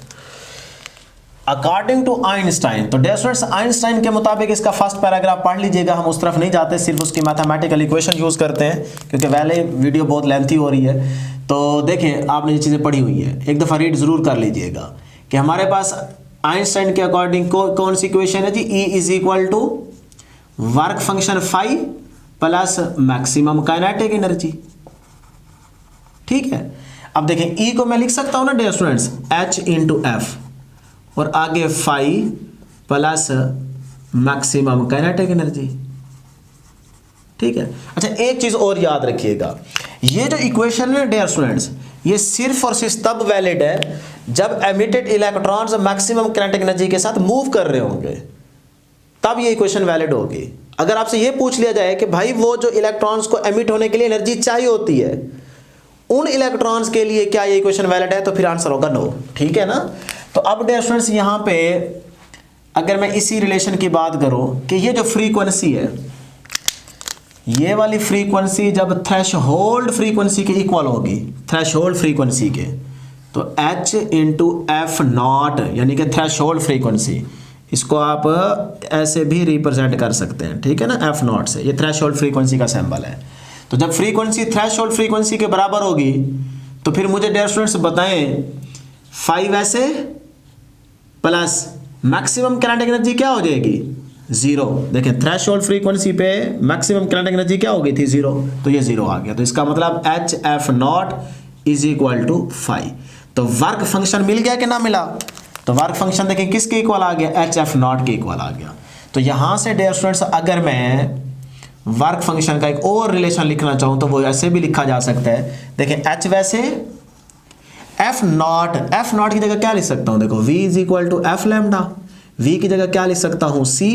अकॉर्डिंग टू आइंस्टाइन, तो डियर स्टूडेंट्स आइंस्टाइन के मुताबिक इसका फर्स्ट पैराग्राफ पढ़ लीजिएगा, हम उस तरफ नहीं जाते, सिर्फ उसकी मैथमेटिकल इक्वेशन यूज करते हैं क्योंकि पहले वीडियो बहुत लेंथी हो रही है। तो देखिए, आपने ये चीज़ें पढ़ी हुई है, एक दफ़ा रीड जरूर कर लीजिएगा कि हमारे पास आइंस्टाइन के अकॉर्डिंग कौन सी इक्वेशन है जी? E is equal to work function phi plus maximum kinetic energy, ठीक है। अब देखें, E को मैं लिख सकता हूं ना dear students H into F, और आगे phi plus maximum kinetic energy, ठीक है। अच्छा, एक चीज और याद रखिएगा, ये जो इक्वेशन है डियर स्टूडेंट्स, ये सिर्फ और सिर्फ तब वैलिड है जब emitted electrons maximum kinetic energy के साथ मूव कर रहे होंगे, तब ये इक्वेशन वैलिड होगी। अगर आपसे ये पूछ लिया जाए कि भाई वो जो इलेक्ट्रॉन्स को एमिट होने के लिए एनर्जी चाहिए होती है, उन इलेक्ट्रॉन्स के लिए क्या ये इक्वेशन वैलिड है, तो फिर आंसर होगा नो, ठीक है ना। तो अब डियर स्टूडेंट्स यहाँ पे अगर मैं इसी रिलेशन की बात करूं कि ये जो फ्रीक्वेंसी है, ये वाली फ्रीक्वेंसी जब थ्रेशहोल्ड फ्रीक्वेंसी के इक्वल होगी, थ्रेशहोल्ड फ्रीक्वेंसी के, तो H इंटू एफ नॉट यानी कि थ्रेशहोल्ड फ्रीक्वेंसी, इसको आप ऐसे भी रिप्रेजेंट कर सकते हैं, ठीक है ना, एफ नॉट से। ये थ्रेशहोल्ड फ्रीक्वेंसी का सिंबल है। तो जब फ्रीक्वेंसी थ्रेशहोल्ड फ्रीक्वेंसी के बराबर होगी तो फिर मुझे डियर स्टूडेंट्स बताएं 5 ऐसे प्लस मैक्सिमम काइनेटिक एनर्जी क्या हो जाएगी? 0। देखें, थ्रेशहोल्ड फ्रीक्वेंसी पे मैक्सिमम काइनेटिक एनर्जी क्या हो गई थी? 0। तो ये 0 आ गया। तो इसका मतलब H F naught is equal to 5। तो वर्क फंक्शन मिल गया कि ना मिला? तो वर्क फंक्शन देखें किसके इक्वल आ गया? H एफ नॉट के इक्वल आ गया। तो यहां से डियर स्टूडेंट्स अगर मैं वर्क फंक्शन का एक और रिलेशन लिखना चाहूं तो वो ऐसे भी लिखा जा सकता है। देखें, H वैसे एफ नॉट की जगह क्या लिख सकता हूं? देखो, V is equal to F lambda, V की जगह क्या लिख सकता हूं? C,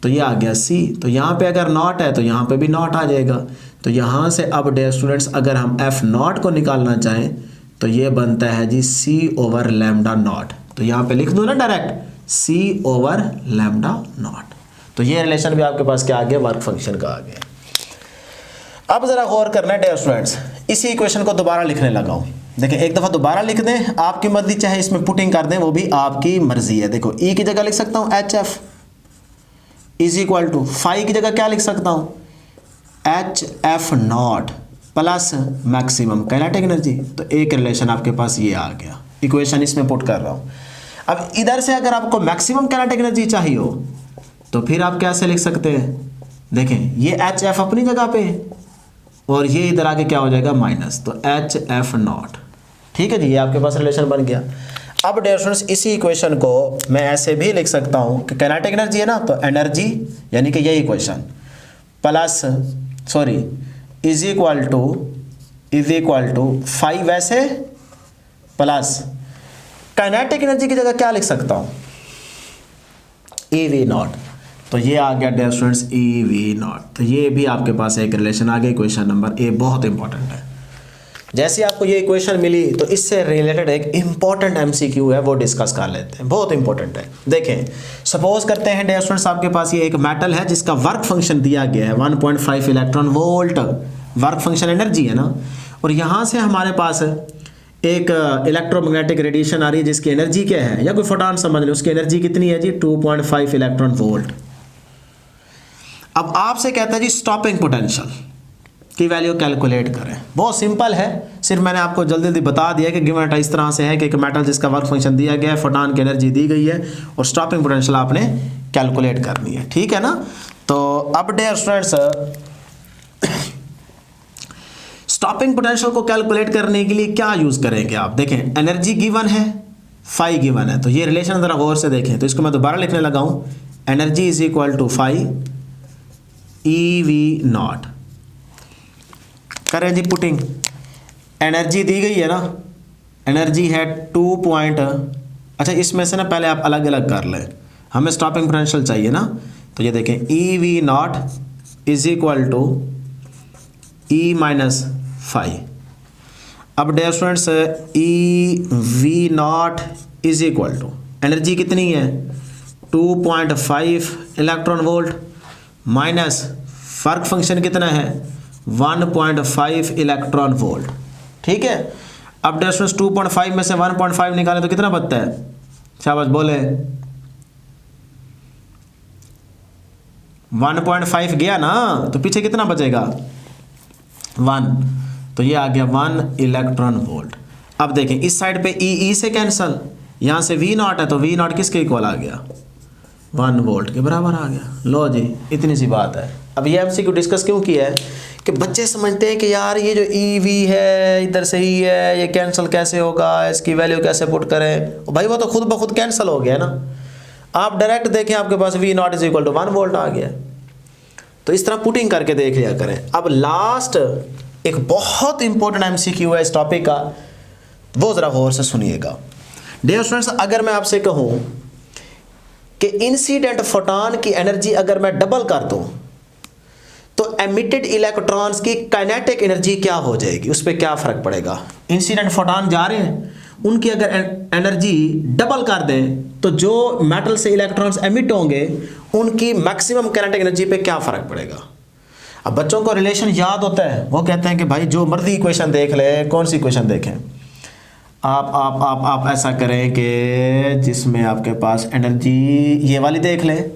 तो ये आ गया C। तो यहाँ पे अगर नॉट है तो यहाँ पे भी नॉट आ जाएगा। तो यहाँ से अब डियर स्टूडेंट्स अगर हम एफ नॉट को निकालना चाहें तो ये बनता है जी C ओवर लैम्डा नॉट। तो यहाँ पे लिख दो ना direct C over lambda naught. तो ये रिलेशन भी आपके पास क्या आ गया? वर्क फंक्शन का आ गया। अब जरा गौर करना है डियर स्टूडेंट्स, इसी इक्वेशन को दोबारा लिखने लगा हूं। देखिए, एक दफा दोबारा लिख दें, आपकी मर्जी, चाहे इसमें पुटिंग कर दें, वो भी आपकी मर्जी है। देखो, E की जगह लिख सकता हूं H F is equal to 5 की जगह क्या लिख सकता हूं? H F naught plus maximum kinetic energy. तो एक रिलेशन आपके पास ये आ गया, इक्वेशन इसमें पुट कर रहा हूं। अब इधर से अगर आपको मैक्सिमम काइनेटिक एनर्जी चाहिए हो तो फिर आप कैसे लिख सकते हैं? देखें, ये H एफ अपनी जगह पे और ये इधर आके क्या हो जाएगा? माइनस। तो H एफ नॉट, ठीक है जी, ये आपके पास रिलेशन बन गया। अब डियर स्टूडेंट्स इसी इक्वेशन को मैं ऐसे भी लिख सकता हूं कि काइनेटिक एनर्जी है ना, तो एनर्जी यानी कि ये equation plus is equal to 5 ऐसे प्लस काइनेटिक एनर्जी की जगह क्या लिख सकता हूं? EV not. तो ये आ गया डियर स्टूडेंट्स EV0। तो ये भी आपके पास एक रिलेशन आ गई। क्वेश्चन नंबर ए बहुत इंपॉर्टेंट है। जैसे आपको ये इक्वेशन मिली तो इससे रिलेटेड एक इंपॉर्टेंट MCQ है, वो डिस्कस कर लेते हैं, बहुत इंपॉर्टेंट है। देखें, सपोज करते हैं डियर स्टूडेंट्स आपके पास ये एक मेटल है जिसका वर्क फंक्शन दिया गया है 1.5 electron volt, work function energy है ना, और यहाँ से हमारे पास एक इलेक्ट्रोमैग्नेटिक रेडिएशन आ रही है जिसकी एनर्जी क्या है, या कोई फोटॉन समझ लें, उसकी एनर्जी कितनी है जी 2.5 इलेक्ट्रॉन वोल्ट। अब आपसे कहता है जी स्टॉपिंग पोटेंशियल की वैल्यू कैलकुलेट करें। बहुत सिंपल है, सिर्फ मैंने आपको जल्दी जल्दी बता दिया कि गिवन इस तरह से है कि एक मेटल जिसका वर्क फंक्शन दिया गया है, फोटॉन की एनर्जी दी गई है और स्टॉपिंग पोटेंशियल आपने कैलकुलेट करनी है, ठीक है ना। तो अब डियर स्टूडेंट्स स्टॉपिंग पोटेंशियल को कैलकुलेट करने के लिए क्या यूज करेंगे आप, देखें एनर्जी गिवन है, फाई गिवन है, तो ये रिलेशन जरा गौर से देखें। तो इसको मैं दोबारा लिखने लगा हूं, energy is equal to phi EV0। करें जी पुटिंग, एनर्जी दी गई है ना, एनर्जी है 2 अच्छा इसमें से ना पहले आप अलग अलग कर लें, हमें स्टॉपिंग पोटेंशियल चाहिए ना। तो ये देखें EV0 is equal to E-5। अब dear students EV0 is equal to energy कितनी है 2.5 electron volt minus work function कितना है 1.5 इलेक्ट्रॉन वोल्ट, ठीक है। अब डियर स्टूडेंट्स 2.5 में से 1.5 निकालें तो कितना बचता है, शाबाश बोले 1.5 गया ना, तो पीछे कितना बचेगा 1, तो ये आ गया 1 इलेक्ट्रॉन वोल्ट। अब देखें इस साइड पे E से कैंसल, यहाँ से V0 है तो V0 किसके इक्वल आ गया 1 वोल्ट के बराबर आ गया। लो जी इतनी सी बात है। अब ये MCQ डिस्कस क्यों किया है कि बच्चे समझते हैं कि यार ये जो EV है इधर से ही है, ये कैंसिल कैसे होगा, इसकी वैल्यू कैसे पुट करें। भाई वो तो खुद ब खुद कैंसिल हो गया ना, आप डायरेक्ट देखें आपके पास V0 is equal to 1 volt आ गया। तो इस तरह पुटिंग करके देख लिया करें। अब लास्ट एक बहुत इंपॉर्टेंट MCQ है इस टॉपिक का, वो जरा गौर से सुनिएगा। डियर स्टूडेंट्स अगर मैं आपसे कहूं कि इंसिडेंट फोटॉन की एनर्जी अगर मैं डबल कर दूं तो एमिटेड इलेक्ट्रॉन्स की काइनेटिक एनर्जी क्या हो जाएगी, उस पर क्या फर्क पड़ेगा। इंसिडेंट फोटॉन जा रहे हैं, उनकी अगर एनर्जी डबल कर दें तो जो मेटल से इलेक्ट्रॉन्स एमिट होंगे उनकी मैक्सिमम काइनेटिक एनर्जी पे क्या फर्क पड़ेगा। अब बच्चों को रिलेशन याद होता है, वो कहते हैं कि भाई जो मर्जी इक्वेशन देख ले, कौन सी इक्वेशन देखें, आप ऐसा करें कि जिसमें आपके पास एनर्जी ये वाली देख लें,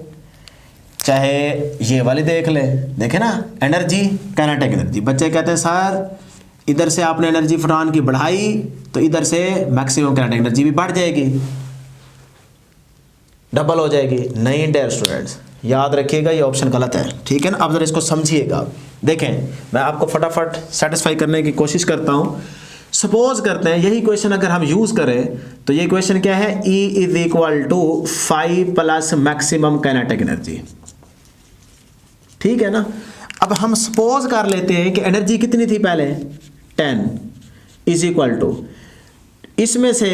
चाहे ये वाली देख लें, देखें ना एनर्जी काइनेटिक एनर्जी। बच्चे कहते हैं सर इधर से आपने एनर्जी फोटॉन की बढ़ाई तो इधर से मैक्सिमम काइनेटिक एनर्जी भी बढ़ जाएगी, डबल हो जाएगी। नहीं डियर स्टूडेंट्स याद रखिएगा ये ऑप्शन गलत है, ठीक है ना। अब जरा इसको समझिएगा। देखें मैं आपको फटाफट सेटिस्फाई करने की कोशिश करता हूँ। सपोज करते हैं यही क्वेश्चन अगर हम यूज करें तो ये क्वेश्चन क्या है, E is equal to 5 plus maximum kinetic energy, ठीक है ना। अब हम सपोज कर लेते हैं कि एनर्जी कितनी थी पहले 10 इज इक्वल टू, इसमें से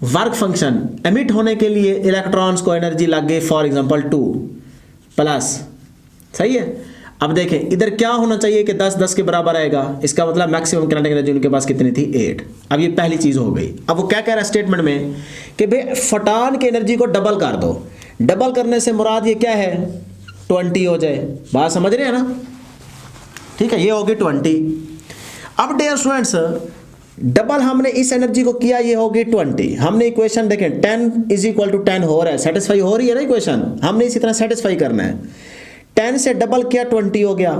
वर्क फंक्शन एमिट होने के लिए इलेक्ट्रॉन्स को एनर्जी लग गई फॉर एग्जांपल 2 प्लस, सही है। अब देखें इधर क्या होना चाहिए कि 10 10 के बराबर आएगा, इसका मतलब मैक्सिमम काइनेटिक एनर्जी उनके पास कितनी थी 8। अब ये पहली चीज हो गई। अब वो क्या कह रहा है स्टेटमेंट में कि भाई फोटॉन की एनर्जी को डबल कर दो, डबल करने से मुराद ये क्या है 20 हो जाए, बात समझ रहे हैं ना, ठीक है। ये होगी 20। अब डियर स्टूडेंट्स डबल हमने इस एनर्जी को किया, ये होगी 20। हमने इक्वेशन देखें 10 इज इक्वल टू 10 हो रहा है, सेटिस्फाई हो रही है ना इक्वेशन, हमने इसी तरह सेटिस्फाई करना है। 10 से डबल किया 20 हो गया।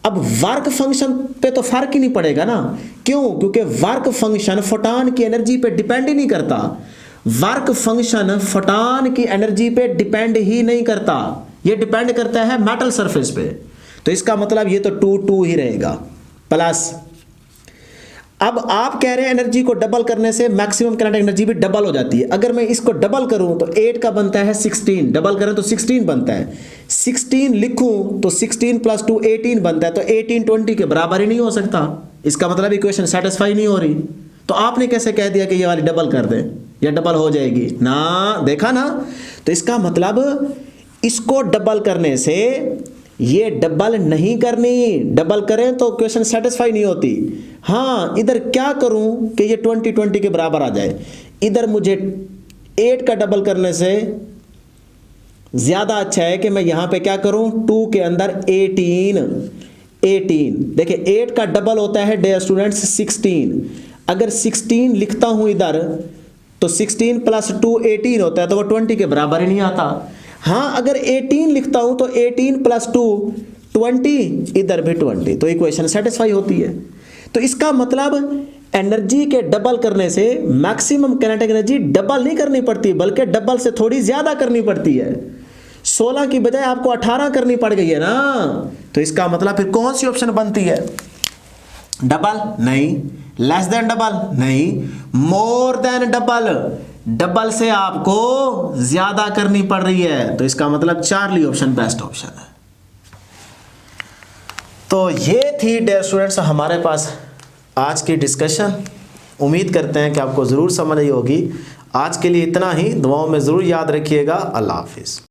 अब वर्क फंक्शन पे तो फर्क ही नहीं पड़ेगा ना, क्यों, क्योंकि वर्क फंक्शन फोटॉन की एनर्जी पे डिपेंड ही नहीं करता। वर्क फंक्शन फोटॉन की एनर्जी पे डिपेंड ही नहीं करता, ये डिपेंड करता है मेटल सरफेस पे। तो इसका मतलब ये तो 2 2 ही रहेगा प्लस। अब आप कह रहे हैं एनर्जी को डबल करने से मैक्सिमम काइनेटिक एनर्जी भी डबल हो जाती है। अगर मैं इसको डबल करूं तो 8 का बनता है 16, डबल करें तो 16 बनता है। 16 लिखूं तो 16 प्लस 2 18 बनता है, तो 18 20 के बराबर ही नहीं हो सकता। इसका मतलब इक्वेशन सेटिस्फाई नहीं हो रही। तो आपने कैसे कह दिया कि ये वाली डबल कर दें या डबल हो जाएगी ना, देखा ना। तो इसका मतलब इसको डबल करने से ये डबल नहीं करनी, डबल करें तो क्वेश्चन सेटिस्फाई नहीं होती। हाँ, इधर क्या करूं कि ये 20 के बराबर आ जाए। इधर मुझे 8 का डबल करने से ज्यादा अच्छा है कि मैं यहां पे क्या करूं, 2 के अंदर 18 देखिए 8 का डबल होता है डियर स्टूडेंट्स 16। अगर 16 लिखता हूं इधर तो 16 प्लस 2 18 होता है, तो वो 20 के बराबर ही नहीं आता। हाँ, अगर 18 लिखता हूं तो 18 प्लस 2 20, इधर भी 20, तो इक्वेशन सेटिस्फाई होती है। तो इसका मतलब एनर्जी के डबल करने से मैक्सिमम काइनेटिक एनर्जी डबल नहीं करनी पड़ती, बल्कि डबल से थोड़ी ज्यादा करनी पड़ती है। 16 की बजाय आपको 18 करनी पड़ गई है ना। तो इसका मतलब फिर कौन सी ऑप्शन बनती है, डबल नहीं, लेस देन डबल नहीं, मोर देन डबल, डबल से आपको ज्यादा करनी पड़ रही है। तो इसका मतलब चार्ली ऑप्शन बेस्ट ऑप्शन है। तो ये थी डियर स्टूडेंट्स हमारे पास आज की डिस्कशन। उम्मीद करते हैं कि आपको ज़रूर समझ आई होगी। आज के लिए इतना ही, दुआओं में ज़रूर याद रखिएगा। अल्लाह हाफिज़।